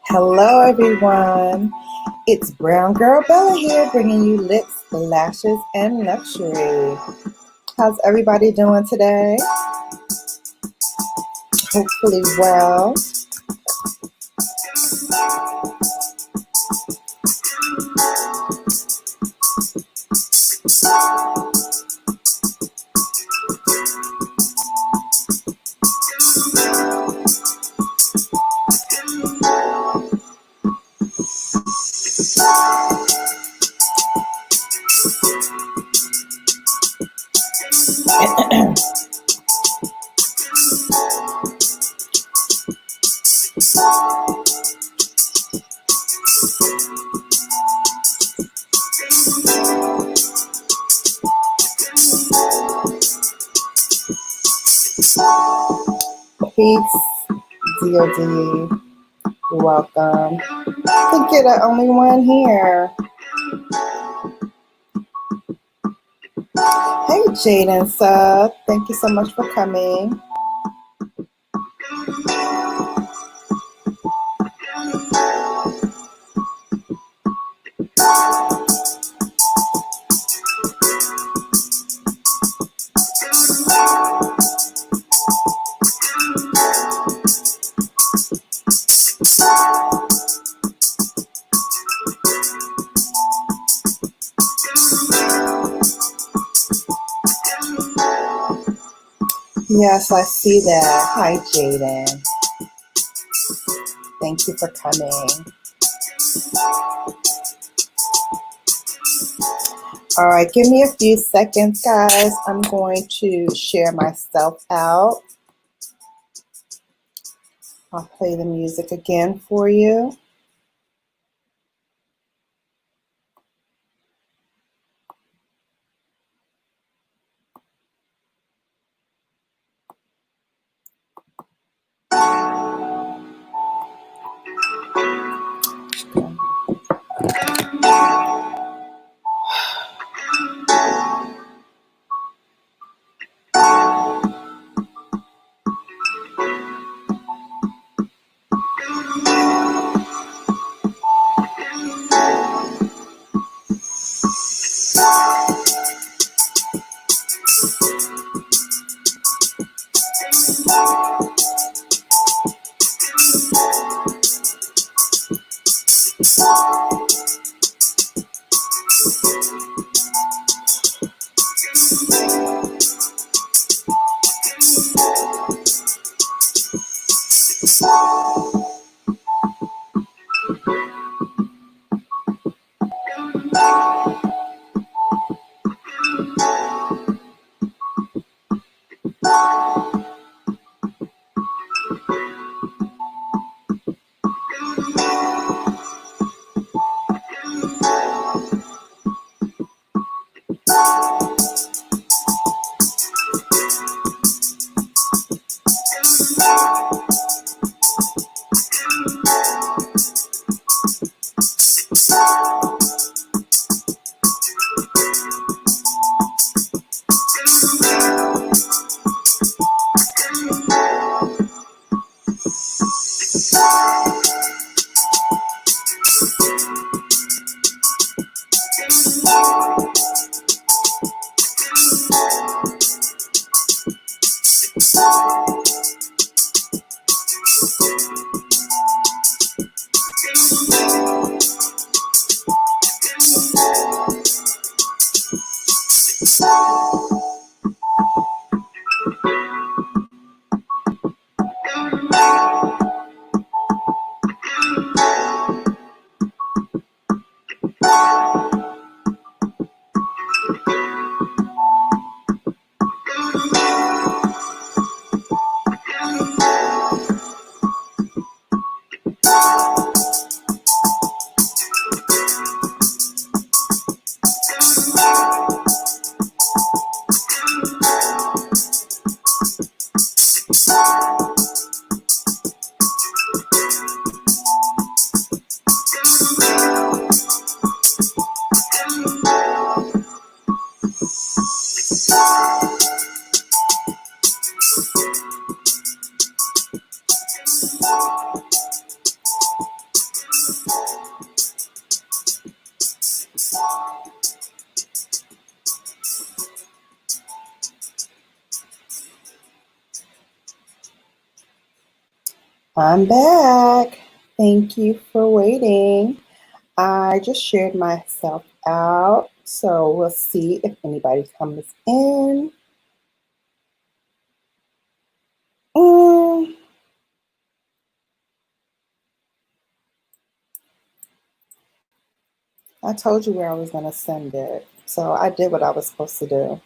Hello everyone, it's Brown Girl Bella here bringing you lips, lashes, and luxury. How's everybody doing today? Hopefully well. Peace, D.O.D. Welcome. I think you're the only one here. Hey Jaden Sub, thank you so much for coming. Yes, I see that. Hi, Jaden. Thank you for coming. All right, give me a few seconds, guys. I'm going to share myself out. I'll play the music again for you. I'm back. Thank you for waiting. I just shared myself out, so we'll see if anybody comes in. Mm, I told you where I was going to send it, so I did what I was supposed to do.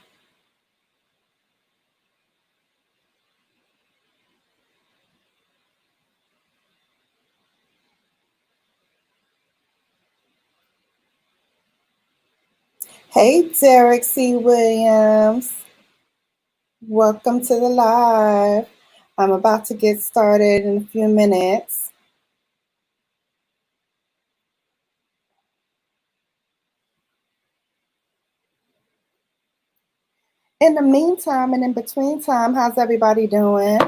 Hey, Derek C. Williams. Welcome to the live. I'm about to get started in a few minutes. In the meantime and in between time, how's everybody doing?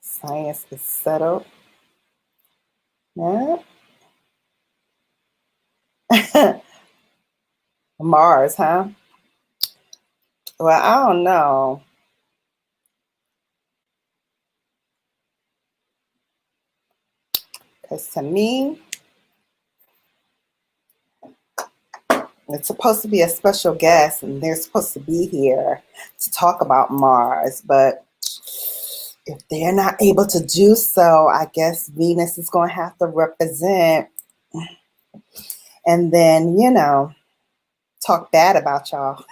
Science is settled. Yeah. Mars, huh? Well, I don't know. Because to me, it's supposed to be a special guest and they're supposed to be here to talk about Mars. But if they're not able to do so, I guess Venus is going to have to represent and then, talk bad about y'all.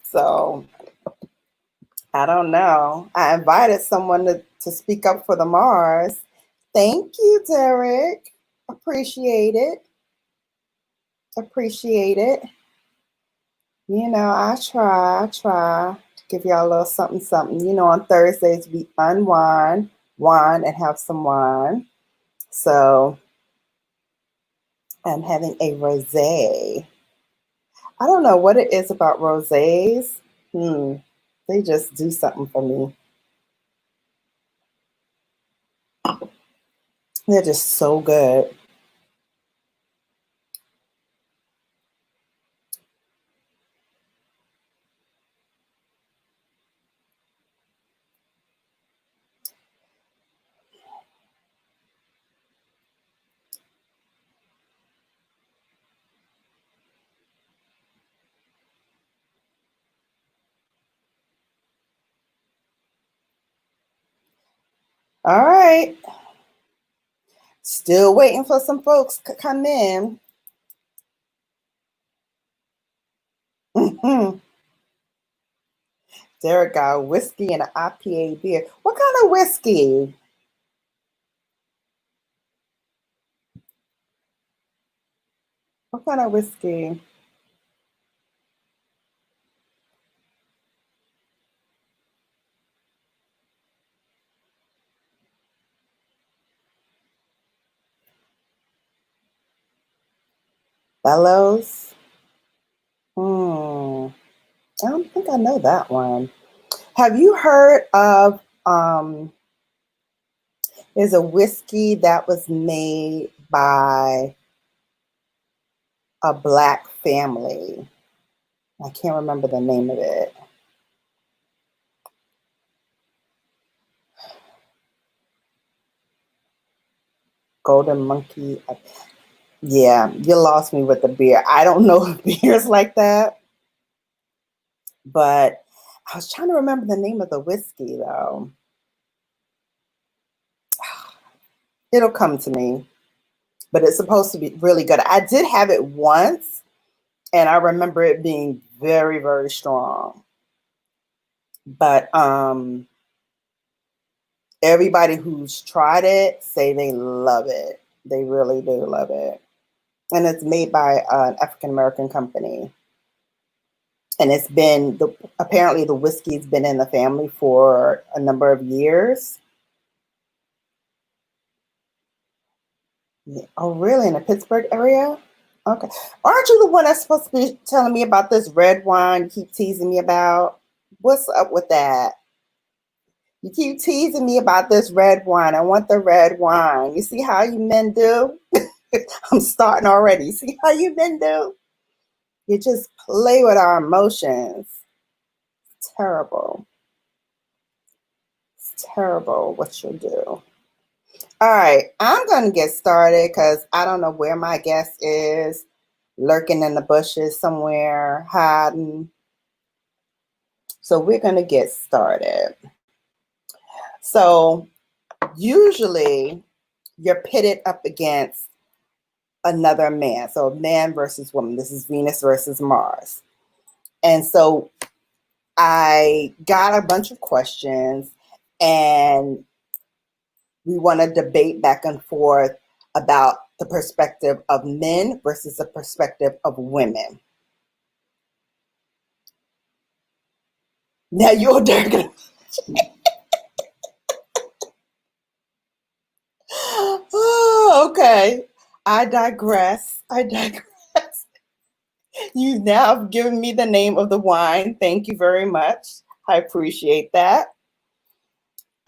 So I don't know. I invited someone to speak up for the Mars. Thank you, Derek. Appreciate it. Appreciate it. I try to give y'all a little something, something. On Thursdays we unwind, wine, and have some wine. So I'm having a rosé. I don't know what it is about rosés. They just do something for me. They're just so good. All right. Still waiting for some folks to come in. Derek got a whiskey and an IPA beer. What kind of whiskey? What kind of whiskey? Bellows? I don't think I know that one. Have you heard of there's a whiskey that was made by a black family. I can't remember the name of it. Golden Monkey. Yeah, you lost me with the beer. I don't know beers like that, but I was trying to remember the name of the whiskey though. It'll come to me, but it's supposed to be really good. I did have it once, and I remember it being very, very strong. But everybody who's tried it say they love it. They really do love it. And it's made by an African American company. And it's been apparently the whiskey's been in the family for a number of years. Yeah. Oh, really? In the Pittsburgh area? Okay. Aren't you the one that's supposed to be telling me about this red wine you keep teasing me about? What's up with that? You keep teasing me about this red wine. I want the red wine. You see how you men do? I'm starting already. See how you men do? You just play with our emotions. It's terrible. It's terrible what you do. All right, I'm going to get started because I don't know where my guest is, lurking in the bushes somewhere, hiding. So we're going to get started. So usually you're pitted up against another man. So man versus woman. This is Venus versus Mars. And so I got a bunch of questions and we want to debate back and forth about the perspective of men versus the perspective of women. Now you're Durgan. Oh, okay. I digress. You now have given me the name of the wine. Thank you very much. I appreciate that.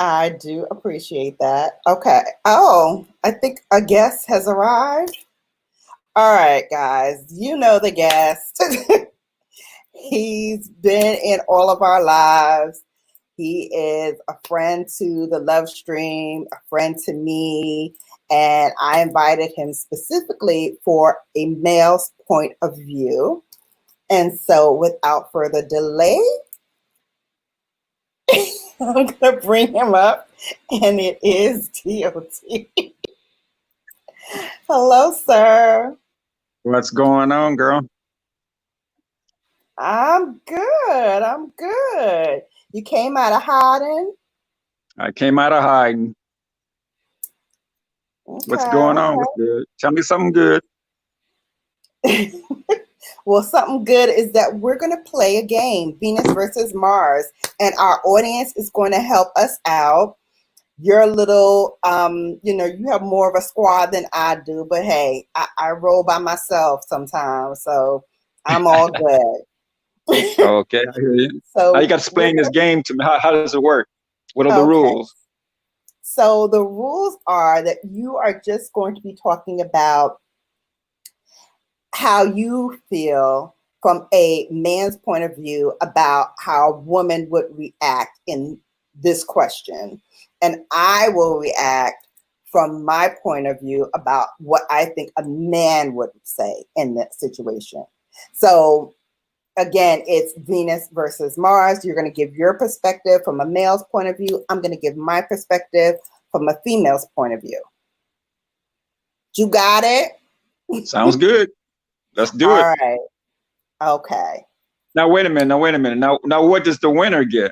I do appreciate that. Okay. Oh, I think a guest has arrived. All right, guys. You know the guest. He's been in all of our lives. He is a friend to the love stream, a friend to me, and I invited him specifically for a male's point of view. And so without further delay, I'm going to bring him up, and it is D.O.D. Hello, sir. What's going on, girl? I'm good. I'm good. You came out of hiding? I came out of hiding. Okay, What's going on? What's good? Tell me something good. Well, something good is that we're going to play a game, Venus versus Mars, and our audience is going to help us out. You're a little, you have more of a squad than I do, but hey, I roll by myself sometimes, so I'm all good. Okay, I hear you. So now you got to explain this game to me. How does it work? What are the okay. rules? So the rules are that you are just going to be talking about how you feel from a man's point of view about how a woman would react in this question. And I will react from my point of view about what I think a man would say in that situation. So again, it's Venus versus Mars. You're going to give your perspective from a male's point of view. I'm going to give my perspective from a female's point of view. You got it? Sounds good. Let's do All it. right. Okay. Now wait a minute. Now what does the winner get?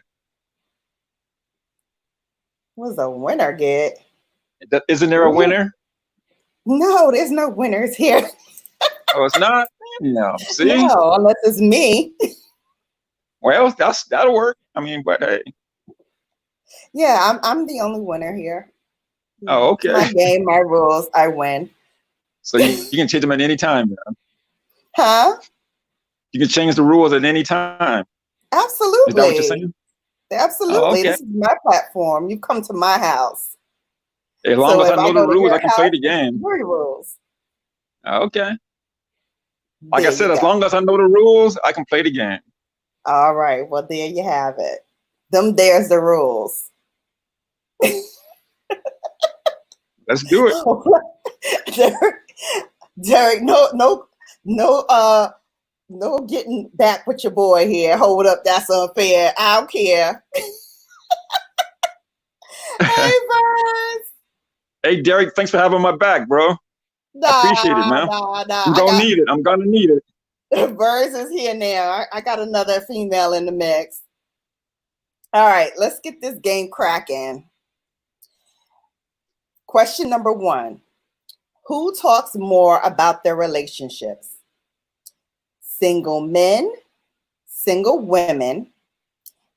What does a winner get? Isn't there a winner? No, there's no winners here. Oh, it's not? No. See? No, unless it's me. Well, that'll work. I mean, but hey. Yeah, I'm the only winner here. Oh, okay. My game, my rules, I win. So you can change them at any time, man. Huh? You can change the rules at any time. Absolutely. Is that what you're saying? Absolutely. Oh, okay. This is my platform. You come to my house. As long as I know the rules, I can play the game. Your rules. Okay. Like I said, as long as I know the rules, I can play the game. All right. Well, there you have it. There's the rules. Let's do it. Derek, no getting back with your boy here. Hold up, that's unfair. I don't care. Hey, Verse. Hey, Derek, thanks for having my back, bro. I appreciate it, man. I'm gonna need it. Verse is here now. I got another female in the mix. All right, let's get this game cracking. Question number 1. Who talks more about their relationships? Single men, single women,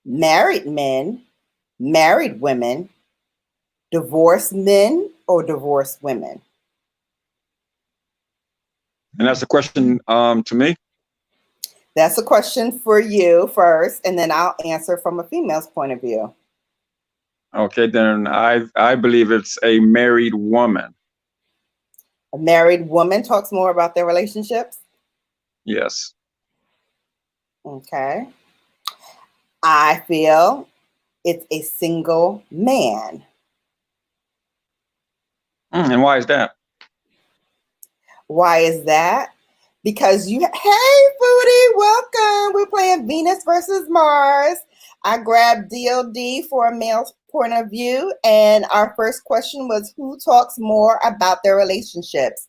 married men, married women, divorced men, or divorced women? And that's a question to me? That's a question for you first, and then I'll answer from a female's point of view. Okay, then I believe it's a married woman. A married woman talks more about their relationships? Yes. Okay. I feel it's a single man. And why is that? Why is that? Because hey, Foodie, welcome. We're playing Venus versus Mars. I grabbed D.O.D for a male's point of view. And our first question was, who talks more about their relationships?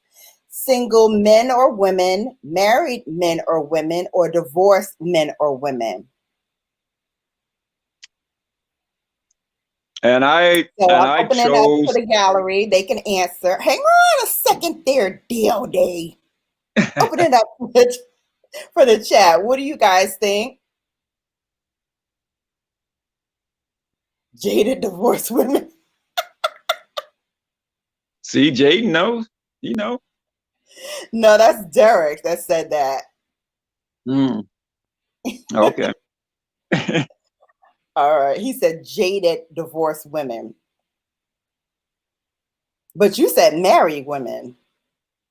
Single men or women, married men or women, or divorced men or women? And I Opening up to chose. the gallery. They can answer. Hang on a second there, D.O.D. Open it up for the chat. What do you guys think? Jaded divorced women. See, Jade knows. You know. No, that's Derek that said that. Okay. All right. He said jaded divorced women. But you said married women.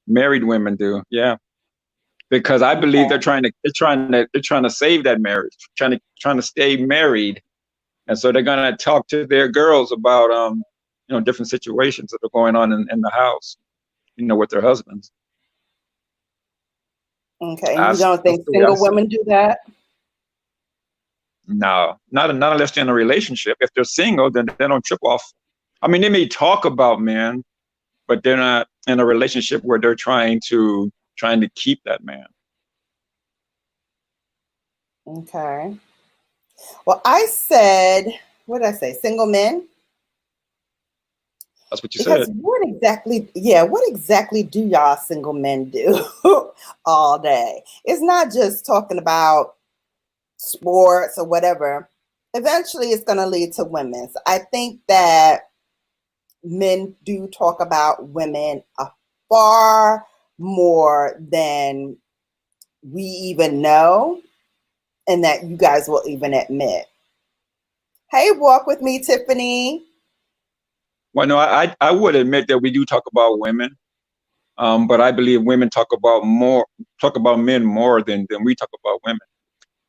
Married women do, yeah. Because I believe they're trying to save that marriage, trying to stay married. And so they're gonna talk to their girls about different situations that are going on in the house, with their husbands. Okay. And you don't think single women do that? No, not unless they're in a relationship. If they're single, then they don't trip off. I mean, they may talk about men, but they're not in a relationship where they're trying to keep that man. Okay. Well, I said, what did I say? Single men? That's what you Because said. what exactly do y'all single men do all day? It's not just talking about sports or whatever. Eventually it's going to lead to women. So I think that men do talk about women far more than we even know, and that you guys will even admit. Hey, walk with me, Tiffany. Well, no, I would admit that we do talk about women, but I believe women talk about men more than we talk about women.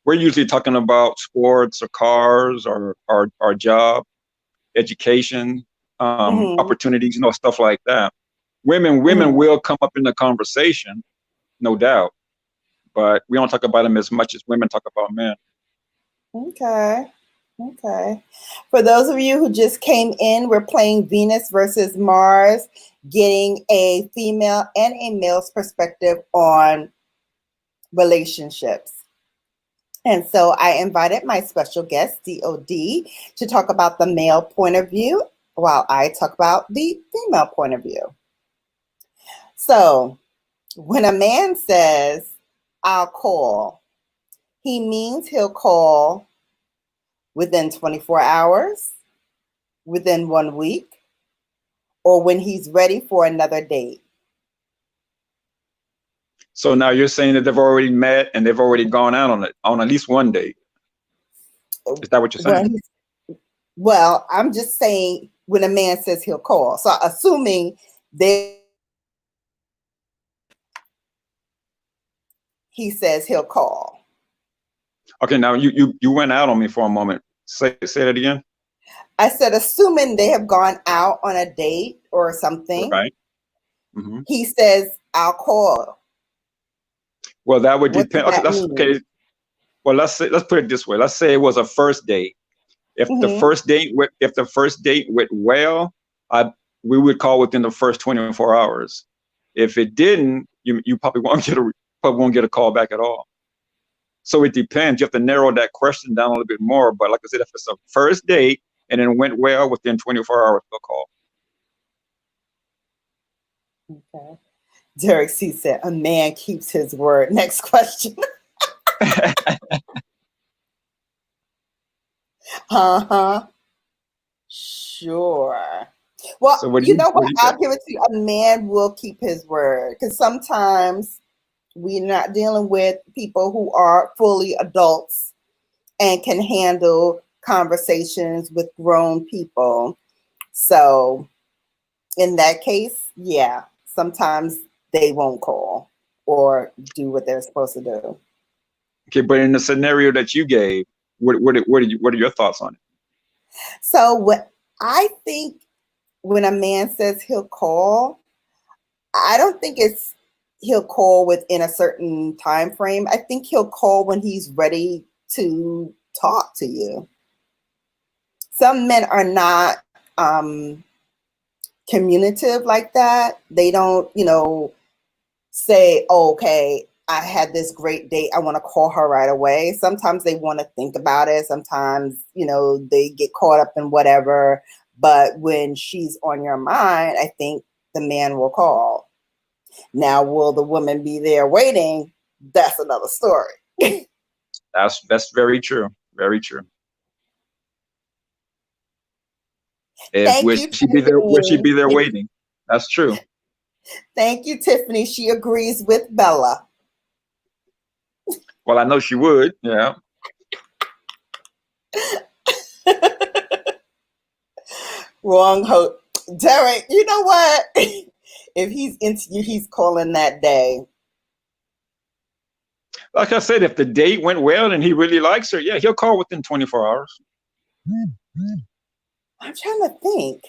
We're usually talking about sports or cars or our job, education, opportunities, stuff like that. Women will come up in the conversation, no doubt, but we don't talk about them as much as women talk about men. Okay. For those of you who just came in, we're playing Venus versus Mars, getting a female and a male's perspective on relationships. And so I invited my special guest, D.O.D, to talk about the male point of view while I talk about the female point of view. So when a man says, I'll call, he means he'll call within 24 hours, within 1 week, or when he's ready for another date. So now you're saying that they've already met and they've already gone out on at least one date. Is that what you're saying? Well, I'm just saying when a man says he'll call. So assuming he says he'll call. Okay, now you went out on me for a moment. Say that again. I said, assuming they have gone out on a date or something, right? He says, I'll call. Well, that would depend. Okay. Well, let's put it this way. Let's say it was a first date. If the first date went well, we would call within the first 24 hours. If it didn't, you probably won't get a call back at all. So it depends. You have to narrow that question down a little bit more. But like I said, if it's a first date and it went well, within 24 hours, they'll call. Okay. Derek C said, a man keeps his word. Next question. Sure. Well, so you know what? I'll give it to you. A man will keep his word, because sometimes we're not dealing with people who are fully adults and can handle conversations with grown people. So in that case, yeah, sometimes they won't call or do what they're supposed to do. Okay, but in the scenario that you gave, what are your thoughts on it? So what I think when a man says he'll call, I don't think it's he'll call within a certain time frame. I think he'll call when he's ready to talk to you. Some men are not communicative like that. They don't, say, oh, okay, I had this great date, I want to call her right away. Sometimes they want to think about it. Sometimes, they get caught up in whatever. But when she's on your mind, I think the man will call. Now, will the woman be there waiting? That's another story. That's very true. Very true. Thank Will you, she be there? Will she Tiffany. be there waiting? That's true. Thank you, Tiffany. She agrees with Bella. Well, I know she would. Yeah. Wrong hope. Derek, you know what? If he's into you, he's calling that day. Like I said, if the date went well and he really likes her, yeah, he'll call within 24 hours. I'm trying to think.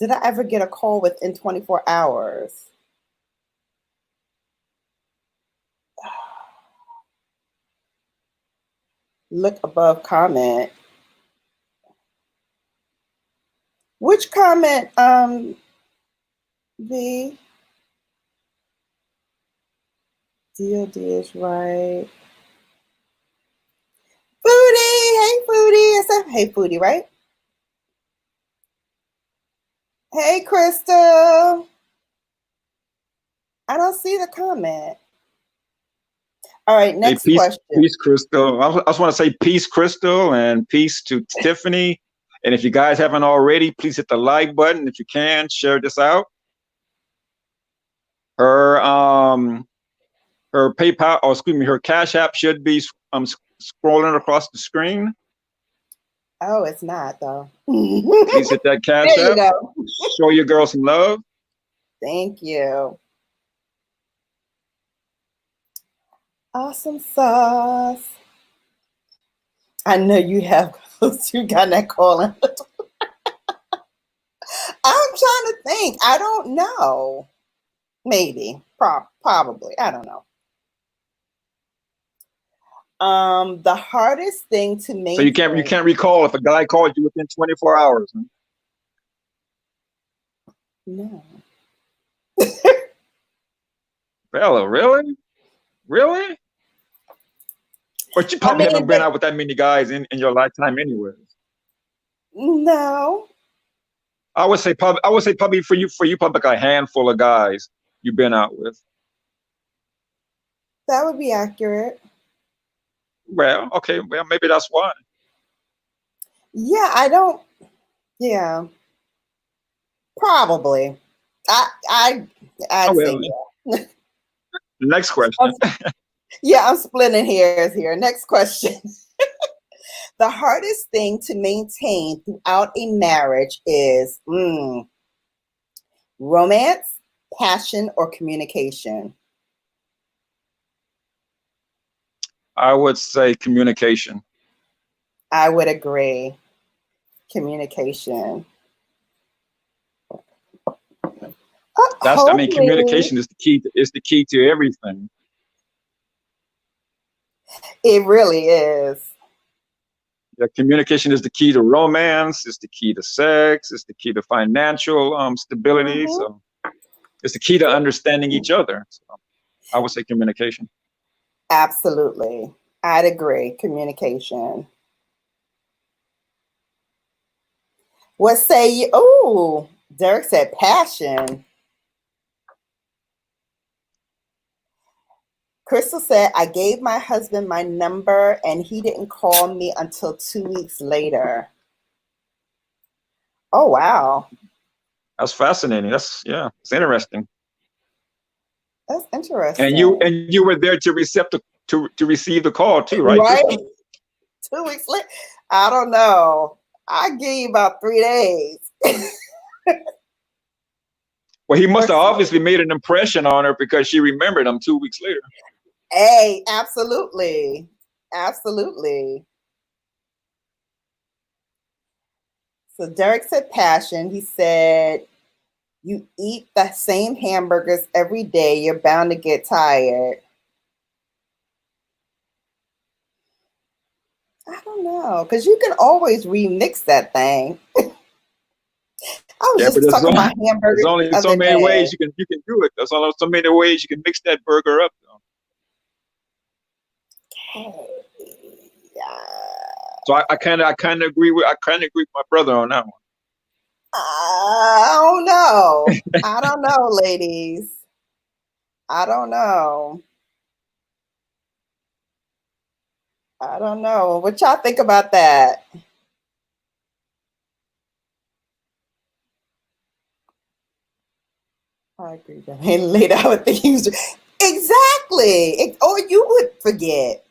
Did I ever get a call within 24 hours? Look above comment. Which comment, the D.O.D is right. Foodie, hey Foodie. It's a hey Foodie, right? Hey Crystal. I don't see the comment. All right, next question. Peace, Crystal. I just want to say peace, Crystal, and peace to Tiffany. And if you guys haven't already, please hit the like button. If you can, share this out. Her PayPal, or excuse me, her Cash App should be scrolling across the screen. Oh, it's not though. Please hit that Cash There App. you go. Show your girl some love. Thank you. Awesome sauce. I know you have you got that calling. I'm trying to think. I don't know. Maybe. Probably. I don't know. The hardest thing to maintain. So you can't recall if a guy called you within 24 hours. Huh? No. Bella, really? Really? But you probably haven't been out with that many guys in your lifetime anyways. No. I would say probably for you probably like a handful of guys you've been out with. That would be accurate. Well, okay, well maybe that's why. Yeah, I don't. Yeah, probably. I'd say yeah. Next question. I'm splitting hairs here. Next question. The hardest thing to maintain throughout a marriage is romance, passion, or communication. I would say communication. I would agree. Communication. Communication is the key. Is the key to everything. It really is. Yeah, communication is the key to romance. It's the key to sex. It's the key to financial stability. Mm-hmm. So it's the key to understanding each other. So I would say communication. Absolutely. I'd agree. Communication. What say you? Oh, Derek said passion. Crystal said, I gave my husband my number and he didn't call me until 2 weeks later. Oh, wow. That's fascinating. It's interesting. That's interesting. And you were there to receive the call too, right? Right. 2 weeks later. I don't know. I gave you about 3 days. Well, he must have obviously made an impression on her because she remembered him 2 weeks later. Hey, absolutely. Absolutely. So Derek said passion. He said, you eat the same hamburgers every day, you're bound to get tired. I don't know, because you can always remix that thing. I was Yeah, but just talking about there's hamburgers only the so other many ways day. you can do it. There's only so many ways you can mix that burger up. Though. Hey, yeah. So I kind of agree with my brother on that one. I don't know. I don't know, ladies. I don't know. I don't know. What y'all think about that? I agree. And later, I would think exactly. Or you would forget.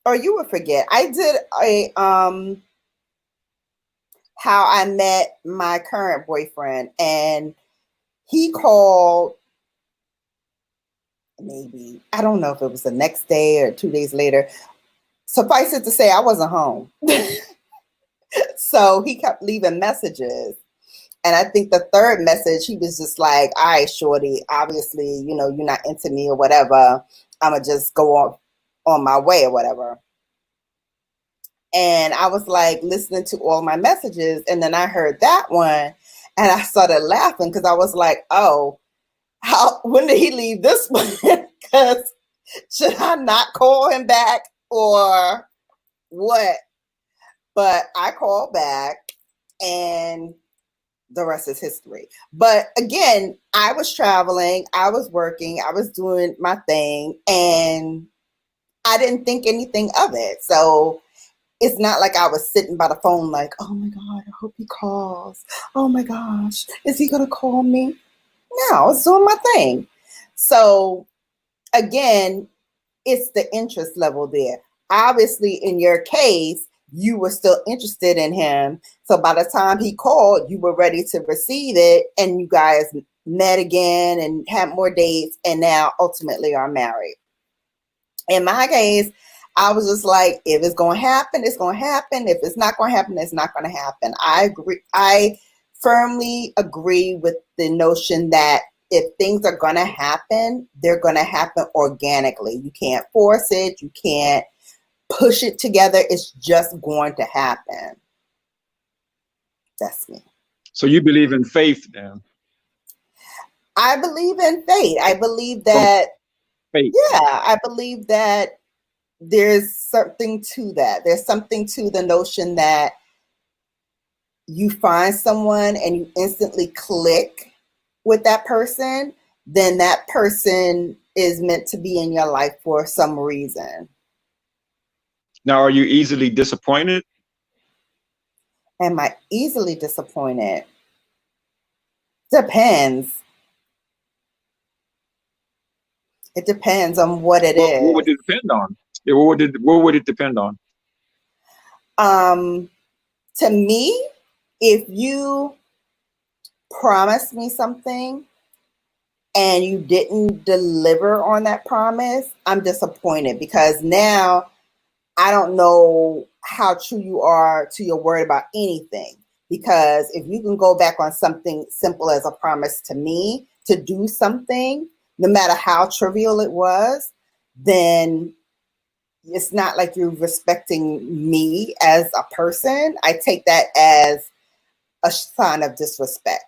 Or you would forget. I did a how I met my current boyfriend, and he called maybe, I don't know if it was the next day or 2 days later. Suffice it to say, I wasn't home. So he kept leaving messages. And I think the third message, he was just like, all right, shorty, obviously, you're not into me or whatever. I'm going to just go on my way or whatever. And I was like listening to all my messages. And then I heard that one and I started laughing because I was like, oh, when did he leave this one? Because should I not call him back or what? But I called back and the rest is history. But again, I was traveling, I was working, I was doing my thing, and I didn't think anything of it. So it's not like I was sitting by the phone like, oh my God, I hope he calls. Oh my gosh, is he going to call me? No, I was doing my thing. So again, it's the interest level there. Obviously, in your case, you were still interested in him. So by the time he called, you were ready to receive it, and you guys met again and had more dates, and now ultimately are married. In my case, I was just like, if it's going to happen, it's going to happen. If it's not going to happen, it's not going to happen. I agree. I firmly agree with the notion that if things are going to happen, they're going to happen organically. You can't force it. You can't push it together. It's just going to happen. That's me. So you believe in faith, then? I believe in fate. I believe From that, faith. yeah, I believe that there's something to that. There's something to the notion that you find someone and you instantly click with that person, then that person is meant to be in your life for some reason. Now, are you easily disappointed? Am I easily disappointed? Depends. It depends on what it What would is. it depend on? Yeah, what would it depend on? Um, to me, if you promised me something and you didn't deliver on that promise, I'm disappointed because now I don't know how true you are to your word about anything. Because if you can go back on something simple as a promise to me to do something, no matter how trivial it was, then it's not like you're respecting me as a person. I take that as a sign of disrespect,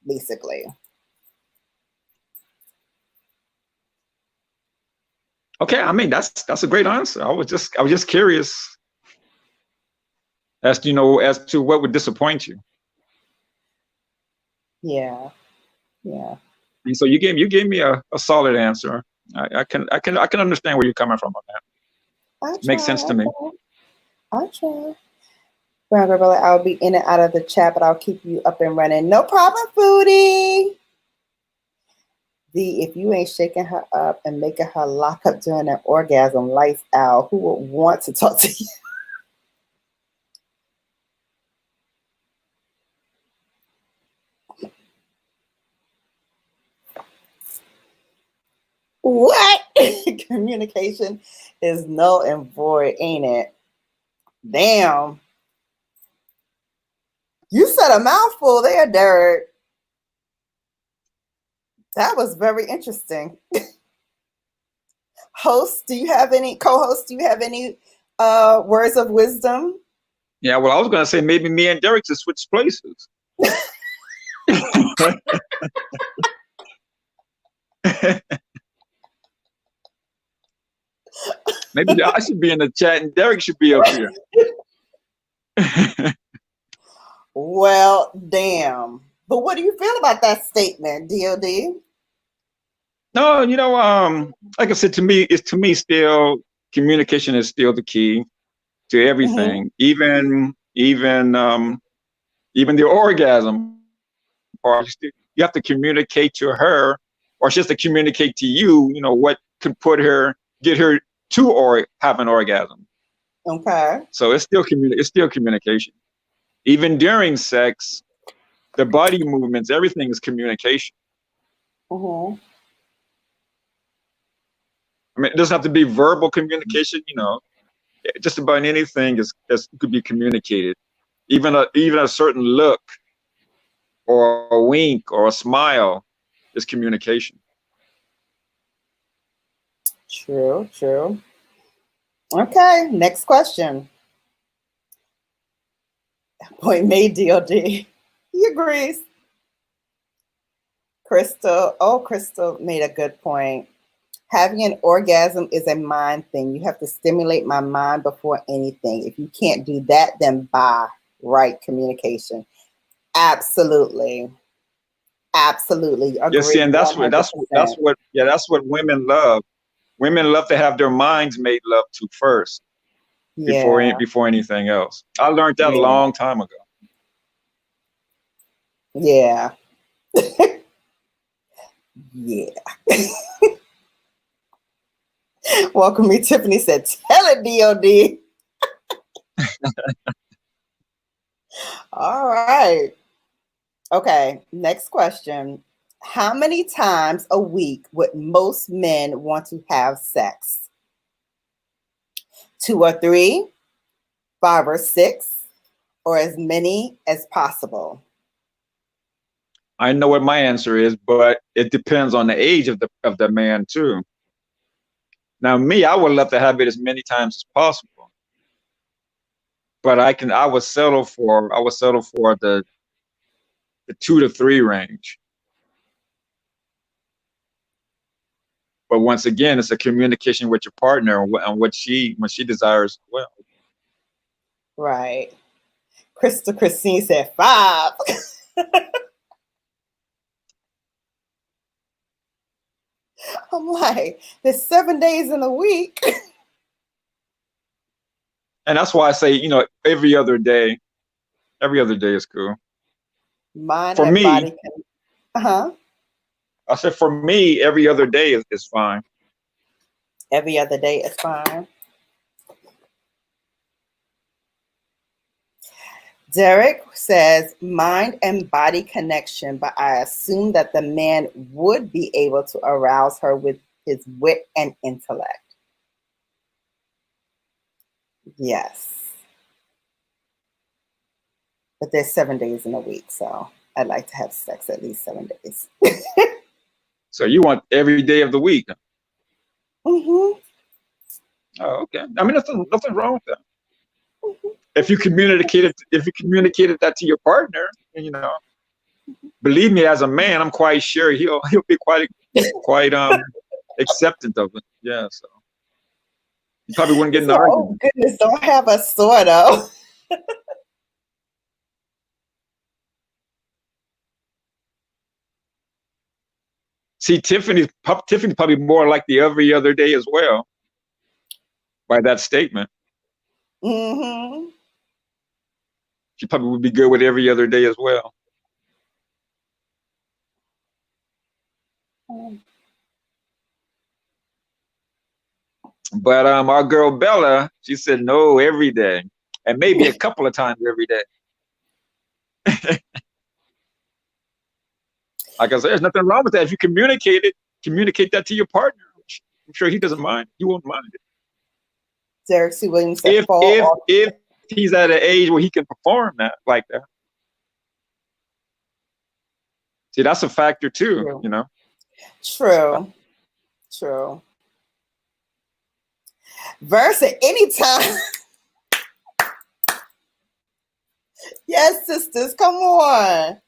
basically. Okay, I mean that's a great answer. I was just curious as to as to what would disappoint you. Yeah, yeah. And so you gave me a solid answer. I can understand where you're coming from on that. I Makes sense try. to me. I try. Brown Girl Brother, I'll be in and out of the chat, but I'll keep you up and running. No problem, Foodie. If you ain't shaking her up and making her lock up during an orgasm, lights out, who would want to talk to you? What? Communication is null and void, ain't it? Damn. You said a mouthful there, Derek. That was very interesting. Host, do you have any co-host? Do you have any words of wisdom? Yeah, well, I was going to say maybe me and Derek should switch places. Maybe I should be in the chat and Derek should be up here. Well, damn. But what do you feel about that statement, D.O.D.? No, like I said, to me still communication is still the key to everything. Mm-hmm. Even the orgasm part. You have to communicate to her, or she has to communicate to you. What could get her to have an orgasm. Okay. So it's still communication. Even during sex, the body movements, everything is communication. Mm-hmm. I mean, it doesn't have to be verbal communication. Just about anything could be communicated. Even a certain look, or a wink, or a smile, is communication. True. Okay, next question. Point made, D.O.D. He agrees. Crystal made a good point. Having an orgasm is a mind thing. You have to stimulate my mind before anything. If you can't do that, then bye. Right communication. Absolutely. Agree. Yes, and that's what women love. Women love to have their minds made love to first, before anything else. I learned that a long time ago. Yeah. Yeah. Welcome me. Tiffany said, tell it, D.O.D. All right. Okay, next question. How many times a week would most men want to have sex? 2 or 3, 5 or 6, or as many as possible? I know what my answer is, but it depends on the age of the man too. Now, me, I would love to have it as many times as possible, but I would settle for the 2 to 3 range. But once again, it's a communication with your partner and when she desires as well. Right. Christine said 5. I'm like, there's 7 days in a week. And that's why I say, every other day is cool. Mind for and me, body can, I said for me, every other day is fine. Every other day is fine. Derek says mind and body connection, but I assume that the man would be able to arouse her with his wit and intellect. Yes. But there's 7 days in a week, so I'd like to have sex at least 7 days. So you want every day of the week? Mm-hmm. Oh, okay. I mean, nothing wrong with that. Mm-hmm. If you communicated that to your partner, believe me, as a man, I'm quite sure he'll be quite acceptant of it. Yeah, so you probably wouldn't get an argument. Oh goodness, don't have a sort of. See, Tiffany's probably more like the every other day as well, by that statement. Mm-hmm. She probably would be good with every other day as well. But our girl Bella, she said no every day, and maybe a couple of times every day. Like I said, there's nothing wrong with that. If you communicate that to your partner, I'm sure he doesn't mind. He won't mind it. Derek C. Williams said, fall off. If he's at an age where he can perform that like that. See, that's a factor too, True. you know. True. Versa anytime. Yes, sisters, come on.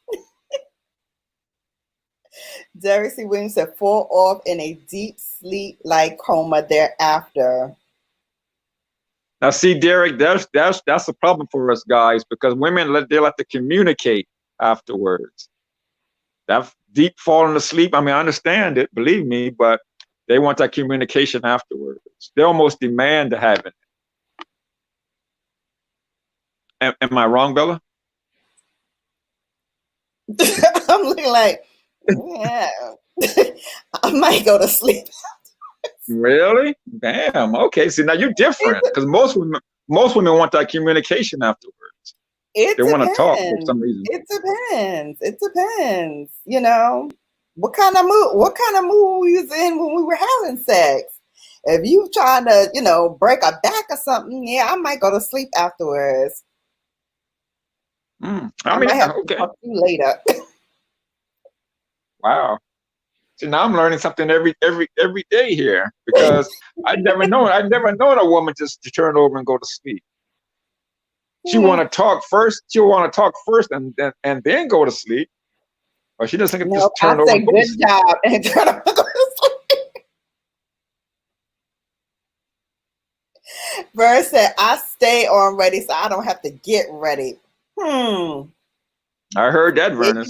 Derek C. Williams said, fall off in a deep sleep-like coma thereafter. Now, see, Derek, that's a problem for us guys, because women they like to communicate afterwards. That deep falling asleep. I mean, I understand it, believe me, but they want that communication afterwards. They almost demand to have it. Am I wrong, Bella? I'm looking like, yeah, I might go to sleep. Really? Damn. Okay. See, now you're different, because most women want that communication afterwards. They want to talk for some reason. It depends. You know, what kind of mood we was in when we were having sex. If you trying to, you know, break a back or something, yeah, I might go to sleep afterwards. I might have to talk to you later. Wow. See, now I'm learning something every day here, because I never known a woman just to turn over and go to sleep. She want to talk first. She'll want to talk first and then go to sleep. Or she doesn't just turn over. I say good job and turn over and go to sleep. Verse said, I stay on ready so I don't have to get ready. I heard that, Vernon.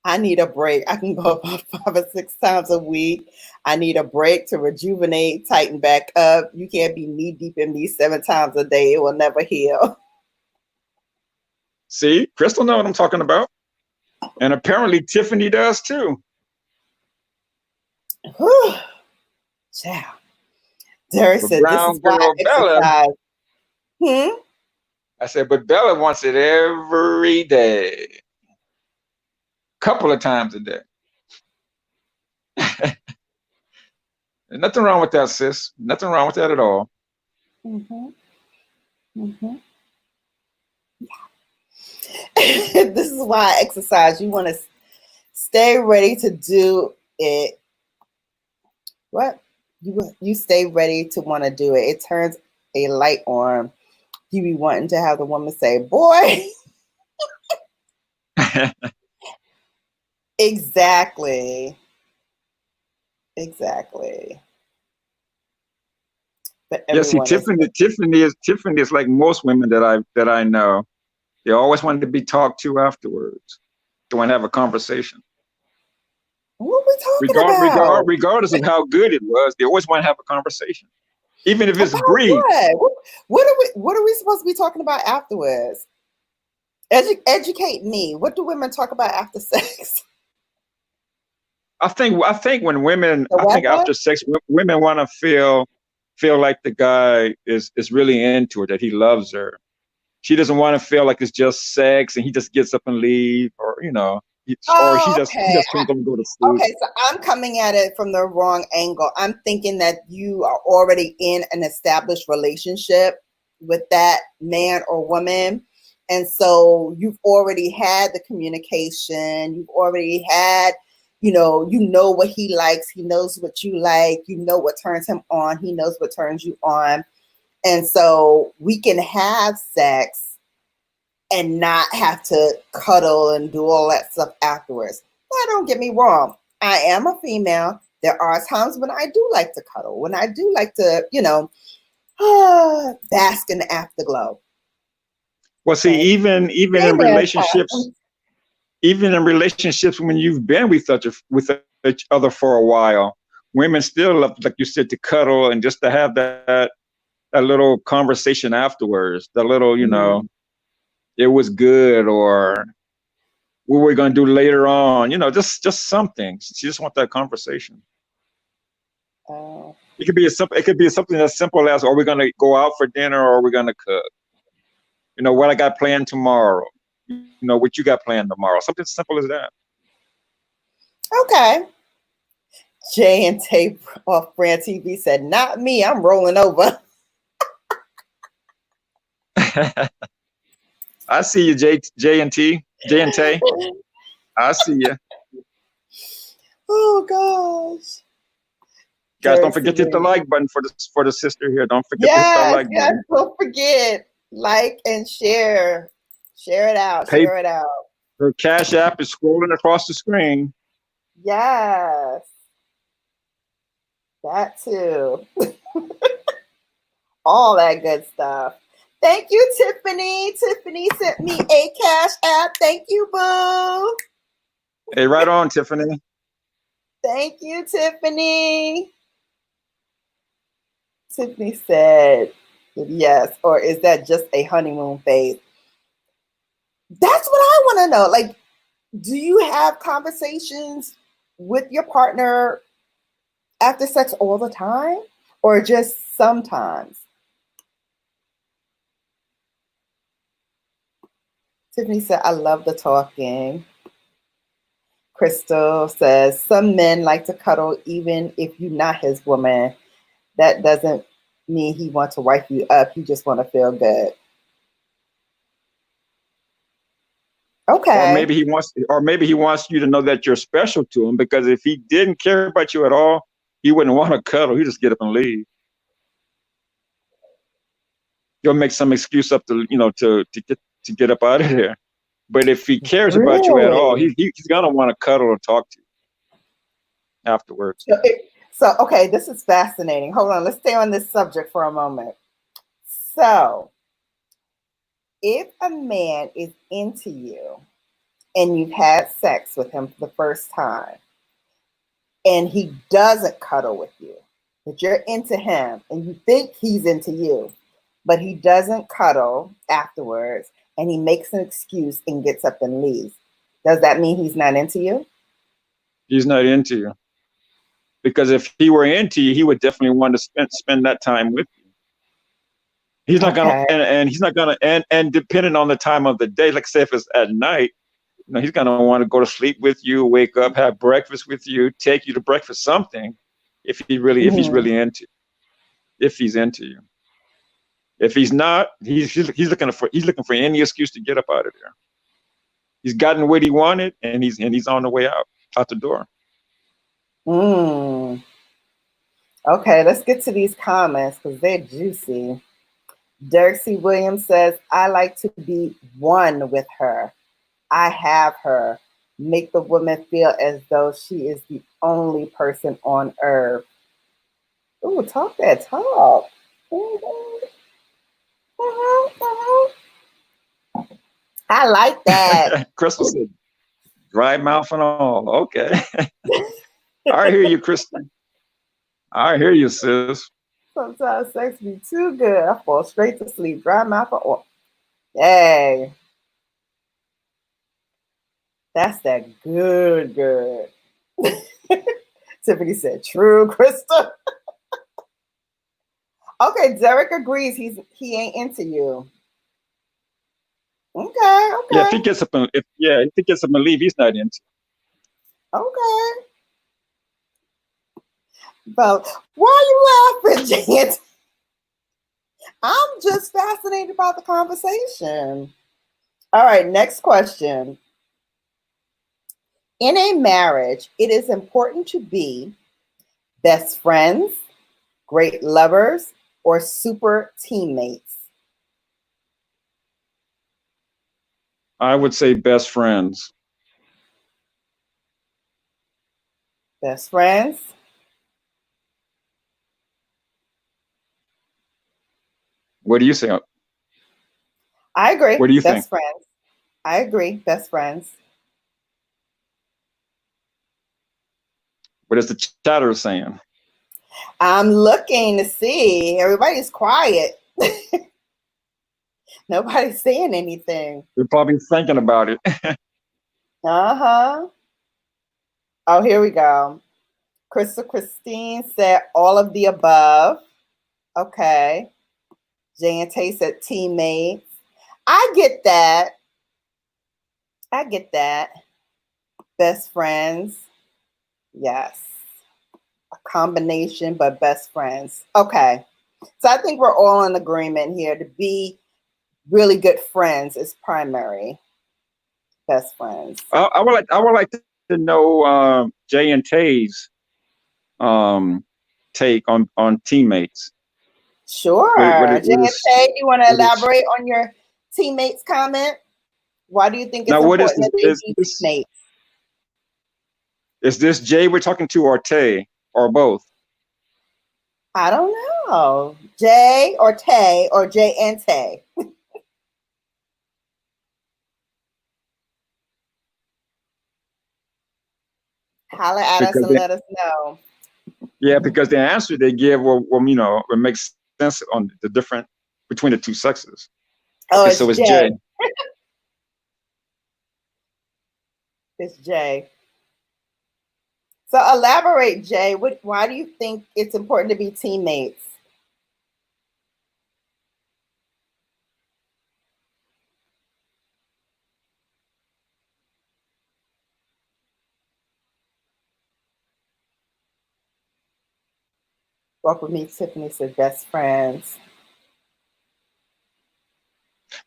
I need a break. I can go about 5 or 6 times a week. I need a break to rejuvenate, tighten back up. You can't be knee deep in me 7 times a day. It will never heal. See, Crystal knows what I'm talking about. And apparently Tiffany does too. Ciao. Derek said, this is why I exercise. I said, but Bella wants it every day. Couple of times a day. Nothing wrong with that, sis. Nothing wrong with that at all. This is why I exercise. You want to stay ready to do it. What? You stay ready to want to do it. It turns a light on. You be wanting to have the woman say, boy. Exactly. But yeah, see, Tiffany is like most women that I know. They always want to be talked to afterwards. They want to have a conversation. What are we talking about? Regardless of how good it was, they always want to have a conversation, even if it's brief. What are we supposed to be talking about afterwards? Educate me. What do women talk about after sex? I think when women, after sex, women want to feel like the guy is really into her, that he loves her. She doesn't want to feel like it's just sex and he just gets up and leave, or or he just turns on and go to sleep. Okay, so I'm coming at it from the wrong angle. I'm thinking that you are already in an established relationship with that man or woman. And so you've already had the communication. You've already had, you know what he likes. He knows what you like. You know what turns him on. He knows what turns you on. And so we can have sex and not have to cuddle and do all that stuff afterwards. Now, don't get me wrong. I am a female. There are times when I do like to cuddle, when I do like to, bask in the afterglow. Well, see, even in relationships, when you've been with each other for a while, women still love, like you said, to cuddle and just to have that little conversation afterwards. The little, it was good, or what we're going to do later on. Just something. She just wants that conversation. It could be something as simple as, are we going to go out for dinner, or are we going to cook? What I got planned tomorrow. What you got planned tomorrow. Something simple as that. Okay. Jay and Tay off brand TV said, "Not me. I'm rolling over." I see you, J and Tay. I see you. Oh gosh. Guys, don't forget to hit the Dirty. like button for the sister here. Don't forget to hit that Yes, like yes, button. don't forget. Like and share. Share it out. Pay Share it out. her Cash App is scrolling across the screen. Yes. That too. All that good stuff. Thank you, Tiffany. Tiffany sent me a Cash App. Thank you, boo. Hey, right on, Tiffany. Thank you, Tiffany. Tiffany said, yes. Or is that just a honeymoon phase? That's what I want to know. Like, do you have conversations with your partner after sex all the time or just sometimes? Tiffany said, I love the talking. Crystal says, some men like to cuddle even if you're not his woman. That doesn't mean he wants to wipe you up. He just want to feel good. Okay. Or maybe he wants you to know that you're special to him, because if he didn't care about you at all, he wouldn't want to cuddle. He'd just get up and leave. He'll make some excuse up to get up out of there. But if he cares about you at all, Really? he's gonna want to cuddle or talk to you afterwards. So, okay, this is fascinating. Hold on, let's stay on this subject for a moment. So, if a man is into you and you've had sex with him for the first time and he doesn't cuddle with you, but you're into him and you think he's into you, but he doesn't cuddle afterwards and he makes an excuse and gets up and leaves, does that mean he's not into you? He's not into you. Because if he were into you, he would definitely want to spend that time with you. He's not gonna, and he's not gonna, and depending on the time of the day, like say if it's at night, he's gonna want to go to sleep with you, wake up, have breakfast with you, take you to breakfast, something. If he's really into, if he's into you. If he's not, he's looking for any excuse to get up out of there. He's gotten what he wanted, and he's on the way out the door. Okay, let's get to these comments because they're juicy. Derek C. Williams says, I like to be one with her. I have her. Make the woman feel as though she is the only person on earth. Ooh, talk that talk. I like that. Crystal said, dry mouth and all. Okay. I hear you, Kristen. I hear you, sis. Sometimes sex be too good. I fall straight to sleep. Dry mouth or all. Hey. That's that good. Tiffany said, true, Krista. Okay, Derek agrees he ain't into you. Okay. Yeah, if he gets up and leave, he's not into. Okay. But why are you laughing, Jan? I'm just fascinated about the conversation. All right, next question. In a marriage, it is important to be best friends, great lovers, or super teammates. I would say best friends. Best friends. What do you say? I agree. What do you best think? Friends. I agree. Best friends. What is the chatter saying? I'm looking to see. Everybody's quiet. Nobody's saying anything. You're probably thinking about it. Uh-huh. Oh, here we go. Christine said all of the above. Okay. Jay and Tay said teammates. I get that. Best friends. Yes. combination, but best friends. Okay. So I think we're all in agreement here. To be really good friends is primary. Best friends. I would like to know Jay and Tay's take on teammates. Sure. Jay and Tay, you want to what is elaborate on your teammates' comment? Why do you think it's now what important that they be teammates? Is this Jay we're talking to, or Tay, or both? I don't know. Jay or Tay, or Jay and Tay? Holla at us and let us know. Yeah, because the answer they give it makes sense on the different between the two sexes. Oh, okay, so it's Jay. Jay. It's Jay. So elaborate, Jay. Why do you think it's important to be teammates? Walk with me, Tiffany said best friends.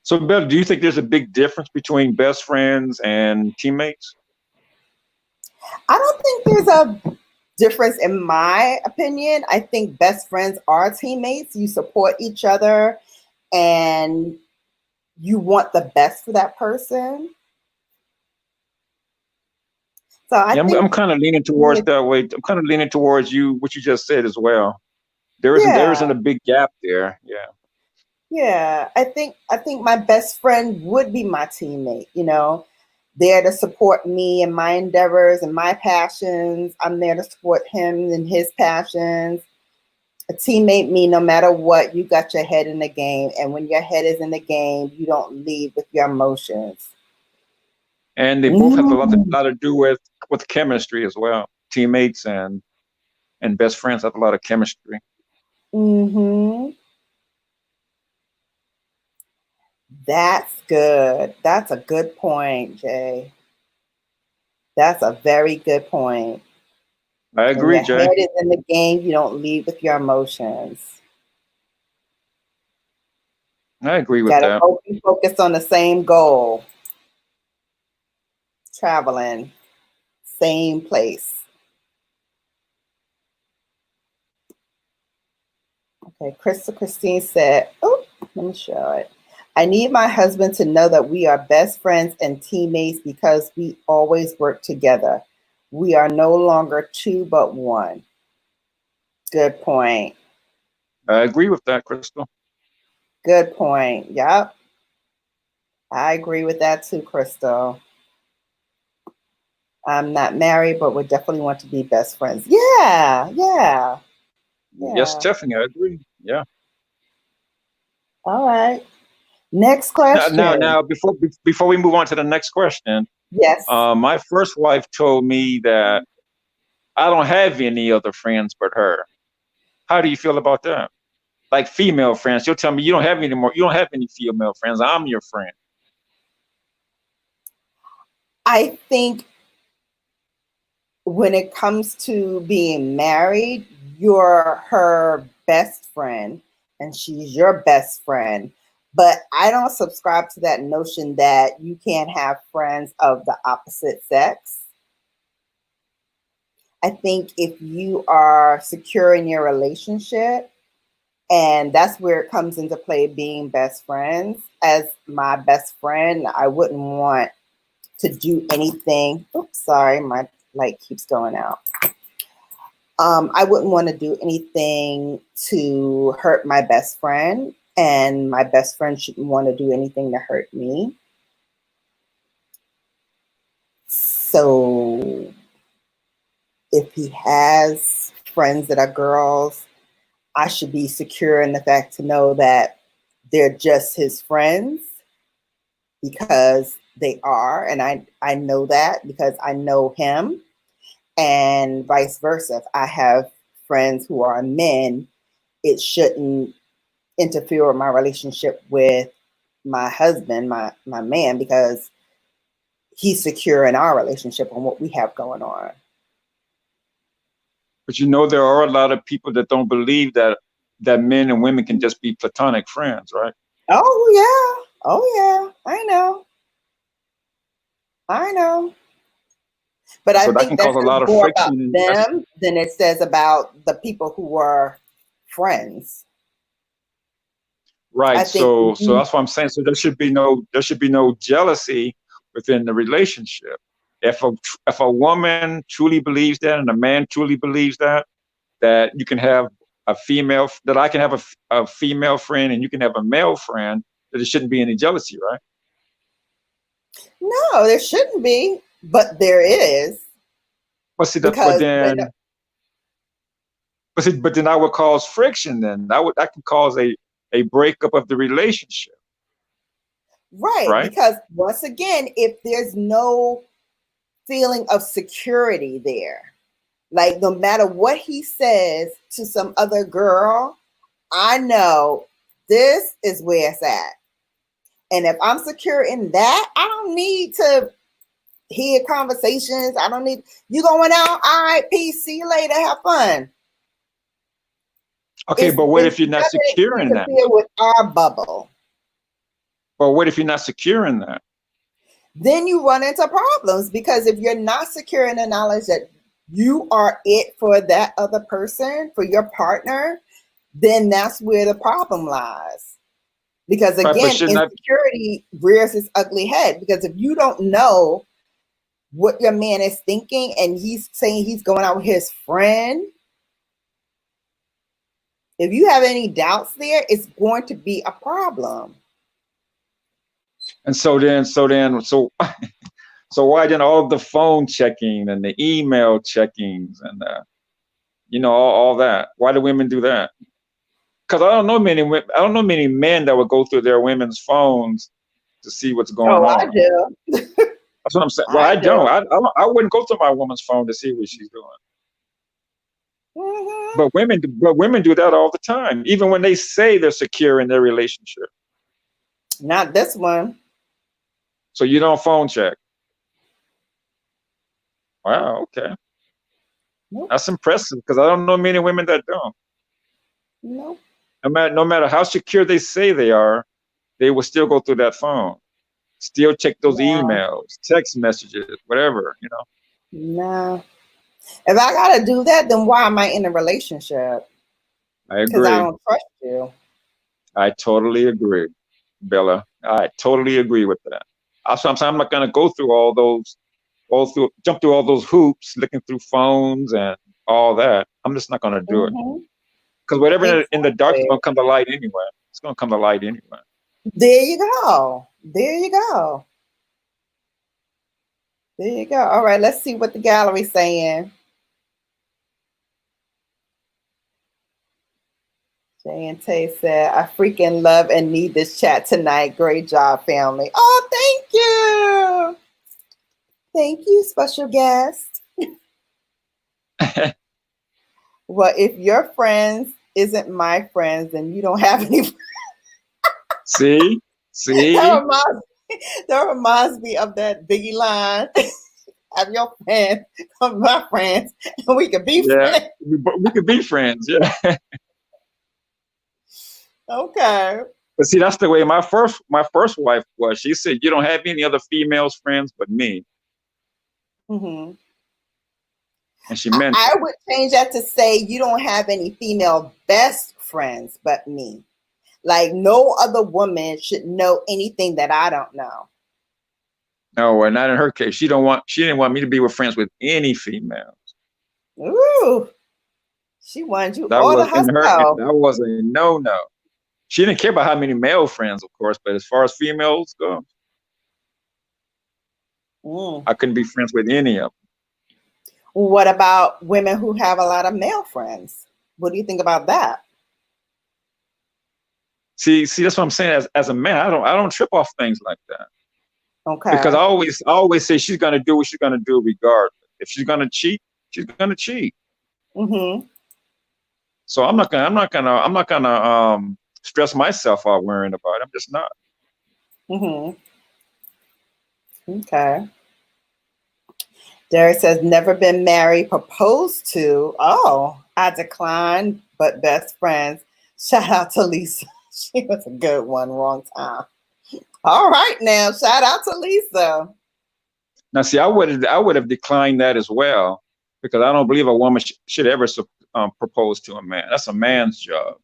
So, Beth, do you think there's a big difference between best friends and teammates? I don't think there's a difference in my opinion. I think best friends are teammates. You support each other and you want the best for that person. So I'm kind of leaning towards that way. I'm kind of leaning towards what you just said as well. There isn't a big gap there. Yeah. Yeah, I think my best friend would be my teammate, there to support me in my endeavors and my passions. I'm there to support him and his passions. A teammate me no matter what, you got your head in the game. And when your head is in the game, you don't lead with your emotions. And they both have a lot to do with chemistry as well. Teammates and best friends have a lot of chemistry. Mm-hmm. That's good. That's a good point, Jay. That's a very good point. I agree, Jay. When your head is in the game, you don't lead with your emotions. I agree with Gotta that. be focused on the same goal. Traveling, same place. Okay, Christine said, oh, let me show it. I need my husband to know that we are best friends and teammates because we always work together. We are no longer two, but one. Good point. I agree with that, Crystal. Good point. Yep. I agree with that too, Crystal. I'm not married, but would definitely want to be best friends. Yeah. Yes, Tiffany, I agree. Yeah. All right. Next question. Now, before we move on to the next question, yes. My first wife told me that I don't have any other friends but her. How do you feel about that? Like female friends, she'll tell me you don't have any more. You don't have any female friends. I'm your friend. I think when it comes to being married, you're her best friend and she's your best friend. But I don't subscribe to that notion that you can't have friends of the opposite sex. I think if you are secure in your relationship, and that's where it comes into play, being best friends. As my best friend, I wouldn't want to do anything. Oops, sorry, my light keeps going out. I wouldn't want to do anything to hurt my best friend, and my best friend shouldn't want to do anything to hurt me. So if he has friends that are girls, I should be secure in the fact to know that they're just his friends because they are. And I know that because I know him, and vice versa. If I have friends who are men, it shouldn't interfere with my relationship with my husband, my man, because he's secure in our relationship and what we have going on. But there are a lot of people that don't believe that men and women can just be platonic friends, right? Oh yeah. Oh yeah. I know. I know. But I So that think can that cause a says lot of more about friction. And them than it says about the people who were friends. I right. think So that's what I'm saying. So there should be no jealousy within the relationship. If a woman truly believes that and a man truly believes that you can have that I can have a female friend and you can have a male friend, that there shouldn't be any jealousy, right? no, there shouldn't be, but there is But see that, because when but then that would cause friction. Then that can cause a breakup of the relationship, right, right? because once again, if there's no feeling of security there, like no matter what he says to some other girl, I know this is where it's at. And if I'm secure in that, I don't need to hear conversations. I don't need you going out. All right, peace. See you later. Have fun. Okay, but what It's if you're not never secure in that? interfere with our bubble. But what if you're not secure in that? Then you run into problems because if you're not secure in the knowledge that you are it for that other person, for your partner, then that's where the problem lies. Because Right, but again, shouldn't that? insecurity rears its ugly head. Because if you don't know what your man is thinking and he's saying he's going out with his friend, if you have any doubts there, it's going to be a problem. And so so why then all the phone checking and the email checkings and all that? Why do women do that? Because I don't know many men that would go through their women's phones to see what's going Oh, I on. do. That's what I'm saying. Well, I I don't. do. I wouldn't go through my woman's phone to see what she's doing. Mm-hmm. But women do that all the time, even when they say they're secure in their relationship. Not this one. So you don't phone check. Wow, okay, Nope. that's impressive because I don't know many women that don't. Nope. No matter how secure they say they are, they will still go through that phone, still check those No. emails, text messages, whatever. No. If I gotta do that, then why am I in a relationship? I Because I agree. don't trust you. I totally agree, Bella. I totally agree with that. I'm not going to go through jump through all those hoops, looking through phones and all that. I'm just not going to do it Mm-hmm. because whatever in the dark is Exactly. going to come to light anyway. It's going to come to light anyway. There you go. There you go. There you go. All right, let's see what the gallery's saying. Jay and Tay said, I freaking love and need this chat tonight. Great job, family. Oh, thank you. Thank you, special guest. Well, if your friends isn't my friends, then you don't have any. See, that see, reminds that reminds me of that Biggie line. Have your friends come my friends, and we can be yeah, friends. we could be friends. Yeah, Okay. but see, that's the way my first wife was. She said, "You don't have any other females friends but me," Mm-hmm. and she meant I it. would change that to say you don't have any female best friends but me. Like no other woman should know anything that I don't know. No, well, not in her case. She didn't want me to be with friends with any female. Ooh, she wanted you That all to was in her. herself. That was a no. She didn't care about how many male friends, of course, but as far as females go, Mm. I couldn't be friends with any of them. What about women who have a lot of male friends? What do you think about that? See, that's what I'm saying. As a man, I don't trip off things like that because Okay. I always say she's gonna do what she's gonna do regardless. If she's gonna cheat. Mm-hmm. So I'm not gonna stress myself out worrying about it. I'm just not. Mm-hmm. Okay. Derek says, never been married, proposed to. Oh, I declined, but best friends. Shout out to Lisa. She was a good one, wrong time. All right now, shout out to Lisa. Now, see, I would have declined that as well, because I don't believe a woman should ever propose to a man. That's a man's job.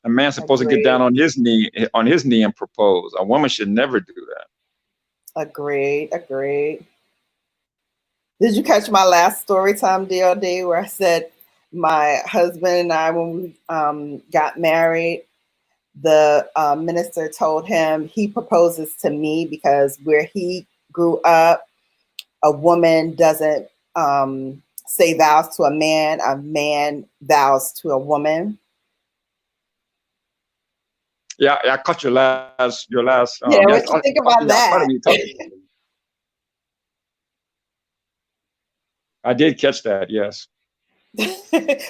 A man's supposed to get down on his knee and propose. A woman should never do that. Agreed. Did you catch my last story time, D.O.D., where I said my husband and I, when we got married, the minister told him he proposes to me because where he grew up, a woman doesn't say vows to a man vows to a woman. Yeah, I caught your last. Yeah, what you think about that? I did catch that. Yes.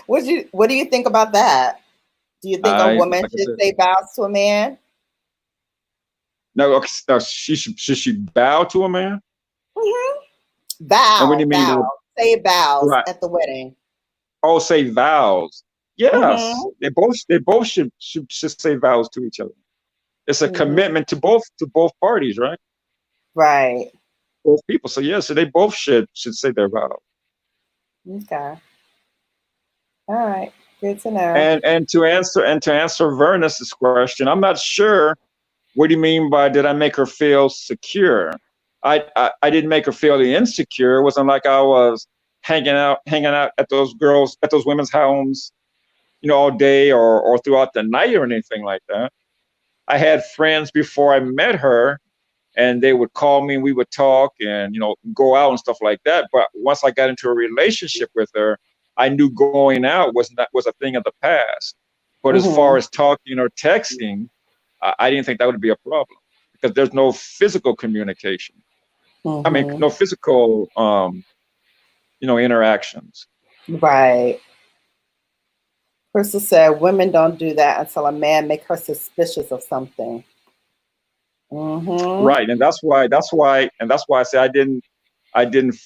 What do you think about that? Do you think a woman should say vows to a man? No, should she bow to a man? Mm-hmm. Vow. And what do you mean? Say vows at the wedding. Oh, say vows. Yes, they both should say vows to each other. It's a commitment to both parties, right? Right. Both people. So yeah, so they both should say their vows. Okay. All right. Good to know. And to answer Vernus's question, I'm not sure. What do you mean by did I make her feel secure? I didn't make her feel insecure. It wasn't like I was hanging out at those women's homes, all day or throughout the night or anything like that. I had friends before I met her, and they would call me and we would talk and go out and stuff like that. But once I got into a relationship with her, I knew going out was a thing of the past. But as far as talking or texting, I didn't think that would be a problem because there's no physical communication. I mean, no physical, interactions. Right. Crystal said, women don't do that until a man make her suspicious of something. Right, and that's why I say I didn't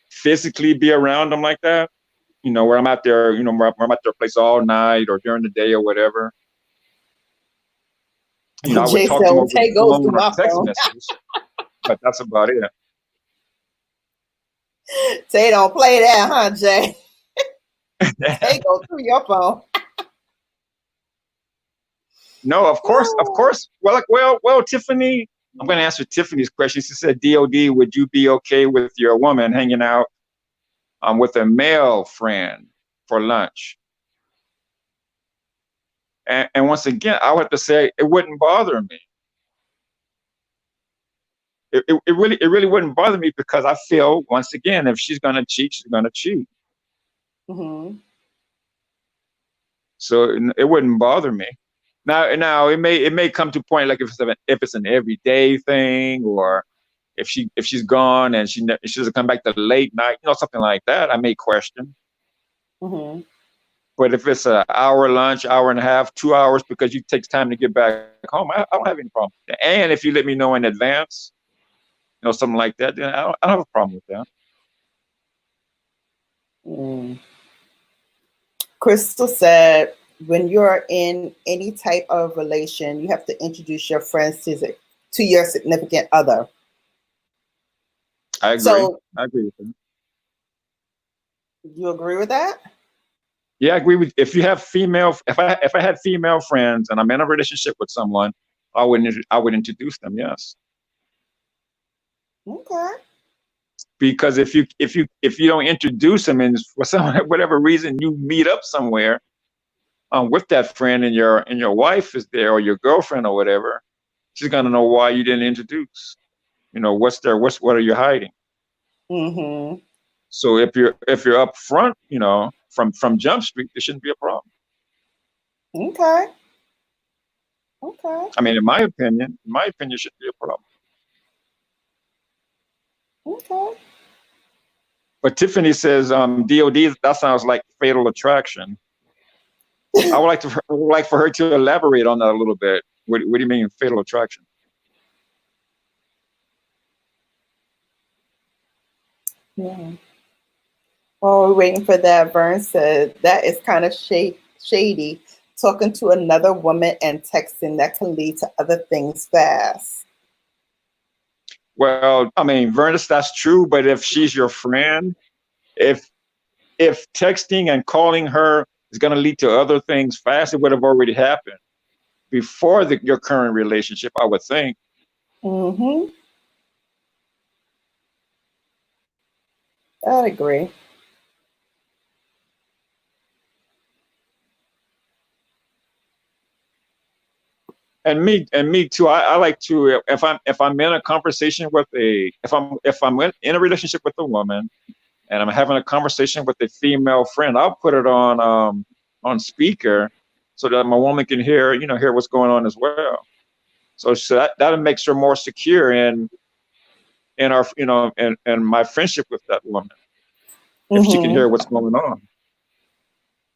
physically be around them like that. Where I'm out there, where I'm at their place all night or during the day or whatever. I would talk to them over the phone or text messages, but that's about it. Tay don't play that, huh, Jay? Tay go through your phone. No, of course. Well, Tiffany, I'm going to answer Tiffany's question. She said, D.O.D., would you be okay with your woman hanging out with a male friend for lunch? And once again, I would have to say it wouldn't bother me. It really wouldn't bother me because I feel, once again, if she's going to cheat, she's going to cheat. So it wouldn't bother me. Now it may come to a point like if it's an everyday thing, or if she's gone and she doesn't come back till late night, something like that, I may question. But if it's an hour lunch, hour and a half, 2 hours because you takes time to get back home, I don't have any problem. And if you let me know in advance, something like that, then I don't have a problem with that. Crystal said, when you're in any type of relation, you have to introduce your friends to your significant other. I agree. I agree with that. You agree with that? Yeah, I agree with. If I had female friends and I'm in a relationship with someone, I would introduce them. Yes. Okay. Because if you don't introduce them, and for whatever reason you meet up somewhere with that friend, and your wife is there, or your girlfriend or whatever, she's gonna know why you didn't introduce. What are you hiding? So if you're up front, from Jump Street, there shouldn't be a problem. Okay. I mean, in my opinion, it shouldn't be a problem. Okay. But Tiffany says, D.O.D., that sounds like Fatal Attraction. I would like for her to elaborate on that a little bit. What do you mean Fatal Attraction? Yeah. While we're waiting for that, Vern said that is kind of shady. Talking to another woman and texting that can lead to other things fast. Well, I mean, Vernus, that's true. But if she's your friend, if if texting and calling her is going to lead to other things fast, it would have already happened before your current relationship, I would think. Mm-hmm. I'd agree. And me too. I like to, if I'm in a conversation with if I'm in a relationship with a woman and I'm having a conversation with a female friend, I'll put it on speaker so that my woman can hear what's going on as well. So that makes her more secure in our and my friendship with that woman if she can Mm-hmm. hear what's going on.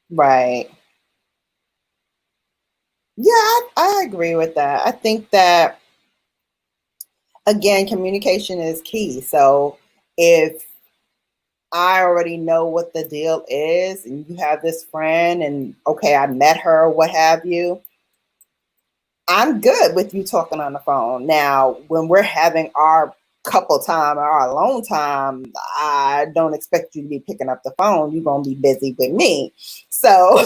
Right. Yeah, I agree with that. I think that, again, communication is key. So if I already know what the deal is and you have this friend and okay, I met her, what have you, I'm good with you talking on the phone. Now, when we're having our couple time or our alone time, I don't expect you to be picking up the phone. You're going to be busy with me. So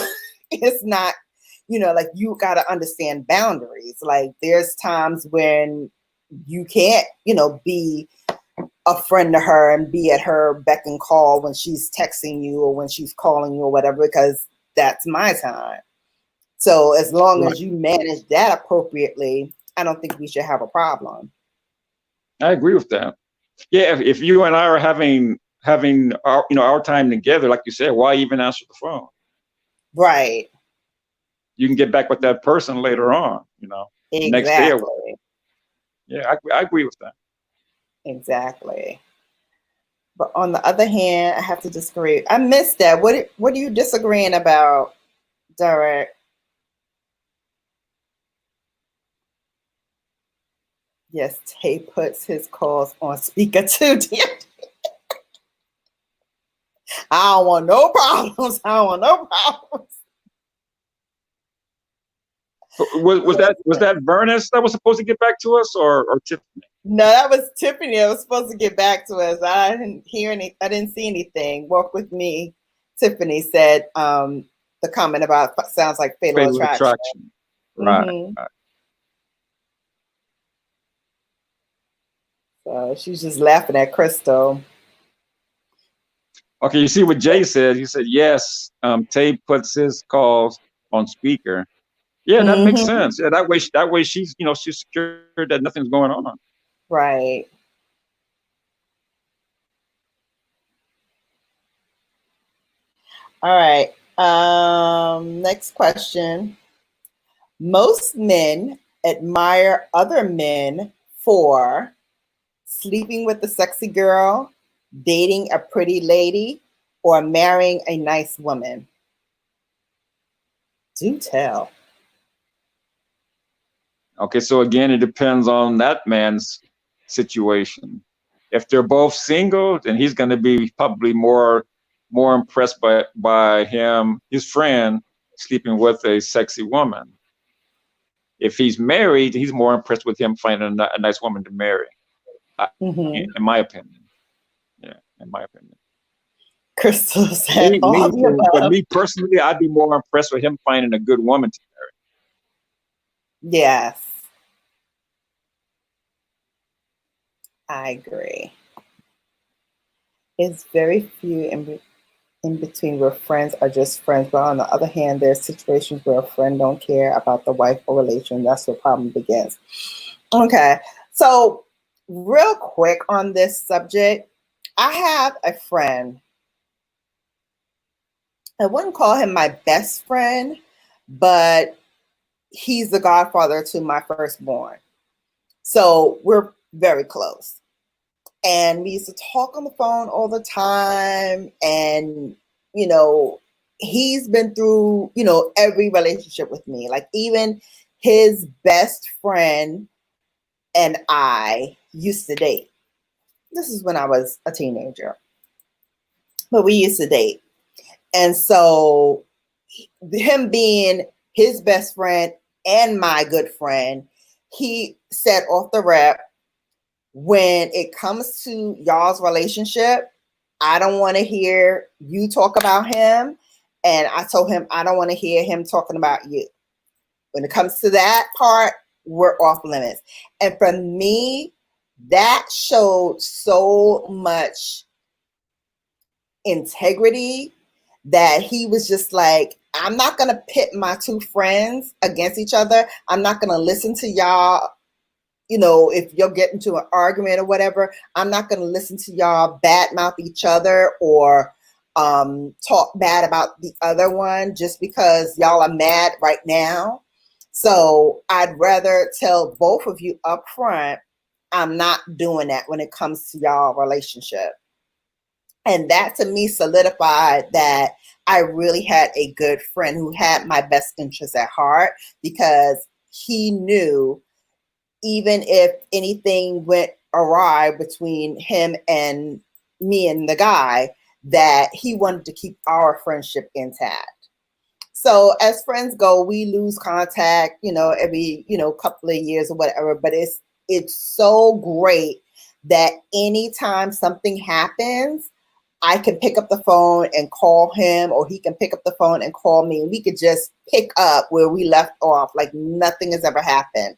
it's not, like you got to understand boundaries. Like there's times when you can't, be a friend to her and be at her beck and call when she's texting you or when she's calling you or whatever, because that's my time. So as long Right. as you manage that appropriately, I don't think we should have a problem. I agree with that. Yeah, if you and I are having our time together, like you said, why even answer the phone? Right. You can get back with that person later on, next day or whatever. Exactly. Yeah, I agree with that. Exactly. But on the other hand, I have to disagree. I missed that. What are you disagreeing about, Derek? Yes, Tay puts his calls on speaker too. I don't want no problems. I don't want no problems. Was that Vernus that was supposed to get back to us, or Tiffany? No, that was Tiffany that was supposed to get back to us. I didn't hear any. I didn't see anything. Walk with me. Tiffany said the comment about sounds like fatal Fatal attraction. attraction. Right. Mm-hmm. Right. So she's just laughing at Crystal. Okay, you see what Jay said? He said yes. Tay puts his calls on speaker. Yeah, that makes Mm-hmm. sense. Yeah, that way she's secure that nothing's going on. Right. All right. Next question. Most men admire other men for sleeping with a sexy girl, dating a pretty lady, or marrying a nice woman. Do tell. Okay, so again, it depends on that man's situation. If they're both single, then he's going to be probably more impressed by his friend sleeping with a sexy woman. If he's married, he's more impressed with him finding a nice woman to marry. In Mm-hmm. my opinion, yeah, in my opinion. Crystal said Me, all me, the but above. me personally, I'd be more impressed with him finding a good woman to Yes, I agree. It's very few in between where friends are just friends. But on the other hand, there's situations where a friend don't care about the wife or relation. That's where problem begins. Okay, so real quick on this subject, I have a friend. I wouldn't call him my best friend, but he's the godfather to my firstborn. So we're very close. And we used to talk on the phone all the time. And, you know, he's been through, every relationship with me. Like even his best friend and I used to date. This is when I was a teenager. but we used to date. And so him being his best friend and my good friend, he said off the rep, when it comes to y'all's relationship, I don't want to hear you talk about him. And I told him, I don't want to hear him talking about you. When it comes to that part, we're off limits. And for me, that showed so much integrity that he was just like, I'm not going to pit my two friends against each other. I'm not going to listen to y'all. You know, if you'll get into an argument or whatever, I'm not going to listen to y'all badmouth each other or talk bad about the other one just because y'all are mad right now. So I'd rather tell both of you up front, I'm not doing that when it comes to y'all relationship. And that to me solidified that I really had a good friend who had my best interests at heart, because he knew even if anything went awry between him and me and the guy, that he wanted to keep our friendship intact. So as friends go, we lose contact, every, couple of years or whatever, but it's so great that anytime something happens, I can pick up the phone and call him, or he can pick up the phone and call me, and we could just pick up where we left off like nothing has ever happened.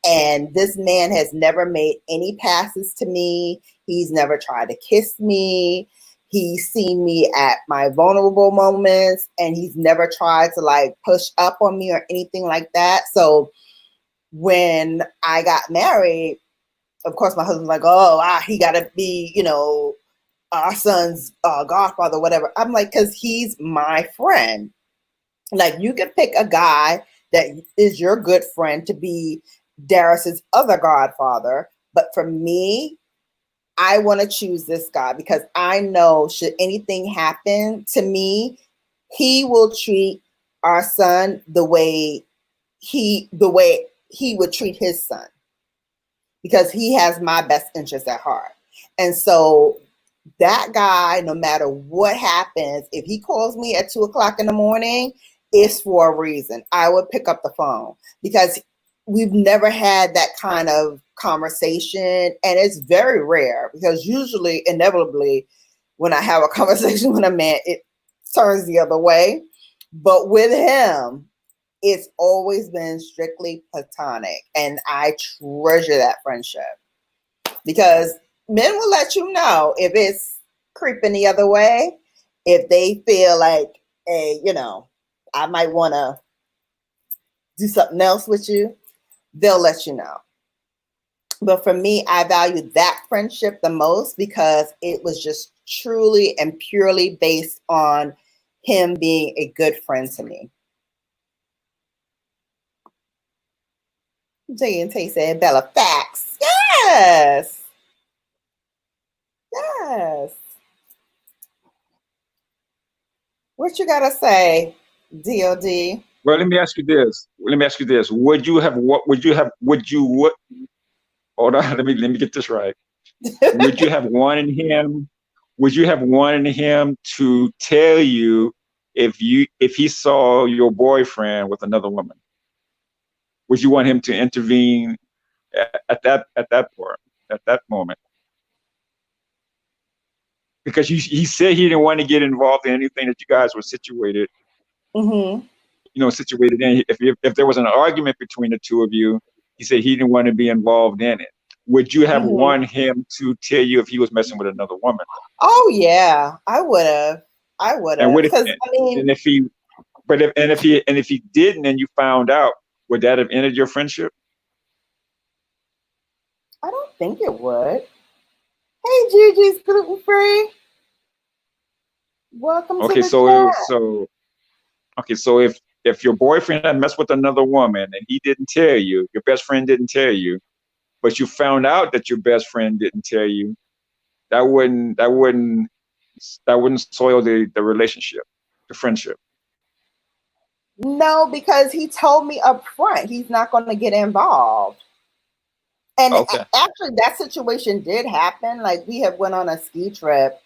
And this man has never made any passes to me. He's never tried to kiss me. He's seen me at my vulnerable moments, and he's never tried to like push up on me or anything like that. So when I got married, of course, my husband's like, oh, he got to be, our son's godfather, whatever. I'm like, because he's my friend. Like, you can pick a guy that is your good friend to be Darius's other godfather, but for me, I want to choose this guy because I know should anything happen to me, he will treat our son the way he would treat his son, because he has my best interest at heart. And so that guy, no matter what happens, if he calls me at 2:00 in the morning, it's for a reason. I would pick up the phone, because we've never had that kind of conversation. And it's very rare, because usually, inevitably, when I have a conversation with a man, it turns the other way. But with him, it's always been strictly platonic. And I treasure that friendship, because men will let you know if it's creeping the other way. If they feel like, hey, I might want to do something else with you, they'll let you know. But for me, I value that friendship the most, because it was just truly and purely based on him being a good friend to me. J&T said, Bella, facts. Yes. Yes. What you gotta say, D.O.D.? Well, let me ask you this. Would you hold on, let me get this right. Would you have wanted him to tell you if he saw your boyfriend with another woman? Would you want him to intervene at that moment? Because he said he didn't want to get involved in anything that you guys were situated. Mm-hmm. Situated in. If there was an argument between the two of you, he said he didn't want to be involved in it. Would you have wanted him to tell you if he was messing with another woman? Oh yeah, I would have. And what if, Because and if he, but if he didn't, and you found out, would that have ended your friendship? I don't think it would. Hey, Gigi's gluten free. Welcome to the chat. So if your boyfriend had messed with another woman and he didn't tell you, your best friend didn't tell you, but you found out that your best friend didn't tell you, that wouldn't soil the relationship, the friendship. No, because he told me up front he's not going to get involved. And actually, that situation did happen. Like, we have went on a ski trip,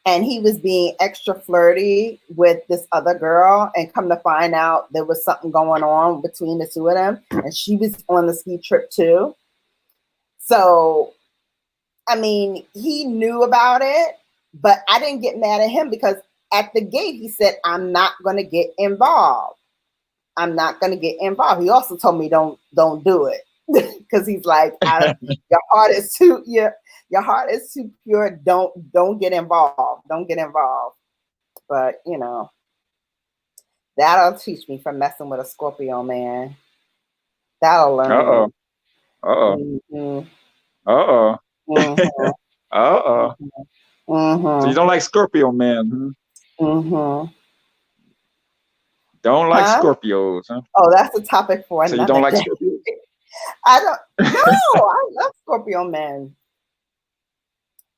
and he was being extra flirty with this other girl, and come to find out there was something going on between the two of them, and she was on the ski trip too. So, I mean, he knew about it, but I didn't get mad at him because at the gate he said, I'm not going to get involved. I'm not going to get involved. He also told me don't do it because he's like, your heart is too your heart is too pure. Don't get involved. Don't get involved. But you know, that'll teach me from messing with a Scorpio man. That'll learn me. Mm-hmm. Mm-hmm. So you don't like Scorpio man? Mm-hmm. Don't like Scorpios, huh? Oh, that's a topic for another day. So you don't like day. Scorpios? I don't. No, I love Scorpio men.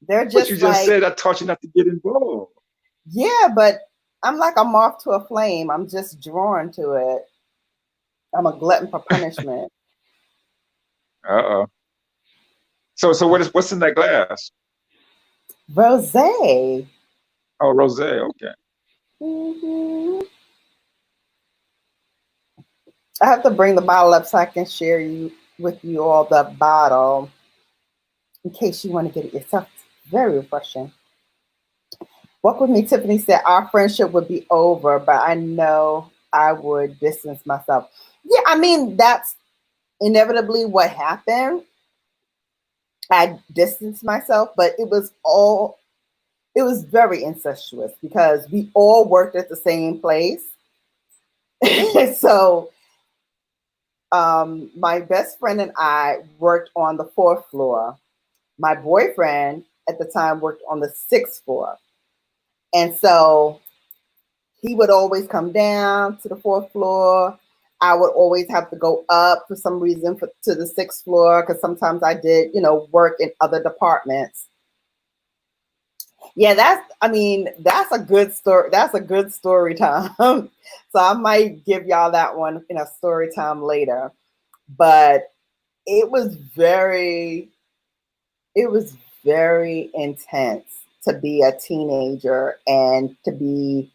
They're just. But you just said I taught you not to get involved. Yeah, but I'm like a moth to a flame. I'm just drawn to it. I'm a glutton for punishment. So what's in that glass? Rosé. Oh, rosé. Okay. Mm-hmm. I have to bring the bottle up so I can share with you all the bottle in case you want to get it yourself. It's very refreshing. Walk with me, Tiffany said, our friendship would be over, but I know I would distance myself. Yeah, I mean, that's inevitably what happened. I distanced myself, but it was very incestuous because we all worked at the same place. So my best friend and I worked on the 4th floor. My boyfriend at the time worked on the 6th floor. And so he would always come down to the 4th floor. I would always have to go up for some reason to the 6th floor because sometimes I did, work in other departments. Yeah, that's a good story. That's a good story time. So I might give y'all that one in a story time later. But it was very intense to be a teenager and to be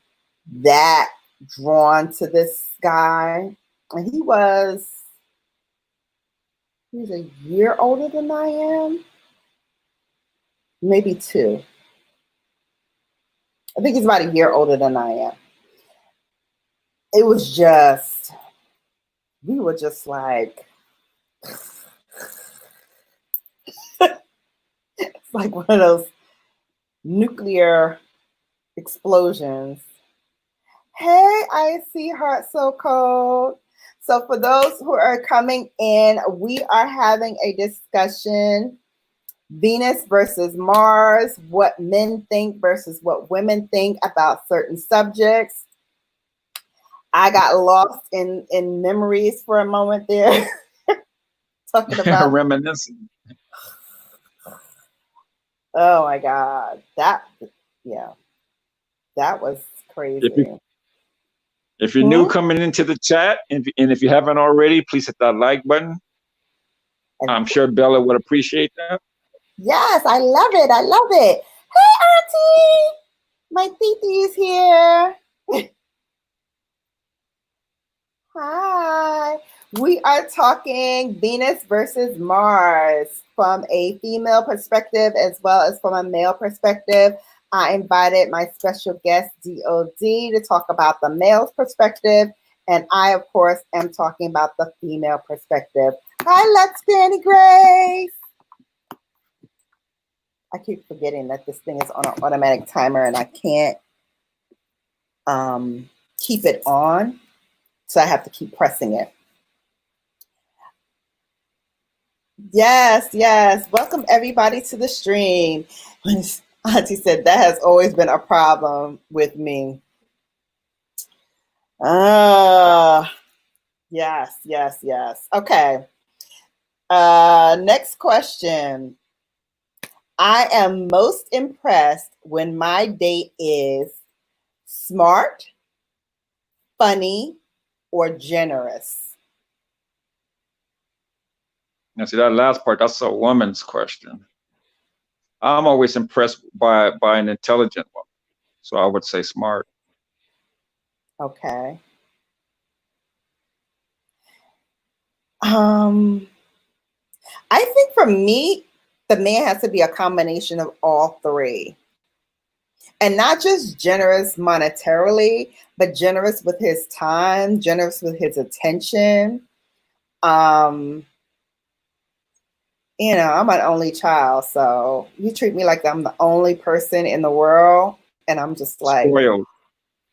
that drawn to this guy. And he was a year older than I am, maybe 2. I think he's about a year older than I am. It was just, we were just like, it's like one of those nuclear explosions. Hey, I see Heart So Cold. So for those who are coming in, we are having a discussion, Venus versus Mars, what men think versus what women think about certain subjects. I got lost in memories for a moment there. Talking about reminiscing. Oh my God. That was crazy. If you're new coming into the chat, and if you haven't already, please hit that like button. I'm sure Bella would appreciate that. Yes, I love it. I love it. Hey, Auntie. My Titi is here. Hi. We are talking Venus versus Mars from a female perspective as well as from a male perspective. I invited my special guest, D.O.D, to talk about the male perspective. And I, of course, am talking about the female perspective. Hi, Let's Danny Grace. I keep forgetting that this thing is on an automatic timer and I can't keep it on. So I have to keep pressing it. Yes. Welcome everybody to the stream. Auntie said that has always been a problem with me. Yes. Okay. Next question. I am most impressed when my date is smart, funny, or generous. Now, see that last part, that's a woman's question. I'm always impressed by an intelligent woman. So I would say smart. Okay. I think for me, the man has to be a combination of all three. And not just generous monetarily, but generous with his time, generous with his attention. Um, I'm an only child, so you treat me like I'm the only person in the world, and I'm just like, Spoiled.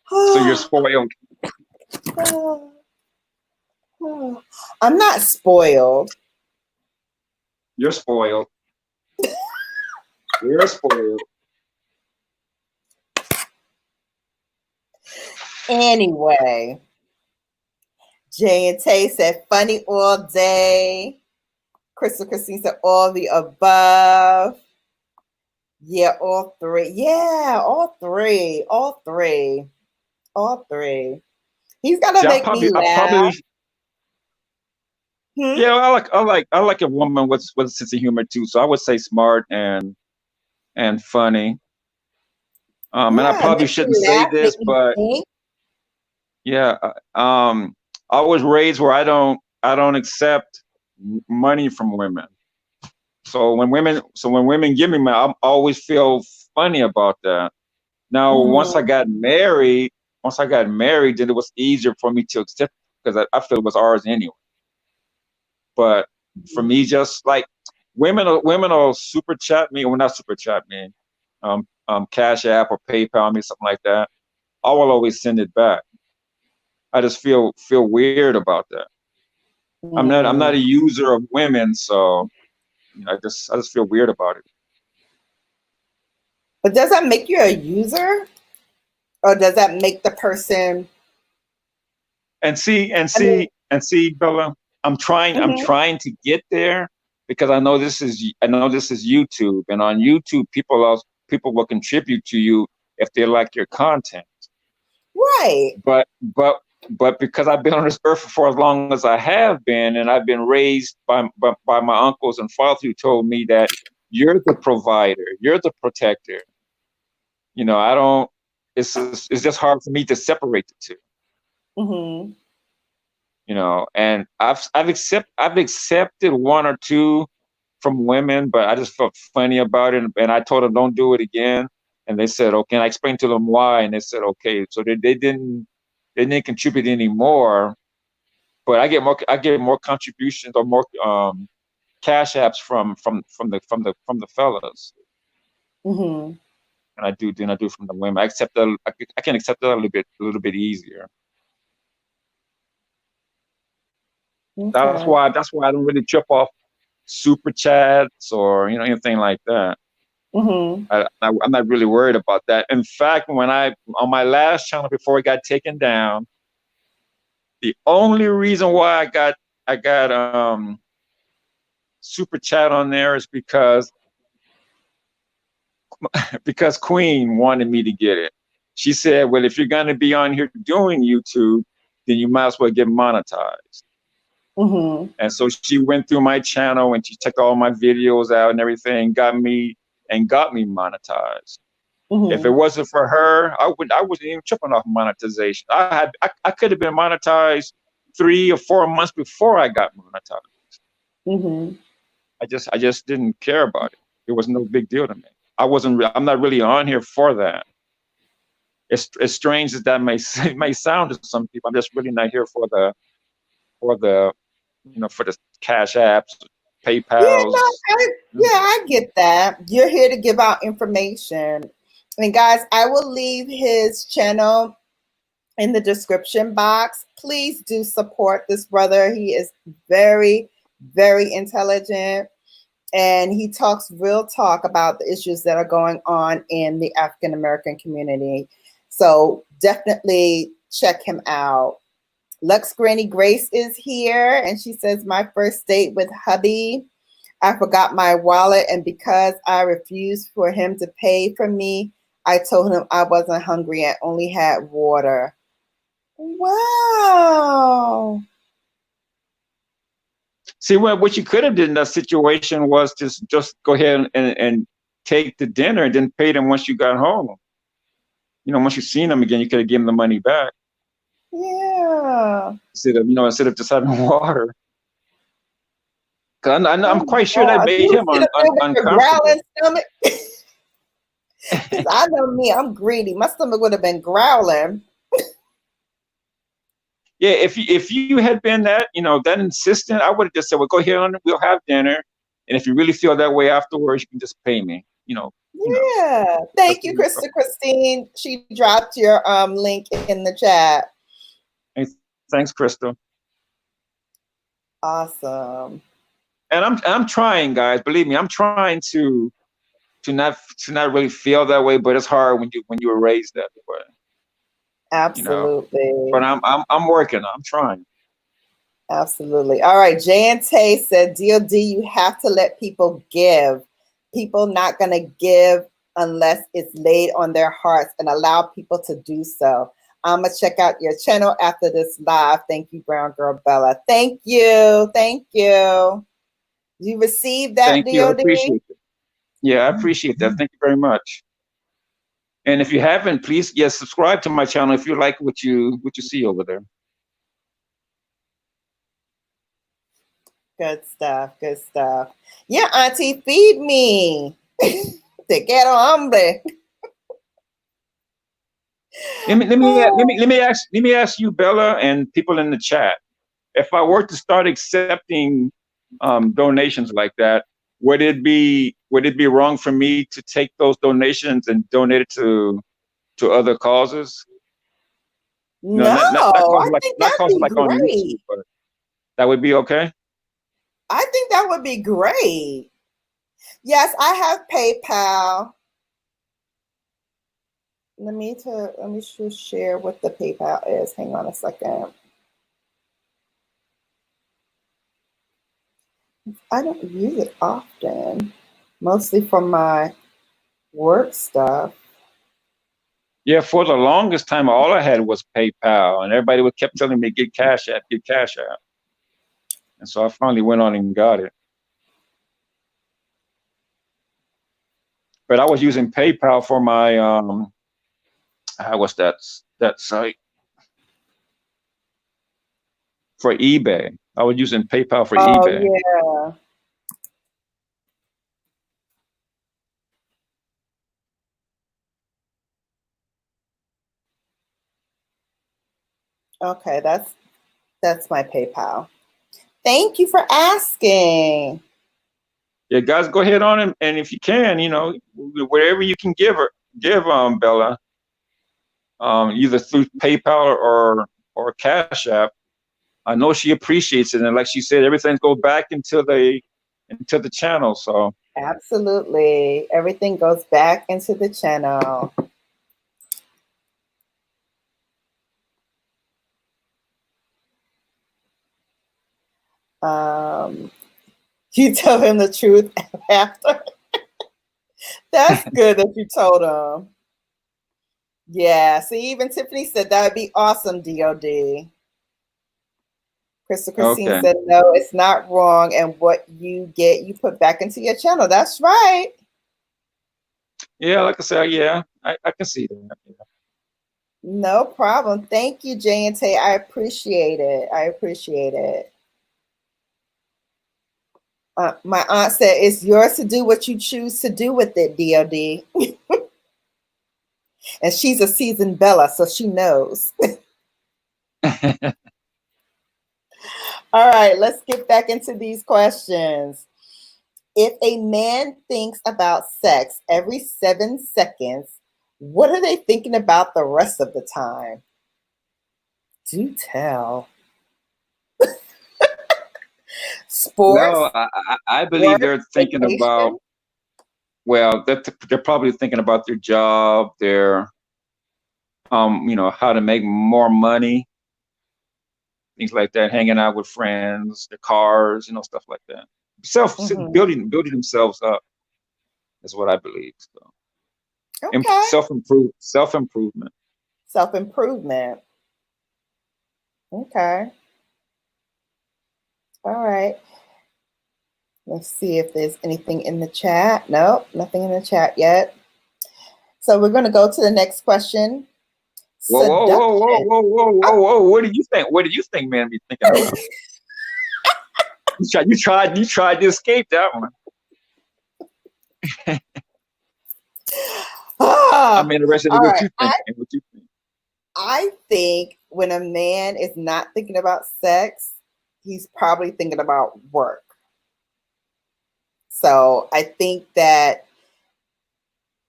So you're spoiled. I'm not spoiled. You're spoiled. You're spoiled. Anyway, Jay and Tay said funny all day. Crystal Christine said all the above. Yeah, all three. Yeah, all three. All three. All three. He's gotta See, make me laugh. Yeah, I like a woman with a sense of humor too. So I would say smart and funny. And I Yeah, probably make shouldn't me say laugh, this, make me but think. yeah, I was raised where I don't accept money from women. So when women give me money, I always feel funny about that. Now, Mm-hmm. once I got married, then it was easier for me to accept because I feel it was ours anyway. But for me, just like women will super chat me, or not super chat me, Cash App or PayPal me, something like that. I will always send it back. I just feel weird about that. I'm not a Mm. user of women, so I just feel weird about it. But does that make you a user? Or does that make the person And see and I mean, see and see, Bella, I'm mhm. trying to get there because I know this is YouTube, and on YouTube people will contribute to you if they like your content. Right. But because I've been on this earth for as long as I have been, and I've been raised by my uncles and father who told me that you're the provider, you're the protector. I don't. It's just hard for me to separate the two. Mm-hmm. And I've accepted one or two from women, but I just felt funny about it, and I told them don't do it again. And they said okay. And I explained to them why, and they said okay. So they didn't contribute anymore. But I get more contributions or more cash apps from the fellas, Mm-hmm. and I do from the women. I can accept that a little bit easier. That's Okay. why that's why I don't really trip off super chats or anything like that. Mm-hmm. I'm not really worried about that. In fact, when I on my last channel before it got taken down, the only reason why I got super chat on there is because Queen wanted me to get it. She said, "Well, if you're going to be on here doing YouTube, then you might as well get monetized." Mm-hmm. And so she went through my channel and she checked all my videos out and everything, got me monetized. If it Mm-hmm. wasn't for her, I wasn't even tripping off monetization. I could have been monetized 3 or 4 months before I got monetized. Mm-hmm. I just didn't care about it. It was no big deal to me. I'm not really on here for that. As strange as that may sound to some people, I'm just really not here for the for the cash apps, Yeah, no, PayPal's. I get that. You're here to give out information. And guys, I will leave his channel in the description box. Please do support this brother. He is very, very intelligent, and he talks real talk about the issues that are going on in the African American community. So definitely check him out. Lux Granny Grace is here, and she says, my first date with hubby, I forgot my wallet, and because I refused for him to pay for me, I told him I wasn't hungry and only had water. Wow. See, what you could have did in that situation was just go ahead and take the dinner and then pay them once you got home. once you've seen them again, you could have given the money back. Yeah. Instead of just having water. Cause I'm Oh quite sure that God. made You him sit up there with your uncomfortable. growling stomach. Because I know me, I'm greedy. My stomach would have been growling. Yeah, if you had been that insistent, I would have just said, well, go ahead on, we'll have dinner. And if you really feel that way afterwards, you can just pay me. Yeah. That's Thank you, what Christine. She dropped your link in the chat. Hey, thanks, Crystal. Awesome. And I'm trying, guys. Believe me, I'm trying to not really feel that way, but it's hard when you were raised that way. Absolutely. But I'm working. I'm trying. Absolutely. All right. Jay and Tay said, D.O.D, you have to let people give. People not going to give unless it's laid on their hearts, and allow people to do so. I'm going to check out your channel after this live. Thank you, Brown Girl Bella. Thank you. Thank you. You received that, Thank you. I D.O.D? appreciate it. Yeah, I appreciate that. Thank you very much. And if you haven't, please, yes, subscribe to my channel if you like what you see over there. Good stuff. Good stuff. Yeah, Auntie, feed me. Te quiero hambre. Let me ask you, Bella, and people in the chat. If I were to start accepting donations like that, would it be wrong for me to take those donations and donate it to other causes? No, Not I causes like think that'd be on YouTube, great. but that would be okay. I think that would be great. Yes, I have PayPal. Let me just share what the PayPal is. Hang on a second. I don't use it often, mostly for my work stuff. Yeah, for the longest time, all I had was PayPal, and everybody kept telling me get Cash App, get Cash App, and so I finally went on and got it. But I was using PayPal for my what's that site for eBay. I was using PayPal for Oh eBay. yeah. Okay, that's my PayPal. Thank you for asking. Yeah, guys, go ahead on and if you can, wherever you can give Bella, either through PayPal or Cash App. I know she appreciates it, and like she said, everything goes back into the channel. So Absolutely. Everything goes back into the channel. You tell him the truth after. That's good that you told him. Yeah. See, even Tiffany said that would be awesome, D.O.D. Christine okay, said, no, it's not wrong. And what you get, you put back into your channel. That's right. yeah, like I said, yeah, I can see that. Yeah. No problem. Thank you, Jay and Tay. I appreciate it. I appreciate it. My aunt said, it's yours to do what you choose to do with it, D.O.D. And she's a seasoned Bella, so she knows. All right, let's get back into these questions. If a man thinks about sex every 7 seconds, what are they thinking about the rest of the time? Do tell. Sports, Well, I believe work, they're thinking about, vacation. well, they're probably thinking about their job, their how to make more money, things like that, hanging out with friends, their cars, stuff like that. Mm-hmm. Building themselves up is what I believe. So, Okay. self improvement. Self-improvement. Okay. All right. Let's see if there's anything in the chat. Nope, nothing in the chat yet. So we're going to go to the next question. Whoa, whoa, whoa, whoa, Seduction. whoa, whoa, whoa, whoa! What do you think? What do you think, man? Be thinking about? You tried to escape that one. I'm interested in All what right. you think. And what you think. I think when a man is not thinking about sex, he's probably thinking about work. So I think that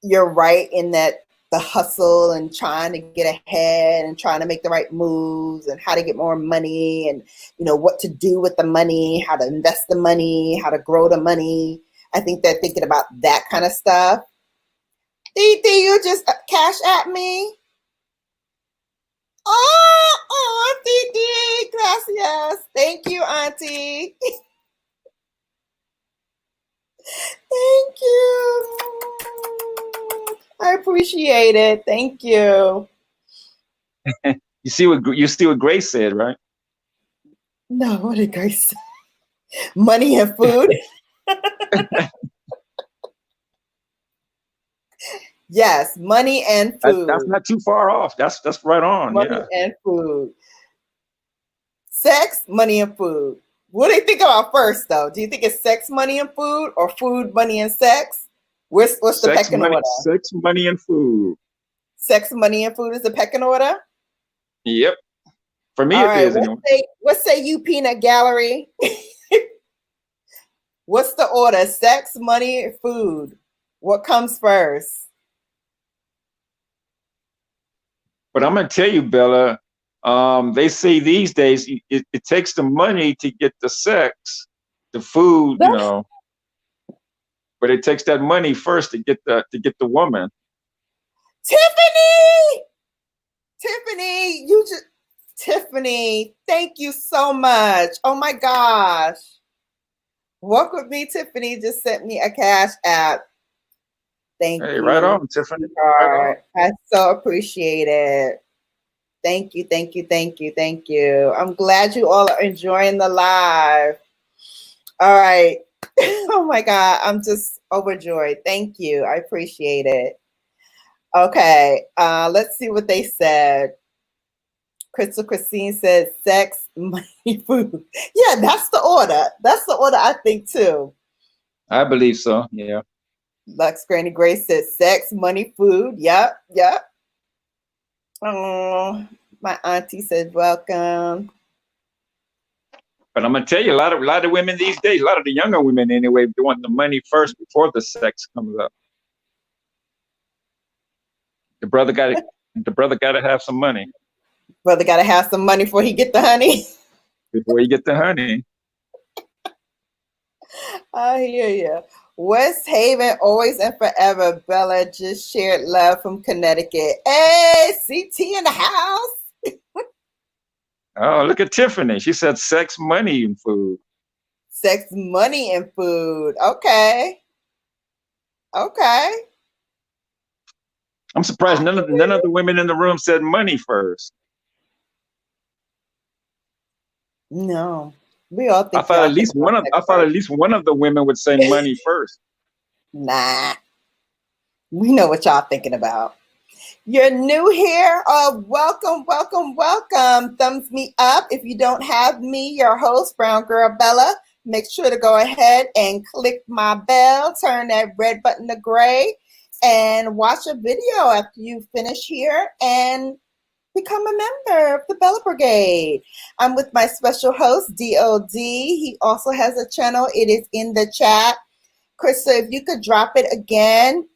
you're right in that the hustle and trying to get ahead and trying to make the right moves and how to get more money and what to do with the money, how to invest the money, how to grow the money. I think they're thinking about that kind of stuff. Titi, you just cash at me. Oh, Titi, gracias. Thank you, Auntie. Thank you. I appreciate it. Thank you. You see what Grace said, right? No, what did Grace say? Money and food. Yes, money and food. That's not too far off. That's right on. Money Yeah. and food. Sex, money, and food. What do you think about first, though? Do you think it's sex, money, and food, or food, money, and sex? What's the pecking order? Sex, money, and food. Sex, money, and food is the pecking order? Yep. For me, All it right. is anyway. What say you, Peanut Gallery? What's the order? Sex, money, food. What comes first? But I'm gonna tell you, Bella. They say these days it takes the money to get the sex, the food, but it takes that money first to get the woman. Tiffany, thank you so much. Oh my gosh. Walk with me, Tiffany just sent me a cash app. Thank you. Right on, Tiffany. Right on. I so appreciate it. Thank you, thank you, thank you, thank you. I'm glad you all are enjoying the live. All right. Oh my God, I'm just overjoyed. Thank you. I appreciate it. Okay, let's see what they said. Crystal Christine said sex, money, food. Yeah, that's the order. That's the order I think too. I believe so, yeah. Lux Granny Grace says sex, money, food. Yep. Oh, my auntie said welcome. But I'm gonna tell you, a lot of women these days, a lot of the younger women anyway, they want the money first before the sex comes up. The brother got to have some money. Brother got to have some money before he get the honey. Before you get the honey. I hear you. West Haven, always and forever. Bella just shared love from Connecticut. Hey, CT in the house. Oh, look at Tiffany. She said sex, money, and food. Sex, money, and food. Okay. I'm surprised none of the women in the room said money first. No, we all think. I thought at least one of the women would say money first. Nah, we know what y'all thinking about. You're new here. Welcome. Thumbs me up if you don't have me, your host, Brown Girl Bella. Make sure to go ahead and click my bell, turn that red button to gray, and watch a video after you finish here and become a member of the Bella Brigade. I'm with my special host, D.O.D. He also has a channel. It is in the chat. Krista, if you could drop it again.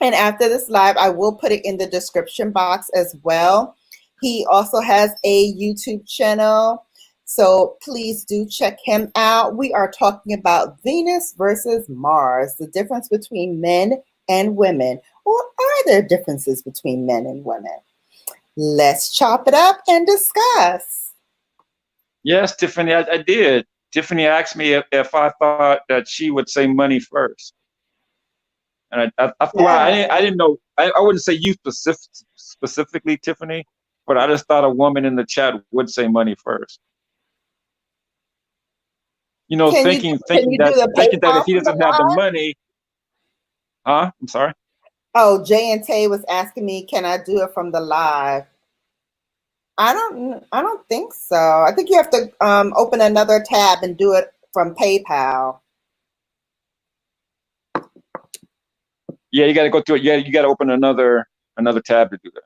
And after this live, I will put it in the description box as well. He also has a YouTube channel. So please do check him out. We are talking about Venus versus Mars, the difference between men and women. Or are there differences between men and women? Let's chop it up and discuss. Yes, Tiffany, I did. Tiffany asked me if I thought that she would say money first. And I didn't know. I wouldn't say you specifically, Tiffany, but I just thought a woman in the chat would say money first. Thinking that if he doesn't have the money, huh? I'm sorry. Oh, Jay and Tay was asking me, can I do it from the live? I don't think so. I think you have to open another tab and do it from PayPal. Yeah, you got to go through it. Yeah, you got to open another tab to do that.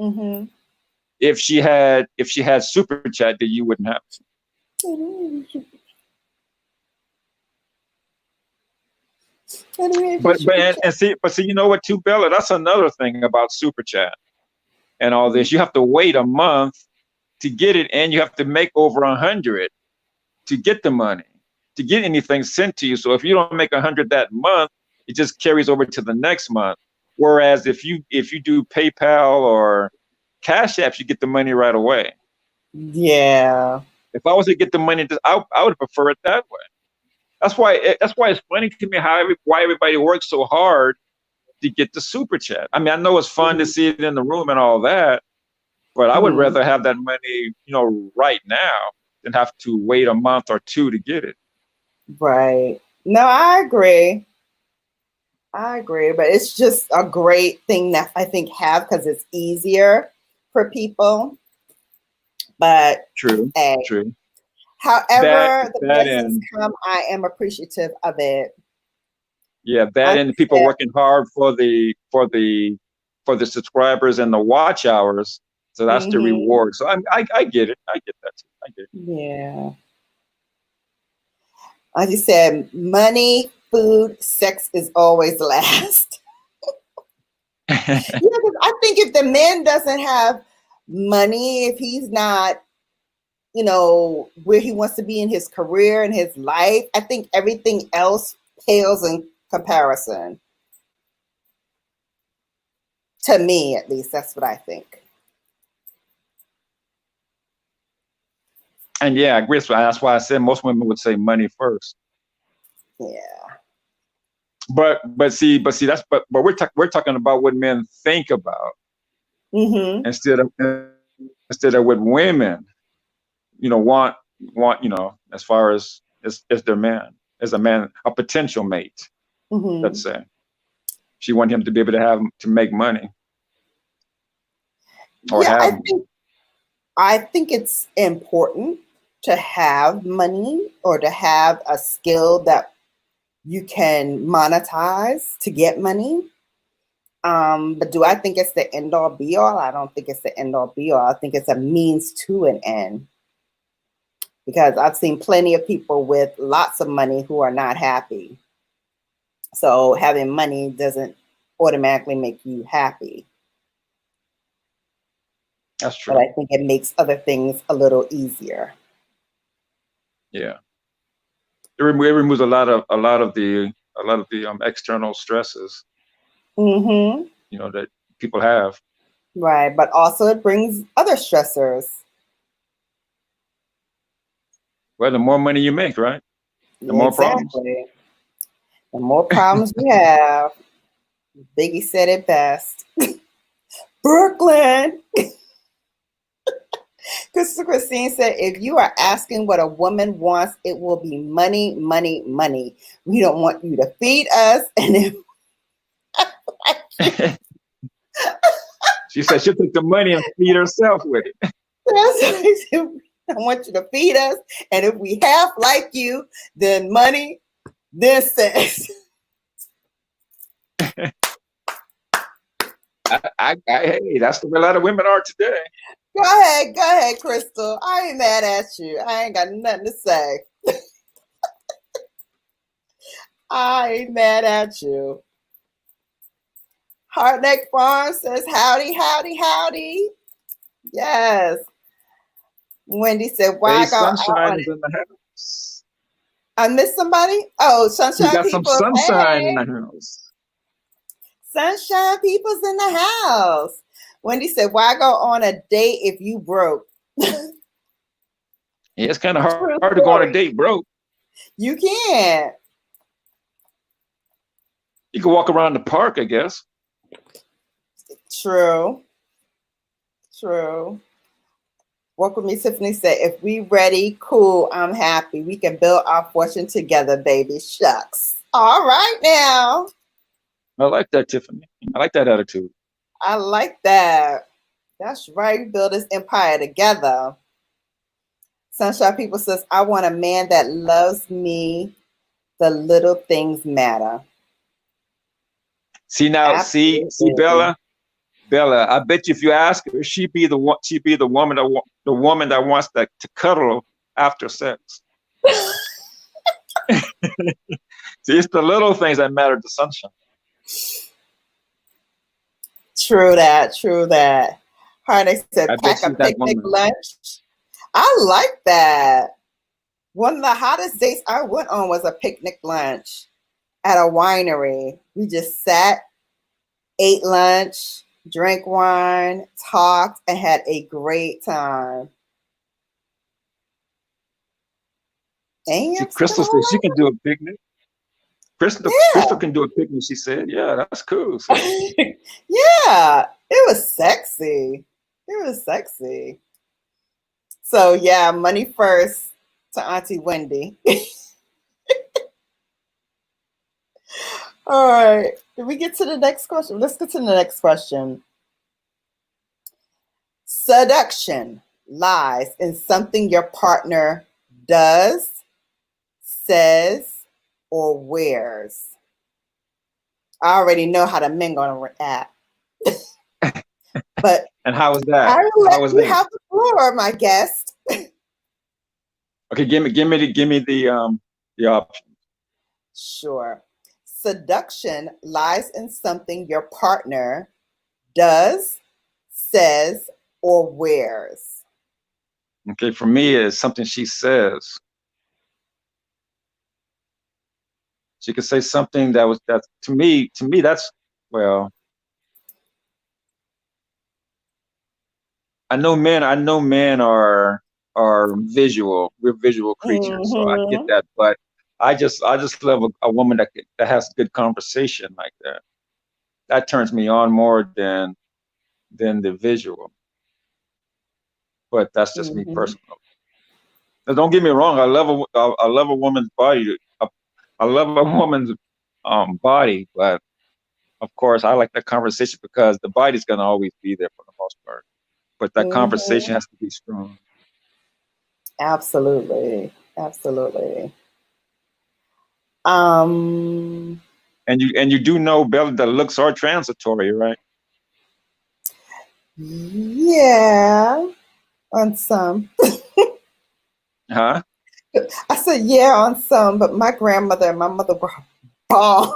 Mm-hmm. If she had super chat, then you wouldn't have to. But see, you know what, too, Bella? That's another thing about super chat and all this. You have to wait a month to get it, and you have to make over 100 to get the money, to get anything sent to you. So if you don't make 100 that month, it just carries over to the next month. Whereas if you do PayPal or Cash Apps, you get the money right away. Yeah. If I was to get the money, I would prefer it that way. That's why it's funny to me why everybody works so hard to get the super chat. I mean, I know it's fun to see it in the room and all that, but I would rather have that money, right now than have to wait a month or two to get it. Right. No, I agree. But it's just a great thing that I think because it's easier for people. But true. However, the blessings come, I am appreciative of it. Yeah, that and people working hard for the subscribers and the watch hours. So that's the reward. So I get it. I get that too. I get it. Yeah. As you said, money, food, sex is always last. Yeah, because I think if the man doesn't have money, if he's not, where he wants to be in his career and his life, I think everything else pales in comparison. To me, at least, that's what I think. And yeah, I agree. That's why I said most women would say money first. Yeah. But see, but we're talking about what men think about instead of what women, want, as far as their man, as a potential mate. Let's say she want him to be able to make money. Or yeah, I think it's important to have money or to have a skill that you can monetize to get money. But do I think it's the end all be all? I don't think it's the end all be all. I think it's a means to an end. Because I've seen plenty of people with lots of money who are not happy. So having money doesn't automatically make you happy. That's true. But I think it makes other things a little easier. Yeah. It removes a lot of the external stresses. That people have. Right, but also it brings other stressors. Well, the more money you make, right? The more problems. The more problems you have. Biggie said it best. Brooklyn. Christine said, if you are asking what a woman wants, it will be money, money, money. We don't want you to feed us. And if she said she'll take the money and feed herself with it. I want you to feed us. And if we half like you, then money, then sex. Hey, that's the way a lot of women are today. Go ahead, Crystal. I ain't mad at you. I ain't got nothing to say. I ain't mad at you. Heartneck Farm says, howdy, howdy, howdy. Yes. Wendy said, why go Sunshine is in the house. I missed somebody? Oh, Sunshine We got People. some sunshine in the house. Sunshine People's in the house. Wendy said, why go on a date if you broke? Yeah, it's kind of hard to go on a date broke. You can't. You can walk around the park, I guess. True. Walk with me, Tiffany said, if we ready, cool, I'm happy. We can build our fortune together, baby. Shucks. All right now. I like that, Tiffany. I like that attitude. I like that. That's right. We build this empire together. Sunshine People says, I want a man that loves me. The little things matter. See now, see, Absolutely. Bella. I bet you if you ask her, she'd be the one. She'd be the woman the woman that wants to cuddle after sex. See, it's the little things that matter to Sunshine. True that. True that. Harney said, I bet pack a she's that picnic woman. lunch. I like that. One of the hottest dates I went on was a picnic lunch at a winery. We just sat, ate lunch, drank wine, talked, and had a great time. See, Damn, Crystal said she can do a picnic. Crystal can do a picnic. She said, "Yeah, that's cool." See? Yeah, it was sexy. It was sexy. So yeah, money first to Auntie Wendy. All right. Did we get to the next question? Let's get to the next question. Seduction lies in something your partner does, says, or wears. I already know how the men gonna react. But And how was that? I will let How was you that? have the floor, my guest. Okay, give me the option. Sure. Seduction lies in something your partner does, says, or wears. Okay, for me, it's something she says. She could say something that to me that's well. I know men are visual. We're visual creatures, so I get Mm-hmm. that. But I just love a woman that has good conversation like that. That turns me on more than the visual. But that's just me Mm-hmm. personally. Now, don't get me wrong. I love a woman's body. I love a woman's body, but of course, I like that conversation because the body's gonna always be there for the most part. But that conversation Mm-hmm. has to be strong. Absolutely. Absolutely. Um, And you do know, Bella, that looks are transitory, right? yeah, on some. Huh? I said yeah on some, but my grandmother and my mother were bomb.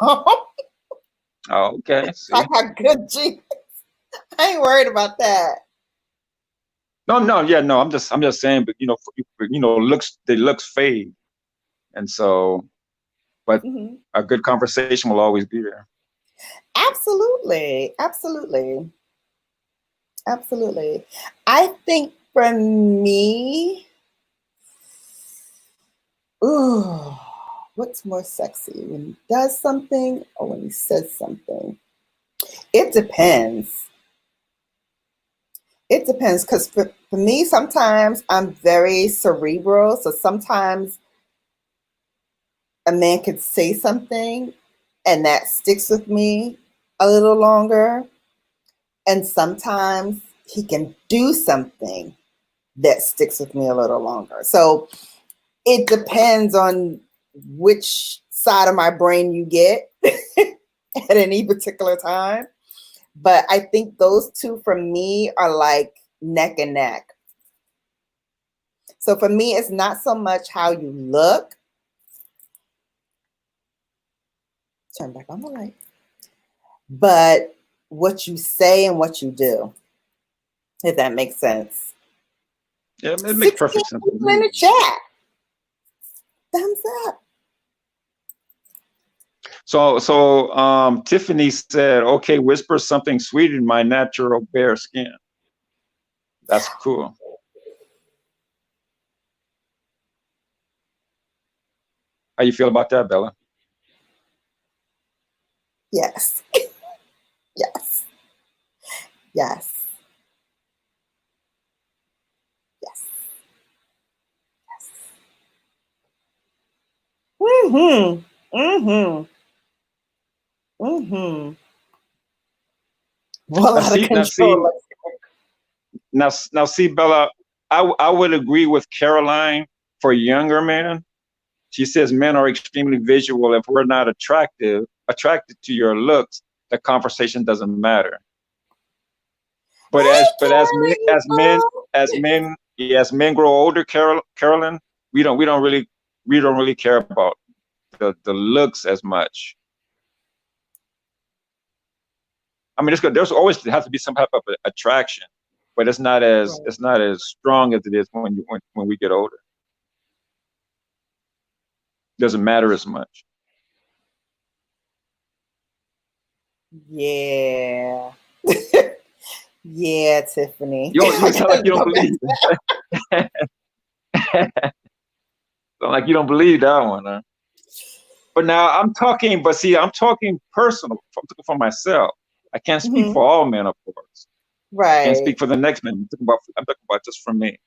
Oh, okay. I See. got good genes. I ain't worried about that. No, no, yeah, no. I'm just saying, but you know, looks the looks fade, and so, but Mhm. a good conversation will always be there. Absolutely. Absolutely. Absolutely. I think for me, ooh, what's more sexy? When he does something or when he says something? It depends. It depends because for me, sometimes I'm very cerebral. So sometimes a man could say something and that sticks with me a little longer. And sometimes he can do something that sticks with me a little longer. So it depends on which side of my brain you get at any particular time. But I think those two for me are like neck and neck. So for me, it's not so much how you look. Turn back on the light. But what you say and what you do, if that makes sense. Yeah, it makes 16 perfect sense to people in me. the chat. Thumbs up. Tiffany said, "Okay, whisper something sweet in my natural bare skin." That's cool. How you feel about that, Bella? Yes. Yes. Yes. Yes. Mm-hmm. Mm-hmm. Mm-hmm. Well, Now out of see, now see, control. now see, Bella, I would agree with Caroline for younger men. She says men are extremely visual. If we're not attracted to your looks, the conversation doesn't matter. But Hey, as men Carrie, as men grow older, Carolyn, we don't really care about the looks as much. I mean, there's always has to be some type of attraction, but right. it's not as strong as it is when we get older. Doesn't matter as much. Yeah. Yeah, Tiffany. You I sound like gotta you don't go back believe. to that. Sound like you don't believe that one, huh? But now I'm talking personal for myself. I can't speak Mhm. for all men, of course. I can't speak Right. for the next man. I'm talking about just for me.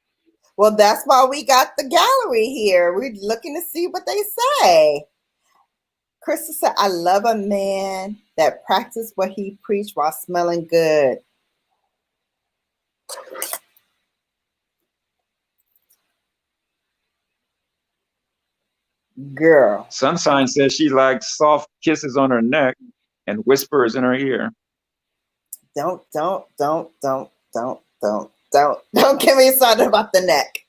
Well, that's why we got the gallery here. We're looking to see what they say. Crystal said, I love a man that practiced what he preached while smelling good. Girl. Sunshine says she likes soft kisses on her neck and whispers in her ear. Don't get me started about the neck.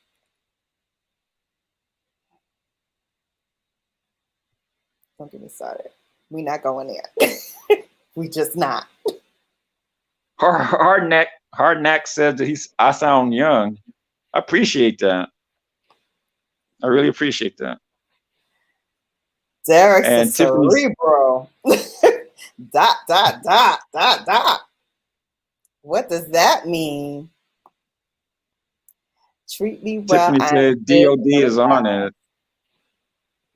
Don't get me started. We not going there. We just not. Hard neck says that I sound young. I appreciate that. I really appreciate that. Derek's a And Tiffany's cerebral. Dot, dot, dot, dot, dot. What does that mean? Treat me well. Tiffany I am said good DOD is on everybody. it.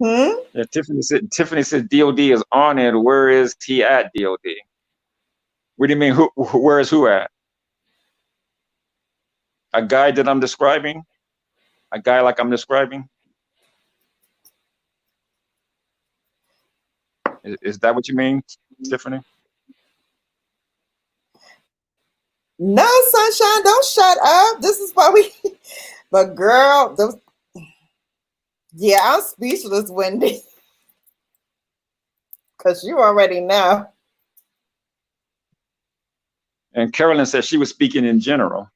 Hmm? Yeah, Tiffany said DOD is on it. Where is he at, DOD? What do you mean? Where is who at? A guy that I'm describing? A guy like I'm describing? Is that what you mean, Tiffany? No, sunshine, don't shut up. This is why we. But girl, those, yeah, I'm speechless, Wendy, because you already know. And Carolyn said she was speaking in general.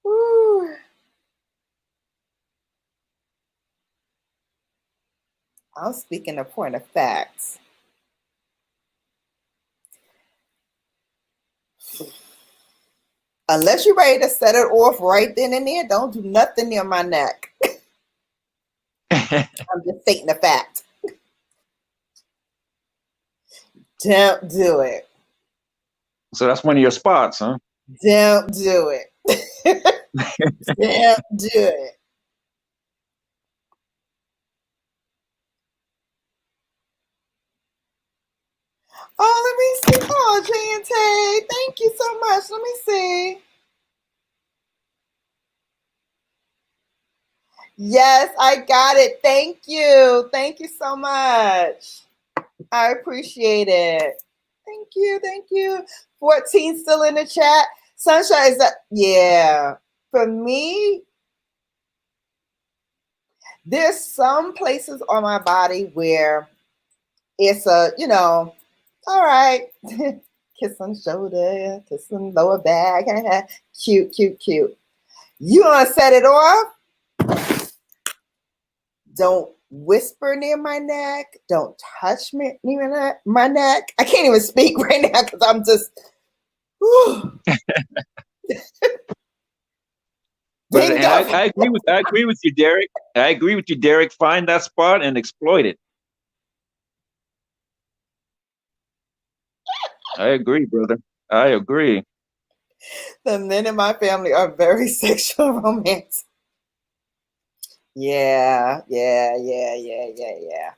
Whew. I'm speaking a point of facts. Unless you're ready to set it off right then and there, don't do nothing near my neck. I'm just stating the fact. Don't do it. So that's one of your spots, huh? Don't do it. Don't do it. Oh, let me see. Oh, J&T, thank you so much. Let me see. Yes, I got it. Thank you. Thank you so much. I appreciate it. Thank you. Thank you. 14 still in the chat. Sunshine is that, yeah. For me, there's some places on my body where it's all right. Kiss on shoulder, kiss on lower back. Cute, cute, cute. You want to set it off? Don't whisper near my neck. Don't touch me near my neck. I can't even speak right now because I'm just. But and Bingo. I agree with you, Derek. I agree with you, Derek. Find that spot and exploit it. I agree, brother. I agree. The men in my family are very sexual romantic. Yeah, yeah, yeah, yeah, yeah, yeah.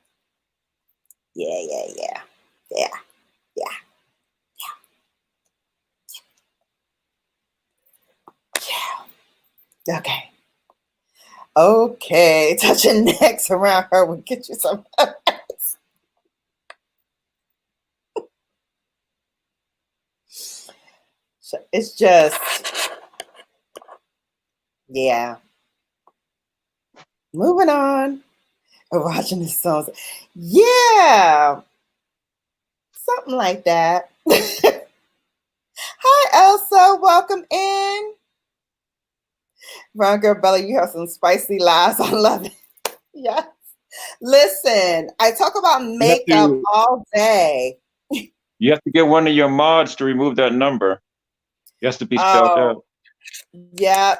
Yeah, yeah, yeah. Yeah, yeah, yeah. Okay. Okay. Touching necks around her will get you some. It's just, yeah. Moving on. Watching the songs. Yeah. Something like that. Hi, Elsa. Welcome in. Brown Girl Bella, you have some spicy lies. I love it. Yes. Listen, I talk about makeup all day. You have to get one of your mods to remove that number. It has to be spelled out. Yeah.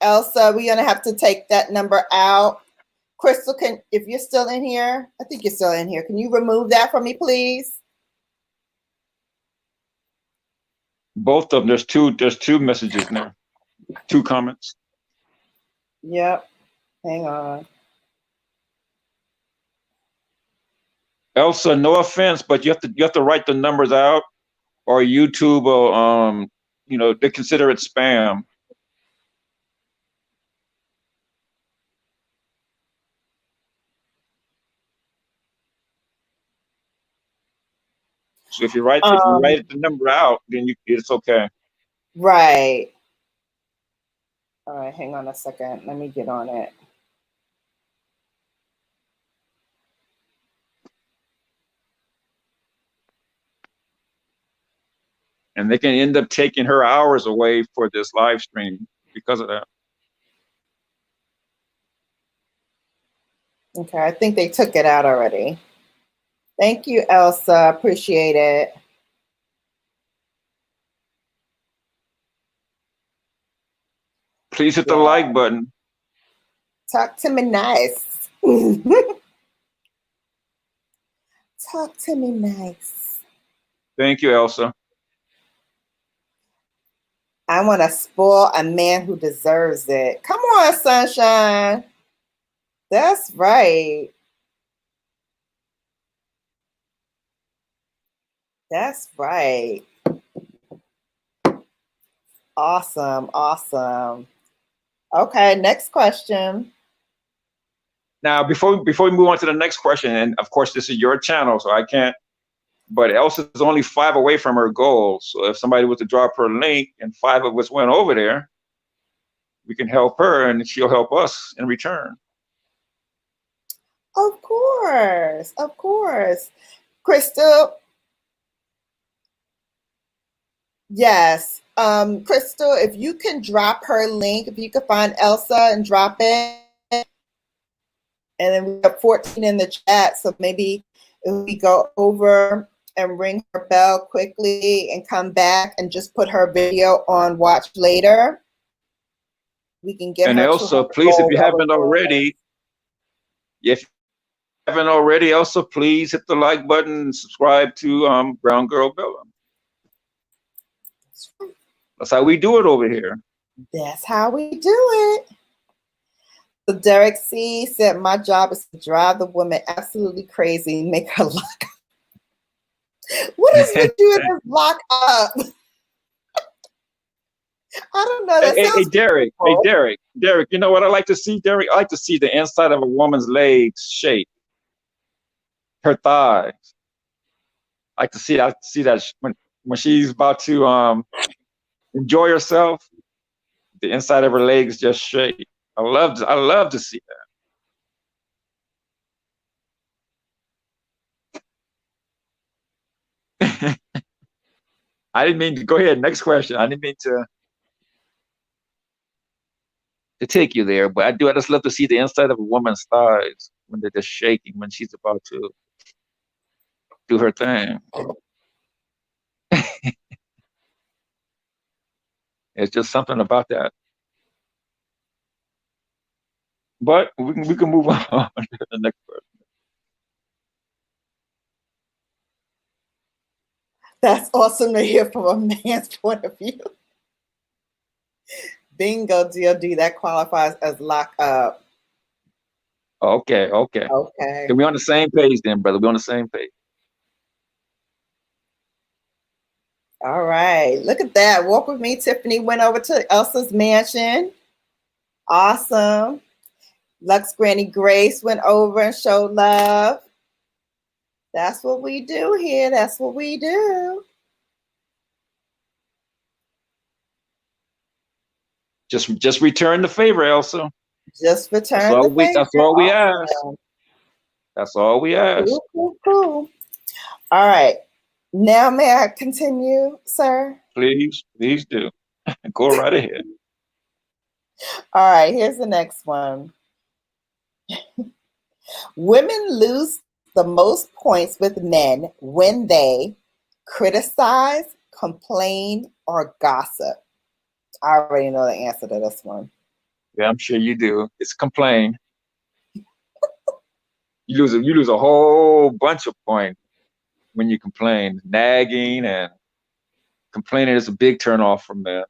Elsa, we're gonna have to take that number out. Crystal, if you're still in here, I think you're still in here. Can you remove that for me, please? Both of them. There's two messages now. 2 comments. Yep. Hang on. Elsa, no offense, but you have to write the numbers out, or YouTube will they consider it spam. So if you write the number out, then it's okay. Right. All right, hang on a second. Let me get on it. And they can end up taking her hours away for this live stream because of that. Okay, I think they took it out already. Thank you, Elsa. Appreciate it. Please hit the like button. Talk to me nice. Talk to me nice. Thank you, Elsa. I want to spoil a man who deserves it. Come on, sunshine. That's right. That's right. Awesome. Awesome. Okay, next question. Now, before we move on to the next question, and of course, this is your channel, so I can't, but Elsa's only 5 away from her goal. So if somebody was to drop her link and 5 of us went over there, we can help her and she'll help us in return. Of course. Of course. Crystal. Yes. Crystal, if you can drop her link, if you could find Elsa and drop it. And then we have 14 in the chat. So maybe if we go over and ring her bell quickly and come back and just put her video on watch later, we can get and her. And Elsa, please, if you haven't already, Elsa, please hit the like button and subscribe to Brown Girl Bella. That's how we do it over here. That's how we do it. So Derek C said, my job is to drive the woman absolutely crazy and make her lock up. What is with you in this lock up? I don't know. Hey, Derek. Cool. Hey, Derek, you know what I like to see, Derek? I like to see the inside of a woman's legs shake. Her thighs. I like to see that when she's about to enjoy herself, the inside of her legs just shake. I love to see that. I didn't mean to go ahead. Next question. I didn't mean to take you there, but I just love to see the inside of a woman's thighs when they're just shaking when she's about to do her thing. It's just something about that. But we can move on to the next person. That's awesome to hear from a man's point of view. Bingo, D.O.D. That qualifies as lock up. Okay. Then we're on the same page then, brother. We're on the same page. All right. Look at that. Walk with me. Tiffany went over to Elsa's mansion. Awesome. Lux Granny Grace went over and showed love. That's what we do here. That's what we do. Just return the favor, Elsa. Just That's return the all we. favor. That's all we ask. Awesome. That's all we ask. Cool, cool, cool. All right. Now, may I continue, sir? Please do. Go right ahead. All right. Here's the next one. Women lose the most points with men when they criticize, complain, or gossip. I already know the answer to this one. Yeah, I'm sure you do. It's complain. You lose a whole bunch of points when you complain. Nagging and complaining is a big turn off for men.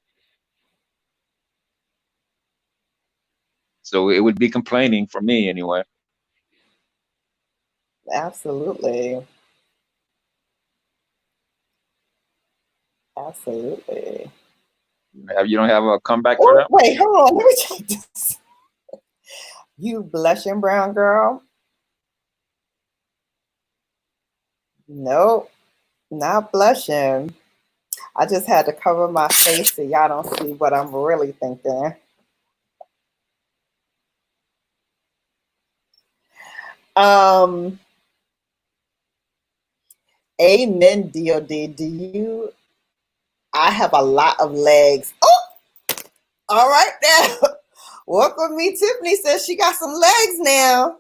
So it would be complaining for me anyway. Absolutely. Absolutely. You don't have a comeback for that? Wait, hold on. Let me check this. You blushing brown girl? Nope, not blushing. I just had to cover my face so y'all don't see what I'm really thinking. Amen, D.O.D. I have a lot of legs. Oh, all right now. Work with me. Tiffany says she got some legs now.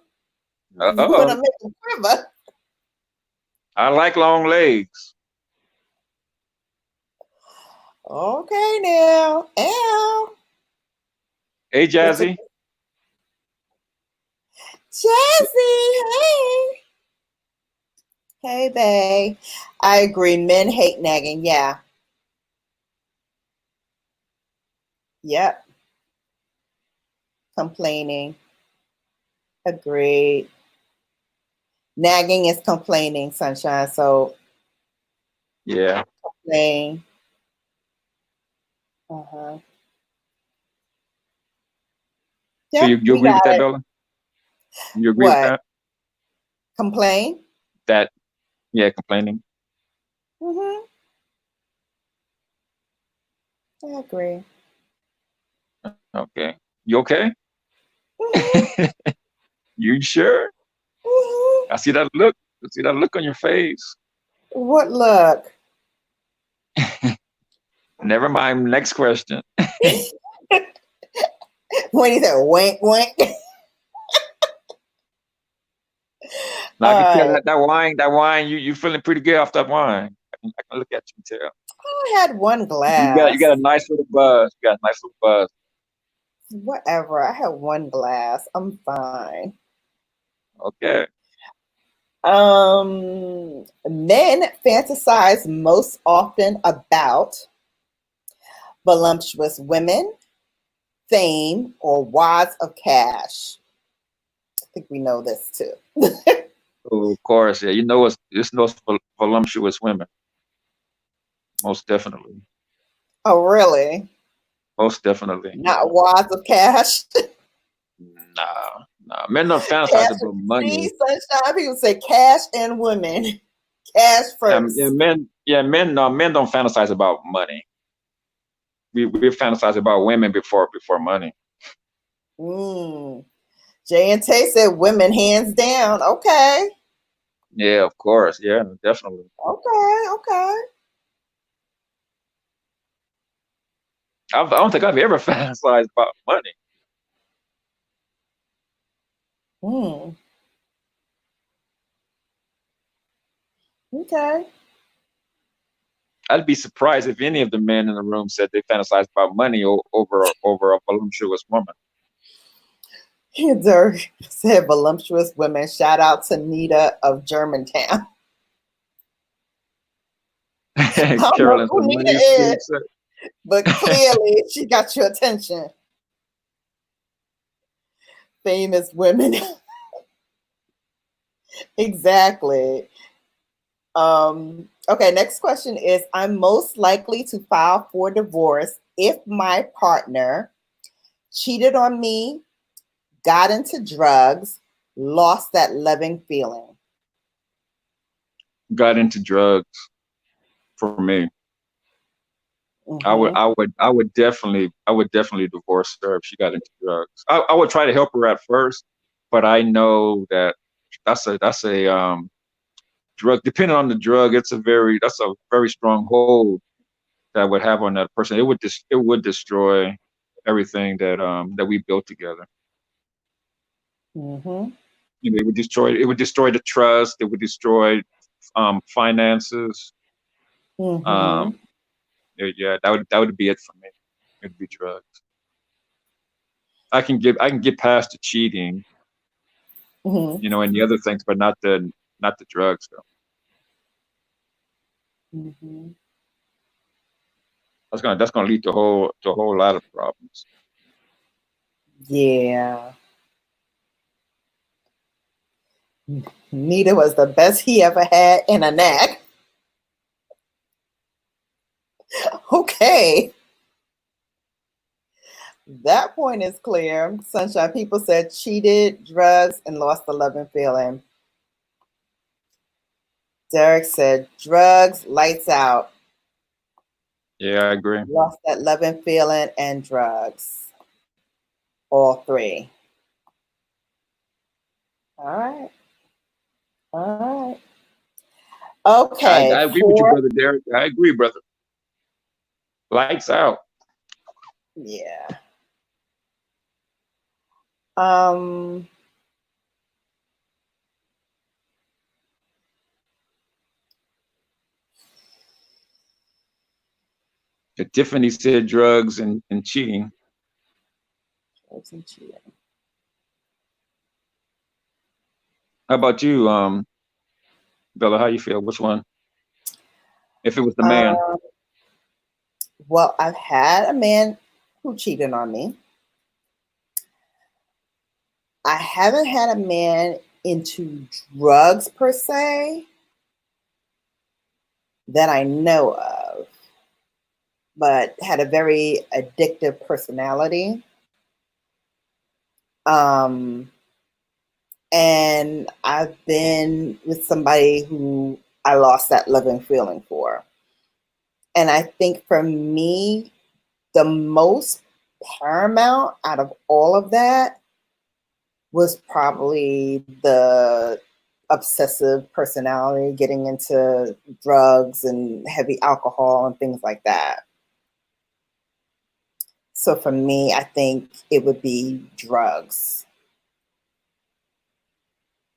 You want to make a quiver? I like long legs. Okay now. Ow. Hey, Jazzy. Jazzy, hey. Hey, babe. I agree. Men hate nagging. Yeah. Yep. Complaining. Agreed. Nagging is complaining, sunshine. So yeah. Complain. Uh-huh. So Yep, you agree with that, Bella? You agree with that? Complain? That, yeah, complaining. Mm-hmm. I agree. Okay. You okay? Mm-hmm. You sure? Mm-hmm. I see that look. I see that look on your face. What look? Never mind. Next question. When he said wink, wink. Now, I can tell that wine, you feeling pretty good off that wine. I can look at you and tell. I had one You glass. got a nice little buzz. You got a nice little buzz. Whatever. I had one glass. I'm fine. Okay. Men fantasize most often about voluptuous women, fame, or wads of cash. I think we know this too. Oh, of course, yeah. It's those voluptuous women. Most definitely. Oh, really? Most definitely. Not wads of cash. Nah. Men don't fantasize about money. See, sunshine. People say cash and women. Cash first. Men don't fantasize about money. We fantasize about women before money. J and Tay said women hands down. Okay. Yeah, of course. Yeah, definitely. Okay. I don't think I've ever fantasized about money. Okay. I'd be surprised if any of the men in the room said they fantasize about money over a voluptuous woman. Dirk said voluptuous women. Shout out to Nita of Germantown. I don't know who Nita is, but clearly she got your attention. Famous women. Exactly. Okay, next question is, I'm most likely to file for divorce if my partner cheated on me, got into drugs, lost that loving feeling. Got into drugs for me. Mm-hmm. I would definitely divorce her if she got into drugs. I would try to help her at first, but I know that that's a drug. Depending on the drug, that's a very strong hold that would have on that person. It would destroy everything that we built together. Mm-hmm. You know, it would destroy the trust. It would destroy finances. Mm-hmm. Um, yeah, that would be it for me. It'd be drugs. I can get past the cheating, Mm-hmm. you know, and the other things, but not the drugs though. Mm-hmm. That's gonna lead to a whole lot of problems. Yeah. Nita was the best he ever had in a knack. Okay. That point is clear. Sunshine, people said cheated, drugs, and lost the love and feeling. Derek said drugs, lights out. Yeah, I agree. Lost that love and feeling and drugs. All three. All right. All right. Okay. I agree with you, Four. brother Derek. I agree, brother. Lights out. Yeah. Um, Tiffany said drugs and cheating. drugs and cheating. How about you, Bella? How you feel? Which one? If it was the man. Um, well, I've had a man who cheated on me. I haven't had a man into drugs per se that I know of, but had a very addictive personality. Um, and I've been with somebody who I lost that loving feeling for. And I think for me, the most paramount out of all of that was probably the obsessive personality, getting into drugs and heavy alcohol and things like that. So for me, I think it would be drugs.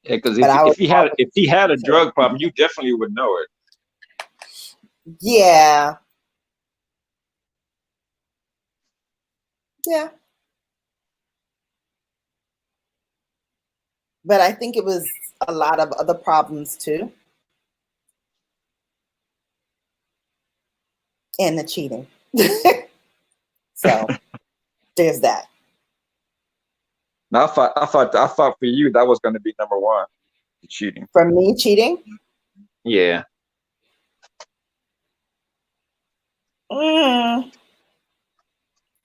Yeah, because But I would if he had a say, drug problem, you definitely would know it. yeah, yeah. But I think it was a lot of other problems too, and the cheating. So there's that. Now I thought for you that was going to be number one, the cheating. For me, cheating, Yeah. mm,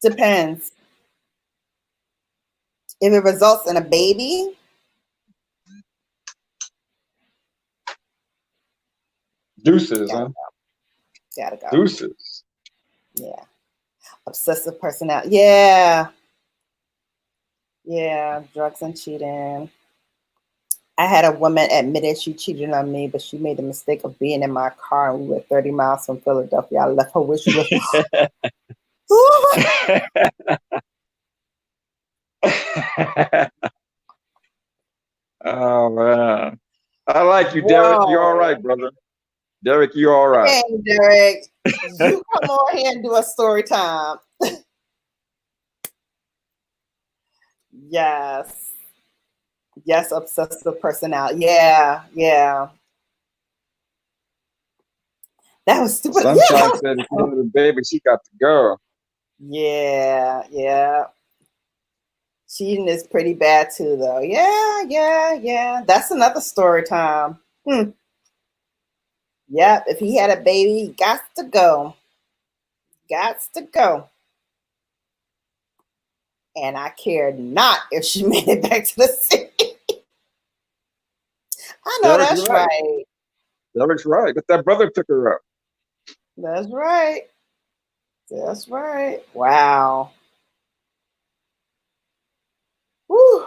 depends. If it results in a baby, Deuces, gotta huh? go. Gotta go. Deuces. Yeah. Obsessive personality. Yeah. Yeah. Drugs and cheating. I had a woman admitted she cheated on me, but she made the mistake of being in my car and we were 30 miles from Philadelphia. I left her wish list. Oh man. I like you, Derek. You're all Whoa. right, brother. Derek, you're all right. Hey, Derek, you come on here and do a story time. Yes. Yes, obsessive personality. Yeah, yeah. That was stupid. Sunshine said if you had a baby, she got to go. Yeah, yeah. Cheating is pretty bad too, though. Yeah, yeah, yeah. That's another story time. Yep. If he had a baby, he got to go. Got to go. And I cared not if she made it back to the city. I know Derek's that's right. right. Derek's right. But that brother took her up. That's right. That's right. Wow. Woo.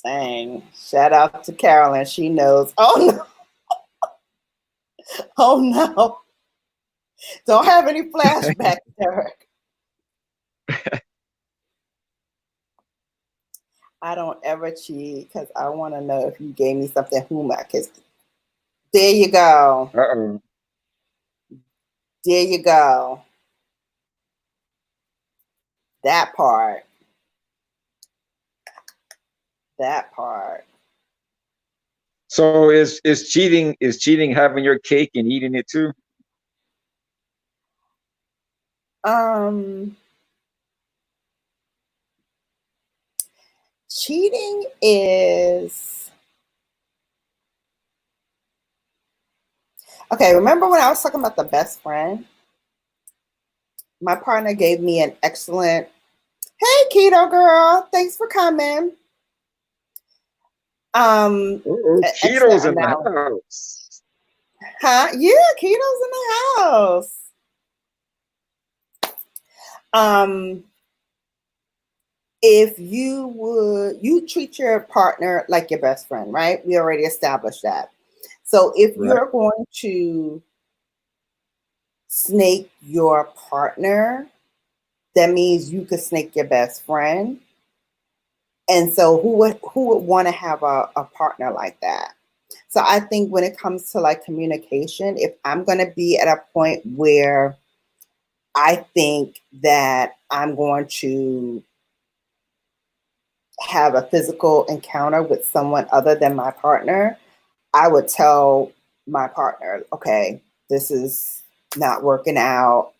Dang. Shout out to Carolyn. She knows. Oh no. Oh no. Don't have any flashbacks, Derek. I don't ever cheat because I want to know if you gave me something whom I kissed. There you go. Uh-oh. There you go. That part. That part. So is cheating having your cake and eating it too? Cheating is okay. Remember when I was talking about the best friend? My partner gave me an excellent, hey keto girl, thanks for coming. Oh, An Keto's excellent in the analogy. house. Huh? Yeah, keto's in the house. If you treat your partner like your best friend, right? We already established that. So if Right. you're going to snake your partner, that means you could snake your best friend. And so who would want to have a partner like that? So I think when it comes to like communication, if I'm going to be at a point where I think that I'm going to have a physical encounter with someone other than my partner, I would tell my partner, okay, this is not working out.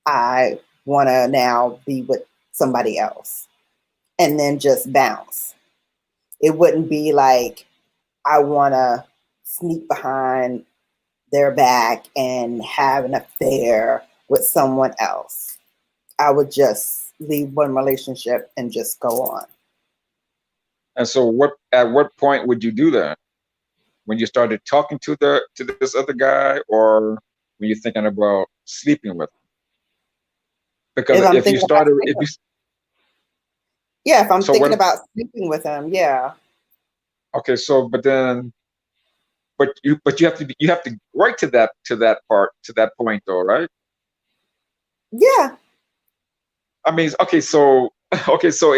I want to now be with somebody else, and then just bounce. It wouldn't be like I want to sneak behind their back and have an affair with someone else. I would just leave one relationship and just go on. And so at what point would you do that? When you started talking to this other guy, or when you're thinking about sleeping with him? Because If I'm if you thinking about started if sleeping, you yeah, if I'm so thinking what about sleeping with him, yeah. okay, so but you have to right to that point though, right? Yeah. I mean, okay, so okay, so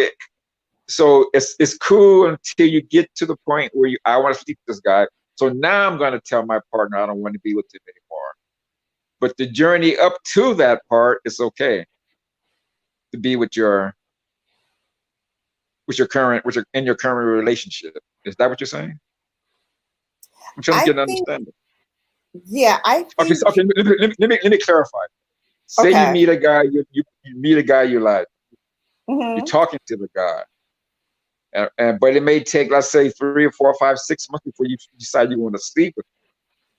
it's cool until you get to the point where I want to sleep with this guy. So now I'm going to tell my partner I don't want to be with him anymore. But the journey up to that part is okay to be with your in your current relationship. Is that what you're saying? I'm trying to I get an think, understanding. yeah, I Okay, so, think, okay, let me clarify. Say you okay. meet a guy, you meet a guy you like, you're Mm-hmm. talking to the guy, and but it may take, let's say, 3 or 4 or 5, 6 months before you decide you want to sleep with him.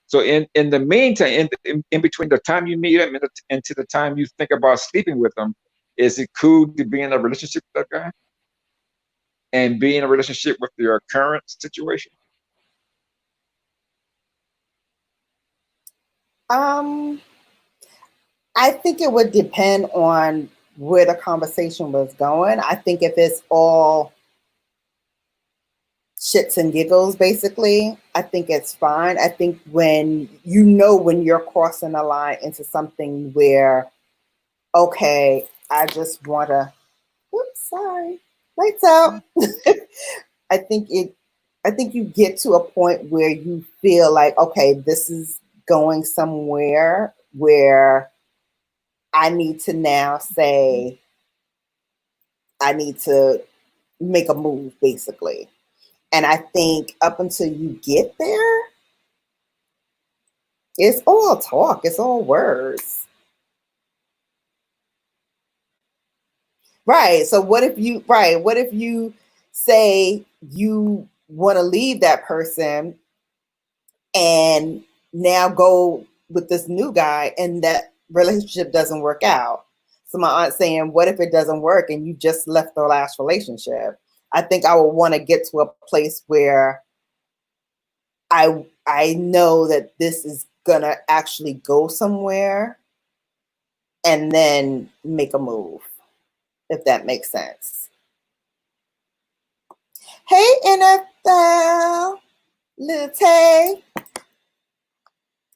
So in the meantime, in between the time you meet him and to the time you think about sleeping with him, is it cool to be in a relationship with that guy and be in a relationship with your current situation? Um, I think it would depend on where the conversation was going. I think if it's all shits and giggles, basically, I think it's fine. I think when you're crossing a line into something where, okay, I just want to, oops, sorry, lights out. I think it, I think you get to a point where you feel like, okay, this is going somewhere where I need to now say, I need to make a move, basically. And I think up until you get there, it's all talk, it's all words. Right. So what if you say you want to leave that person and now go with this new guy and that relationship doesn't work out? So my aunt's saying, what if it doesn't work and you just left the last relationship? I think I would want to get to a place where I know that this is gonna actually go somewhere and then make a move, if that makes sense. Hey, NFL, Lil Tay.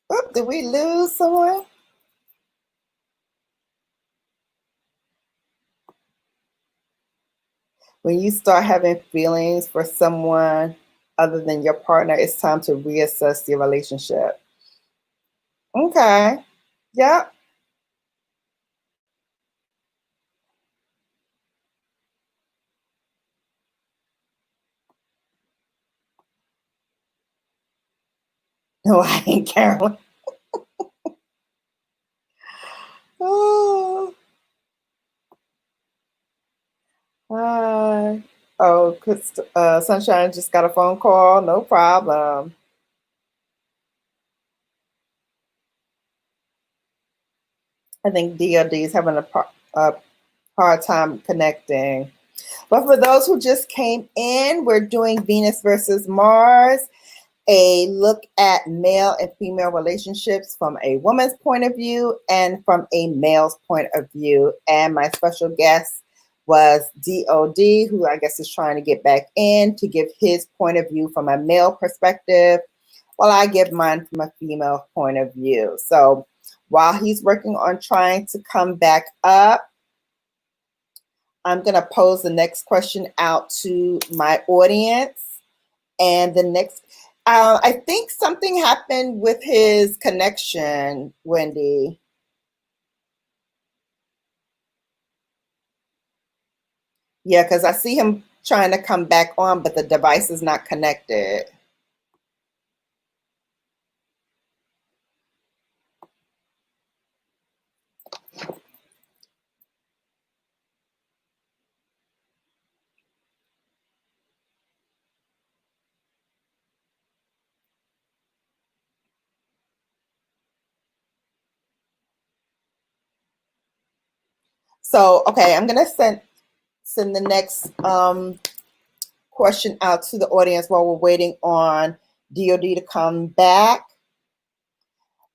Oh, did we lose someone? When you start having feelings for someone other than your partner, it's time to reassess your relationship. Okay. Yep. No, I ain't Carolyn. Oh. Hi. Oh, Sunshine just got a phone call. No problem. I think D.O.D is having a hard time connecting. But for those who just came in, we're doing Venus versus Mars, a look at male and female relationships from a woman's point of view and from a male's point of view. And my special guest was D.O.D, who I guess is trying to get back in to give his point of view from a male perspective, while I give mine from a female point of view. So while he's working on trying to come back up, I'm going to pose the next question out to my audience. And the next, I think something happened with his connection, Wendy. Yeah, because I see him trying to come back on, but the device is not connected. So, okay, I'm going to send the next question out to the audience while we're waiting on D.O.D to come back.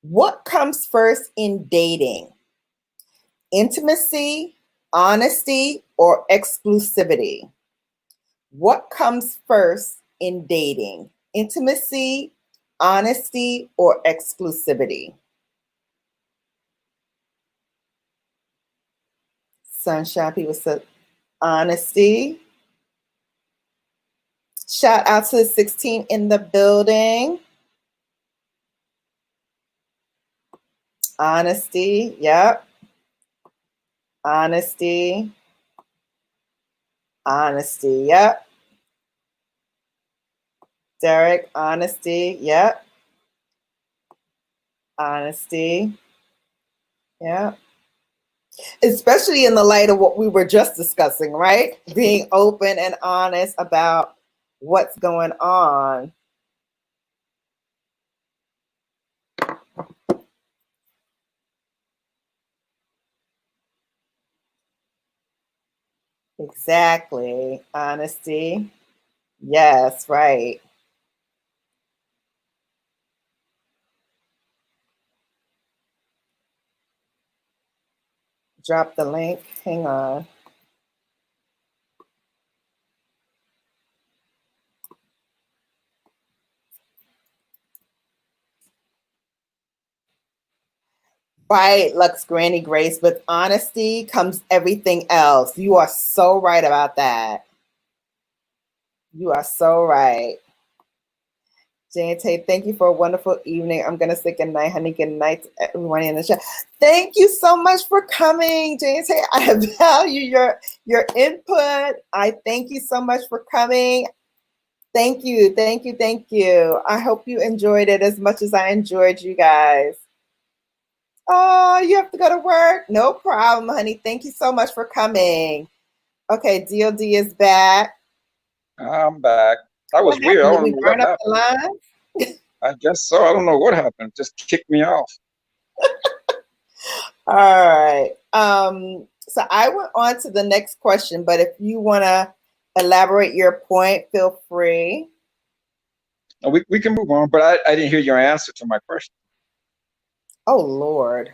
What comes first in dating? Intimacy, honesty, or exclusivity? What comes first in dating? Intimacy, honesty, or exclusivity? Sunshine people said honesty. Shout out to the 16 in the building. Honesty, yep. Honesty. Honesty, yep. Derek, honesty, yep. Honesty, yep. Especially in the light of what we were just discussing, right? Being open and honest about what's going on. Exactly. Honesty. Yes, right. Drop the link. Hang on. Right, Lux Granny Grace. With honesty comes everything else. You are so right about that. You are so right. Jane Tate, thank you for a wonderful evening. I'm going to say good night, honey. Good night to everyone in the chat. Thank you so much for coming, Jane Tate. I value your input. I thank you so much for coming. Thank you, thank you, thank you. I hope you enjoyed it as much as I enjoyed you guys. Oh, you have to go to work? No problem, honey. Thank you so much for coming. Okay, D.O.D is back. I'm back. That was What weird. I happened? Did don't we know what burn up the happened. line? I guess so. I don't know what happened. Just kicked me off. All right. So I went on to the next question, but if you want to elaborate your point, feel free. We can move on, but I didn't hear your answer to my question. Oh Lord.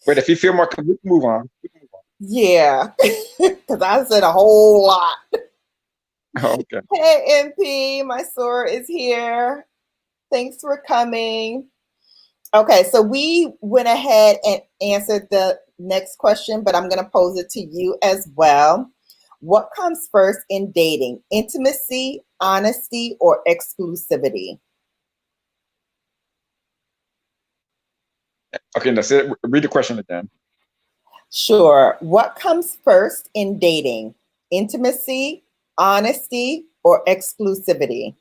But if you feel more, we can move on. We can move on. Yeah. Because I said a whole lot. Okay. Hey MP, my Sora is here. Thanks for coming. Okay, so we went ahead and answered the next question, but I'm going to pose it to you as well. What comes first in dating? Intimacy, honesty, or exclusivity? Okay, that's it. Read the question again. Sure. What comes first in dating? Intimacy, honesty, or exclusivity?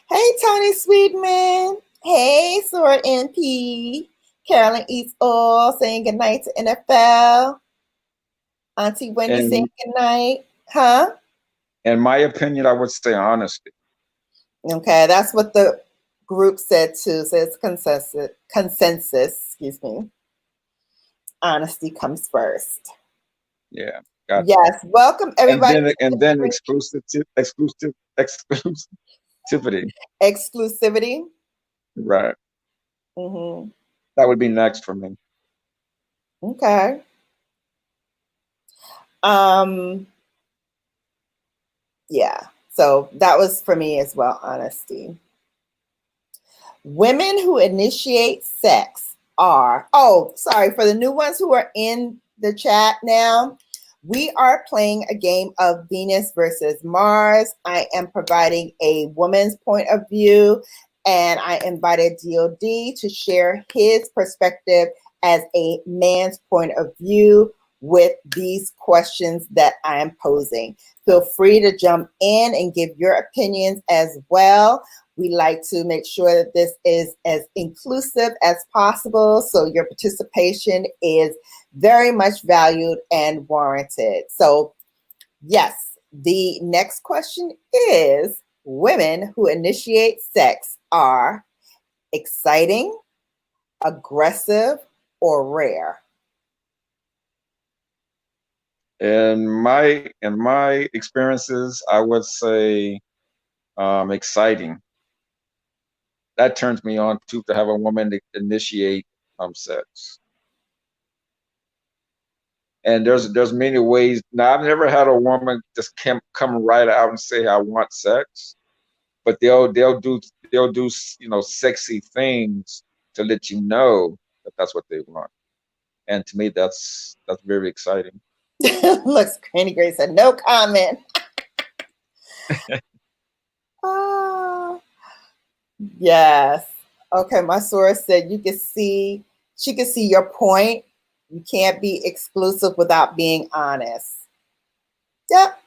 Hey, Tony Sweetman. Hey, Sora NP. Carolyn Eats All saying goodnight to NFL. Auntie Wendy saying And goodnight. Huh? in my opinion, I would say honesty. Okay, that's what the group said too. So it's consensus, excuse me. Honesty comes first. Yeah, got that. Yes, welcome And everybody. then exclusivity. Exclusivity. Right. Mm-hmm. That would be next for me. Okay. Um, yeah. So that was for me as well, honesty. Women who initiate sex are, oh, sorry, for the new ones who are in the chat now, we are playing a game of Venus versus Mars. I am providing a woman's point of view, and I invited D.O.D to share his perspective as a man's point of view with these questions that I am posing. Feel free to jump in and give your opinions as well. We like to make sure that this is as inclusive as possible, so your participation is very much valued and warranted. So, yes, the next question is, women who initiate sex are exciting, aggressive, or rare? In my experiences, I would say exciting. That turns me on to have a woman initiate sex. And there's many ways. Now I've never had a woman just come right out and say I want sex, but they'll do sexy things to let you know that that's what they want. And to me, that's very exciting. Looks, Granny Grace said, no comment. Ah, yes. Okay, my source said she could see your point. You can't be exclusive without being honest. Yep.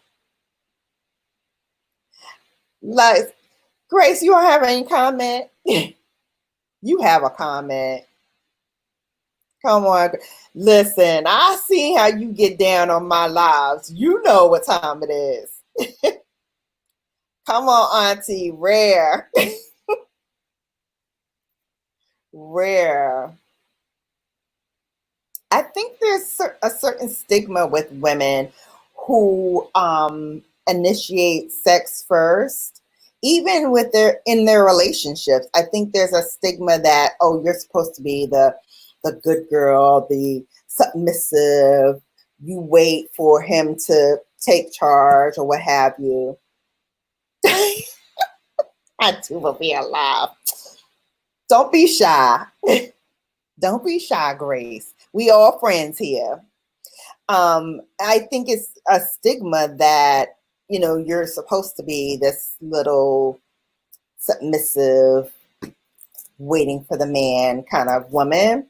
Like, Grace, you don't have any comment? You have a comment. Come on. Listen, I see how you get down on my lives. You know what time it is. Come on, Auntie. Rare. Rare. I think there's a certain stigma with women who initiate sex first, even with their relationships. I think there's a stigma that, oh, you're supposed to be the good girl, the submissive. You wait for him to take charge or what have you. I too will be alive. Don't be shy. Don't be shy, Grace. We all friends here. I think it's a stigma that, you're supposed to be this little submissive, waiting for the man kind of woman.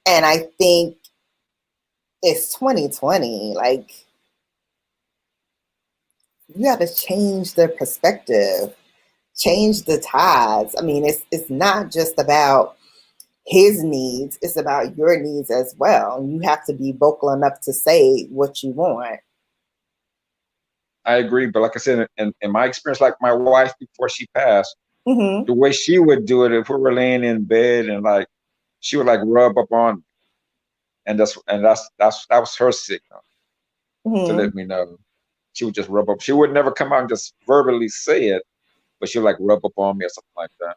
And I think it's 2020. Like, you got to change the perspective, change the tides. I mean, it's not just about his needs, it's about your needs as well. You have to be vocal enough to say what you want. I agree, but like I said, in my experience, like my wife before she passed, Mm-hmm. the way she would do it, if we were laying in bed and like she would like rub up on me, and that was her signal to Mm-hmm. let me know. She would just rub up. She would never come out and just verbally say it, but she would like rub up on me or something like that.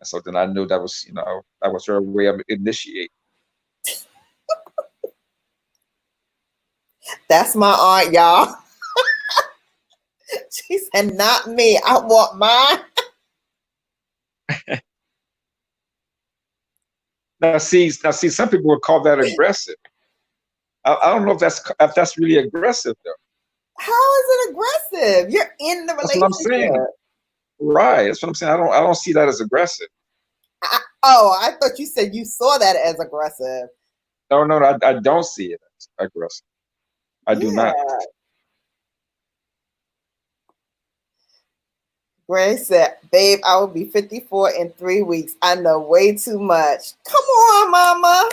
And so then I knew that was, that was her way of initiating. That's my aunt, y'all. She said, not me. I want mine. Now, see, some people would call that aggressive. I don't know if that's really aggressive though. How is it aggressive? You're in the That's what I'm saying. relationship. Right. That's what I'm saying. I don't see that as aggressive. I thought you said you saw that as aggressive. No, I don't see it as aggressive. I do not. Grace said, babe, I will be 54 in 3 weeks. I know way too much. Come on, mama.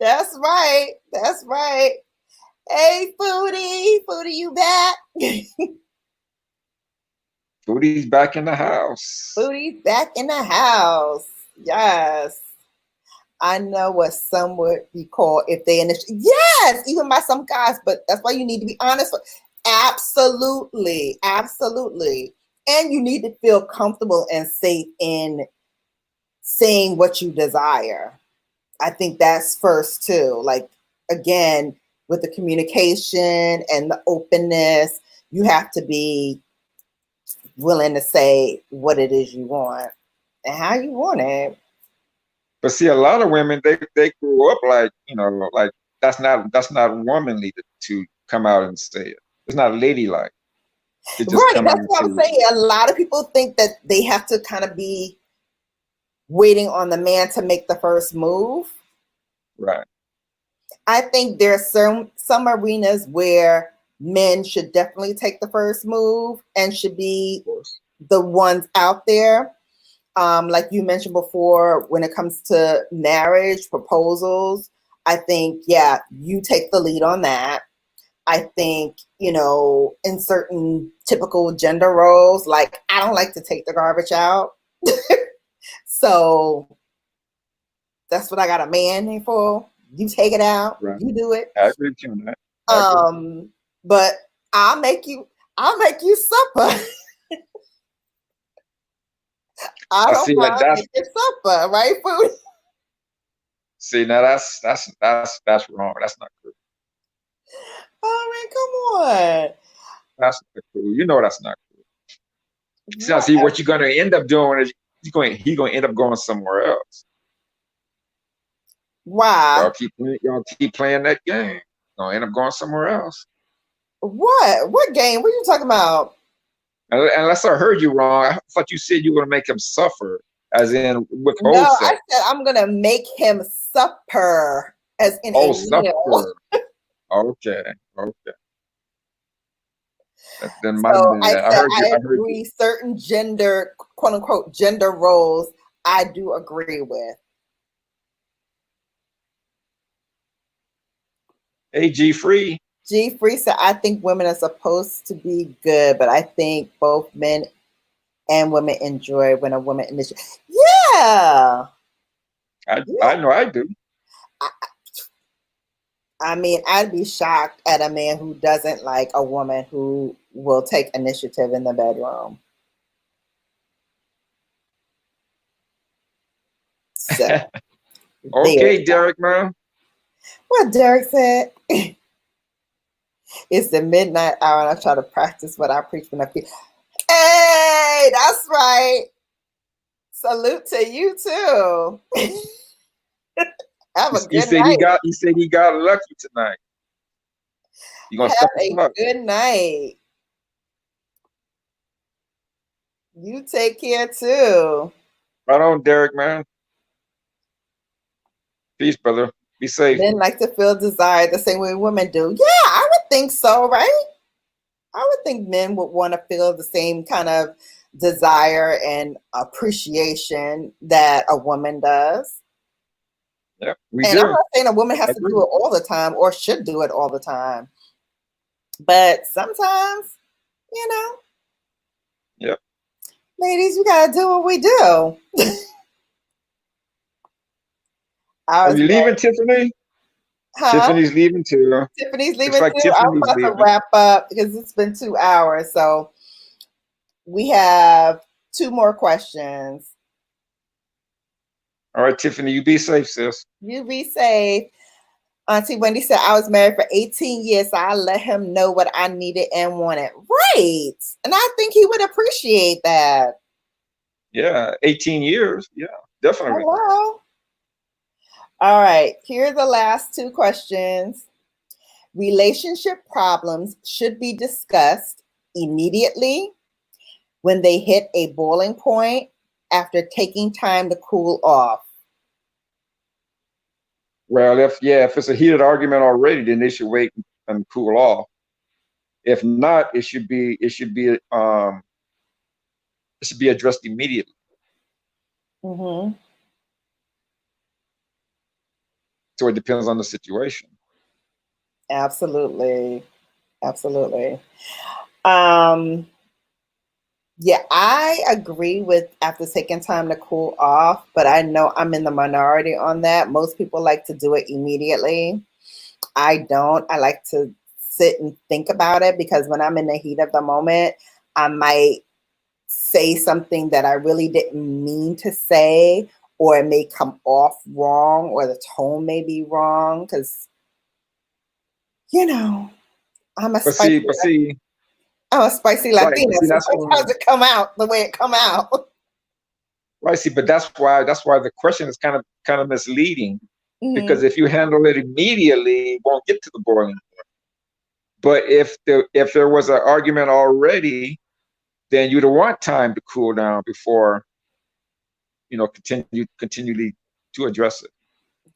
That's right. That's right. Hey, Foodie. Foodie, you back? Foodie's back in the house. Foodie's back in the house. Yes. I know what some would be called if they initially. Yes, even by some guys, but that's why you need to be honest. Absolutely. Absolutely. And you need to feel comfortable and safe in saying what you desire. I think that's first too. Like, again, with the communication and the openness, you have to be willing to say what it is you want and how you want it. But see, a lot of women, they grew up like, like that's not womanly to come out and say it. It's not ladylike to just Right, come that's out and what say I'm saying. A lot of people think that they have to kind of be waiting on the man to make the first move. Right. I think there's some arenas where men should definitely take the first move and should be the ones out there. Like you mentioned before, when it comes to marriage proposals, I think, yeah, you take the lead on that. I think, in certain typical gender roles, like I don't like to take the garbage out. So that's what I got a man for. You take it out, right. You do it. I agree with that. But I'll make you supper. I don't mind making supper, right? Food. See, now that's wrong. That's not cool. I mean, come on. That's not cool. You know that's not cool. See, what you're gonna end up doing is he's gonna end up going somewhere else. Why? Y'all keep playing that game. Gonna end up going somewhere else. What game? What are you talking about? Unless I heard you wrong, I thought you said you were gonna make him suffer, as in withhold No, sex. I said I'm gonna make him supper, as in a meal. Okay. Then So I I said heard I heard agree. Certain gender, quote unquote, gender roles, I do agree with. Hey, G Free. G Free said, I think women are supposed to be good, but I think both men and women enjoy when a woman initiates. Yeah. I know I do. I mean, I'd be shocked at a man who doesn't like a woman who will take initiative in the bedroom. So, okay, Derek, man. What Derek said. It's the midnight hour and I try to practice what I preach when I feel. Hey, that's right. Salute to you too. Have a good night. He said he got lucky tonight. You gonna Have a good night. You take care too. Right on, Derek, man. Peace, brother. Be safe. Men like to feel desired the same way women do. Yeah, I would think so, right? I would think men would want to feel the same kind of desire and appreciation that a woman does. Yeah, I'm not saying a woman has to do it all the time or should do it all the time. But sometimes, Yep. Ladies, we gotta do what we do. Are you leaving, Tiffany? Huh? Tiffany's leaving too. Tiffany's leaving too. I'm about to wrap up because it's been 2 hours. So we have 2 more questions. All right, Tiffany, you be safe, sis. You be safe. Auntie Wendy said, I was married for 18 years, so I let him know what I needed and wanted. Right. And I think he would appreciate that. Yeah, 18 years. Yeah, definitely. Hello. All right. Here are the last 2 questions. Relationship problems should be discussed immediately, when they hit a boiling point, after taking time to cool off. Well, if it's a heated argument already, then they should wait and cool off. If not, it should be addressed immediately. Mm-hmm. So it depends on the situation. Absolutely. Absolutely. Yeah, I agree with after taking time to cool off, but I know I'm in the minority on that. Most people like to do it immediately. I don't. I like to sit and think about it, because when I'm in the heat of the moment, I might say something that I really didn't mean to say, or it may come off wrong, or the tone may be wrong, because, I'm a But spicy see, I'm a spicy right. But Latina, see, so that's why. sometimes it come out the way it come out. Right. See, but that's why the question is kind of misleading, Hmm. because if you handle it immediately, it won't get to the boiling point. But if there was an argument already, then you'd want time to cool down before continually to address it,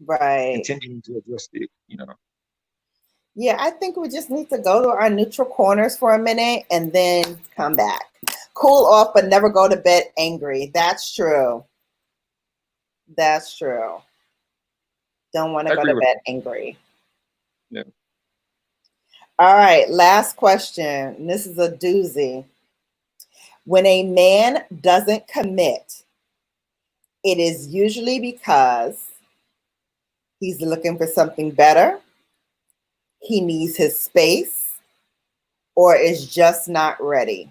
Right. continuing to address it. Yeah, I think we just need to go to our neutral corners for a minute and then come back. Cool off, but never go to bed angry. That's true. That's true. Don't want I to go agree to with bed angry. you. Yeah. All right, last question. This is a doozy. When a man doesn't commit, it is usually because he's looking for something better, he needs his space, or is just not ready.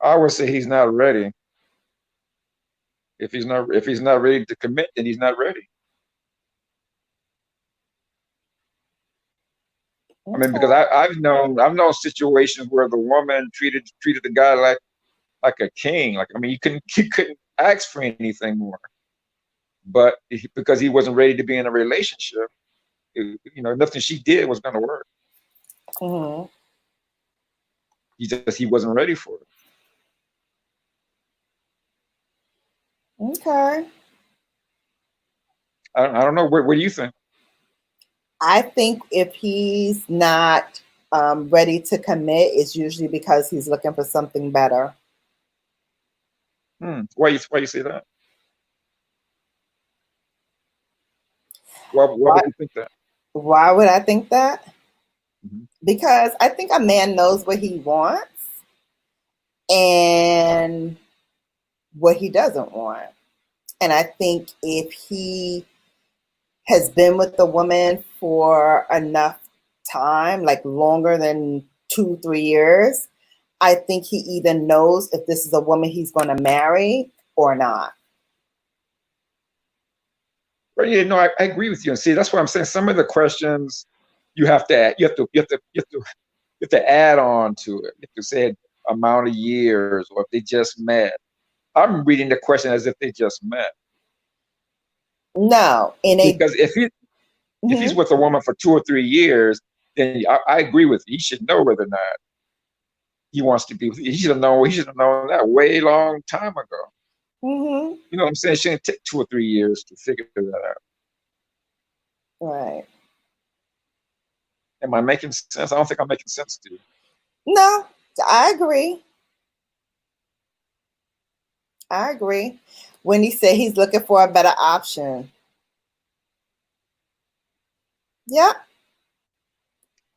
I would say he's not ready. If he's not ready to commit, then he's not ready. I mean, because Okay. I've known situations where the woman treated the guy like a king. Like, I mean, he couldn't ask for anything more. But because he wasn't ready to be in a relationship, nothing she did was going to work. Hmm. He wasn't ready for it. Okay. I don't know. What do you think? I think if he's not ready to commit, it's usually because he's looking for something better. Why you say that? Why Why, would you think that? why would I think that? Mhm. Because I think a man knows what he wants and what he doesn't want. And I think if he has been with the woman for enough time, like longer than 2, 3 years, I think he either knows if this is a woman he's going to marry or not. Right? Yeah, no, I agree with you. And see, that's what I'm saying. Some of the questions you have to add, you have to add on to it. You have to say amount of years, or if they just met. I'm reading the question as if they just met. No, in a Because if he's mhm. with a woman for 2 or 3 years, then I agree with you. He should know whether or not he wants to be with you. He should have known. He should have known that way long time ago. Mhm. You know what I'm saying? It shouldn't take 2 or 3 years to figure that out. Right. Am I making sense? I don't think I'm making sense to you. No, I agree. I agree. When he said he's looking for a better option. Yeah.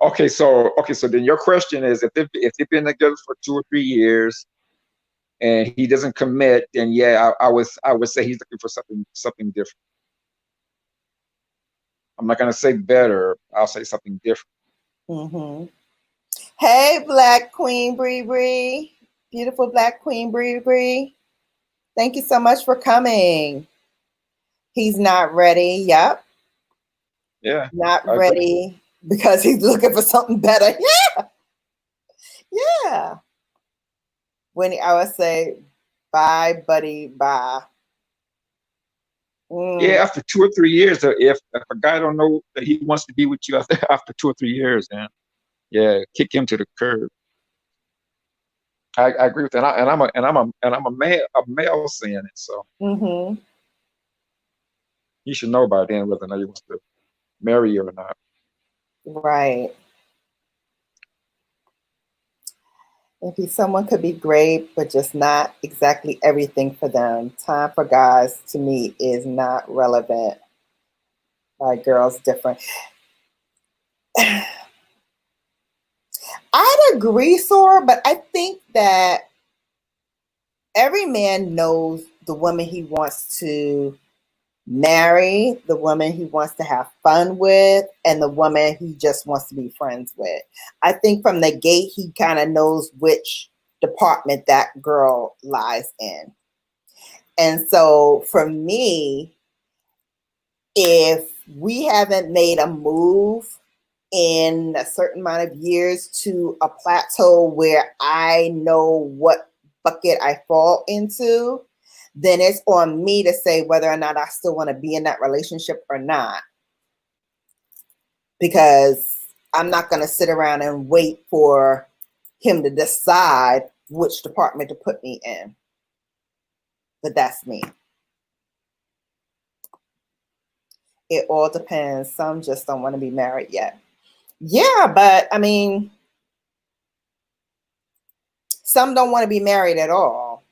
Okay, so then your question is, if they've been together for 2 or 3 years and he doesn't commit, then yeah, I would say he's looking for something different. I'm not gonna say better. I'll say something different. Hmm. Hey, Black Queen Bree Bree. Beautiful Black Queen Bree Bree. Thank you so much for coming. He's not ready. Yep. Yeah, Not I agree. ready because he's looking for something better. Yeah. Yeah. When I would say, bye, buddy, bye. Yeah, after 2 or 3 years, if a guy don't know that he wants to be with you after 2 or 3 years, then yeah, kick him to the curb. I agree with that, and I'm a male saying it, so Mm-hmm. you should know by then whether or not he wants to marry you or not. Right. Maybe someone could be great, but just not exactly everything for them. Time for guys to me is not relevant. Like girls, different. I'd agree, Sora, but I think that every man knows the woman he wants to marry, the woman he wants to have fun with, and the woman he just wants to be friends with. I think from the gate, he kind of knows which department that girl lies in. And so for me, if we haven't made a move in a certain amount of years to a plateau where I know what bucket I fall into, then it's on me to say whether or not I still want to be in that relationship or not. Because I'm not going to sit around and wait for him to decide which department to put me in. But that's me. It all depends. Some just don't want to be married yet. Yeah, but I mean, some don't want to be married at all.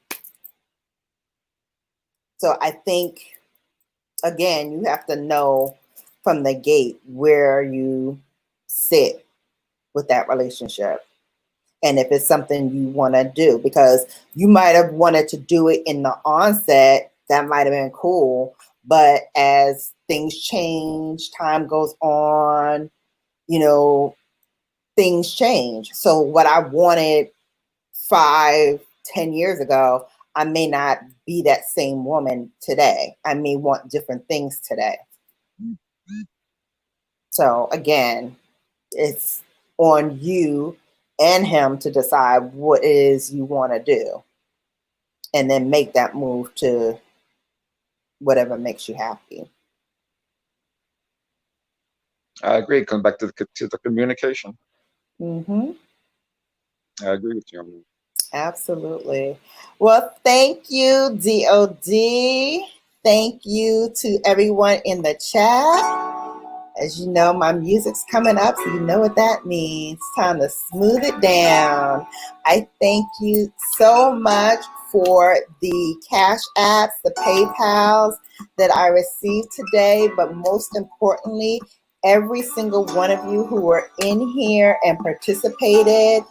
So I think, again, you have to know from the gate where you sit with that relationship. And if it's something you want to do, because you might have wanted to do it in the onset, that might have been cool. But as things change, time goes on, you know, things change. So what I wanted 5-10 years ago, I may not be that same woman today. I may want different things today. So again, it's on you and him to decide what it is you want to do and then make that move to whatever makes you happy. I agree. It comes back to the communication. Mm-hmm. I agree with you on that. Absolutely. Well, thank you, D.O.D. Thank you to everyone in the chat. As you know, my music's coming up, so you know what that means. It's time to smooth it down. I thank you so much for the Cash Apps, the PayPals that I received today, but most importantly, every single one of you who were in here and participated.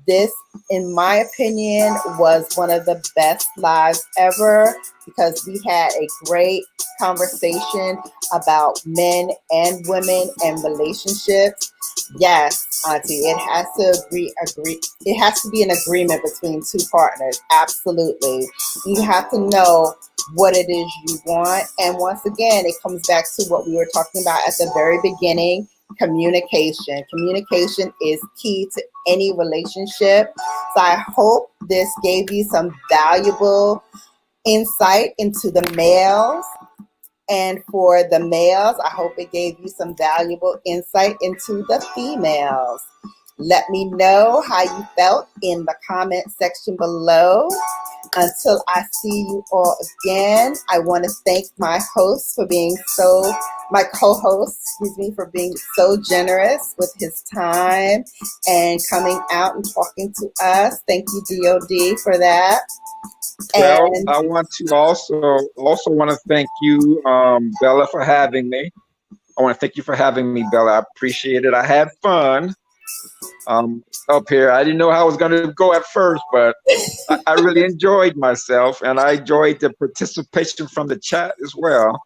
This, in my opinion, was one of the best lives ever because we had a great conversation about men and women and relationships. Yes, Auntie, it has to agree. It has to be an agreement between two partners. Absolutely, you have to know what it is you want, and once again, it comes back to what we were talking about at the very beginning. Communication. Communication is key to any relationship. So I hope this gave you some valuable insight into the males. And for the males, I hope it gave you some valuable insight into the females. Let me know how you felt in the comment section below. Until I see you all again, I want to thank my host for being my co-host, for being so generous with his time and coming out and talking to us. Thank you, D.O.D., for that. Well, And I want to also want to thank you, Bella, for having me. I want to thank you for having me, Bella. I appreciate it. I had fun up here. I didn't know how I was going to go at first, but I really enjoyed myself, and I enjoyed the participation from the chat as well.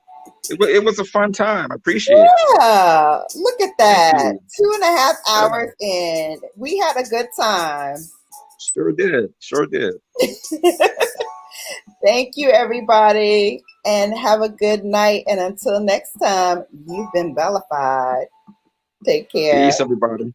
It was a fun time. I appreciate it. Yeah, look at Thank that. you. 2.5 Yeah, hours in. We had a good time. sure did. Sure did. Thank you, everybody, and have a good night. And until next time, you've been bellified. Take care. Peace, everybody.